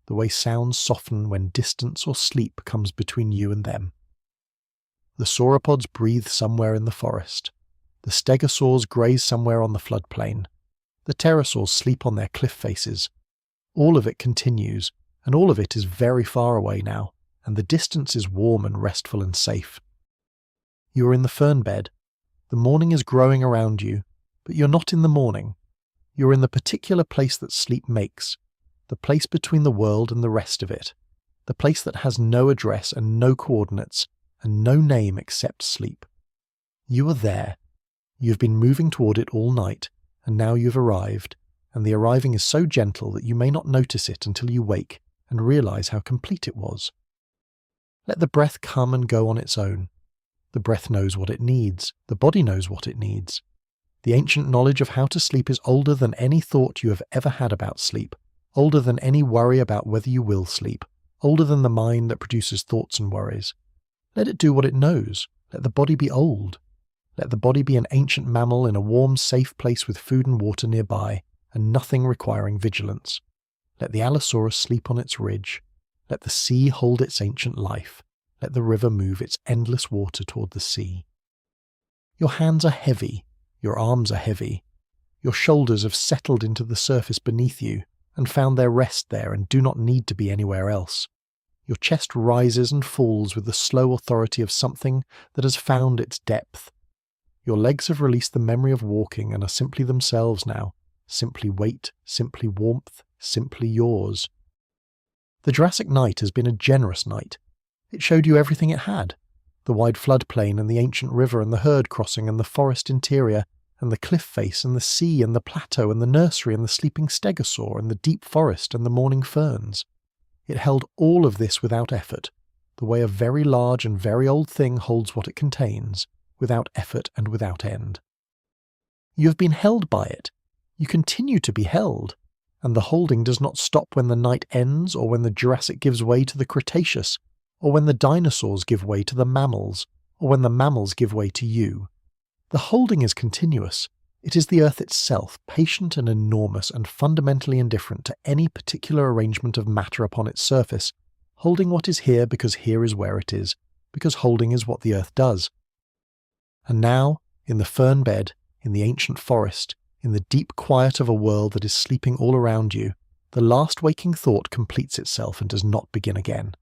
the way sounds soften when distance or sleep comes between you and them. The sauropods breathe somewhere in the forest. The stegosaurs graze somewhere on the floodplain. The pterosaurs sleep on their cliff faces. All of it continues, and all of it is very far away now, and the distance is warm and restful and safe. You are in the fern bed. The morning is growing around you, but you're not in the morning. You're in the particular place that sleep makes, the place between the world and the rest of it, the place that has no address and no coordinates, and no name except sleep. You are there. You've been moving toward it all night, and now you've arrived, and the arriving is so gentle that you may not notice it until you wake and realize how complete it was. Let the breath come and go on its own. The breath knows what it needs. The body knows what it needs. The ancient knowledge of how to sleep is older than any thought you have ever had about sleep, older than any worry about whether you will sleep, older than the mind that produces thoughts and worries. Let it do what it knows. Let the body be old. Let the body be an ancient mammal in a warm, safe place with food and water nearby, and nothing requiring vigilance. Let the allosaurus sleep on its ridge. Let the sea hold its ancient life. Let the river move its endless water toward the sea. Your hands are heavy. Your arms are heavy. Your shoulders have settled into the surface beneath you, and found their rest there and do not need to be anywhere else. Your chest rises and falls with the slow authority of something that has found its depth. Your legs have released the memory of walking and are simply themselves now, simply weight, simply warmth, simply yours. The Jurassic night has been a generous night. It showed you everything it had. The wide floodplain and the ancient river and the herd crossing and the forest interior and the cliff face and the sea and the plateau and the nursery and the sleeping stegosaur and the deep forest and the morning ferns. It held all of this without effort, the way a very large and very old thing holds what it contains, without effort and without end. You have been held by it. You continue to be held, and the holding does not stop when the night ends or when the Jurassic gives way to the Cretaceous, or when the dinosaurs give way to the mammals, or when the mammals give way to you. The holding is continuous. It is the Earth itself, patient and enormous and fundamentally indifferent to any particular arrangement of matter upon its surface, holding what is here because here is where it is, because holding is what the Earth does. And now, in the fern bed, in the ancient forest, in the deep quiet of a world that is sleeping all around you, the last waking thought completes itself and does not begin again.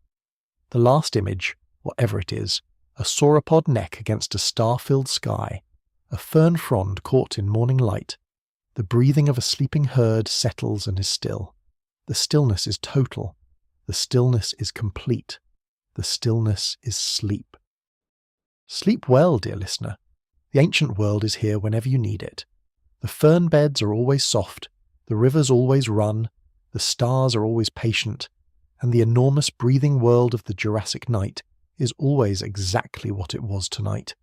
The last image, whatever it is, a sauropod neck against a star-filled sky, a fern frond caught in morning light, the breathing of a sleeping herd settles and is still. The stillness is total. The stillness is complete. The stillness is sleep. Sleep well, dear listener. The ancient world is here whenever you need it. The fern beds are always soft, the rivers always run, the stars are always patient, and the enormous breathing world of the Jurassic night is always exactly what it was tonight.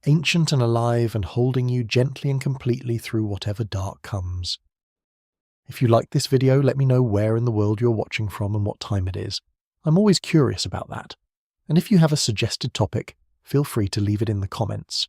ancient and alive and holding you gently and completely through whatever dark comes. If you like this video, let me know where in the world you're watching from and what time it is. I'm always curious about that. And if you have a suggested topic, feel free to leave it in the comments.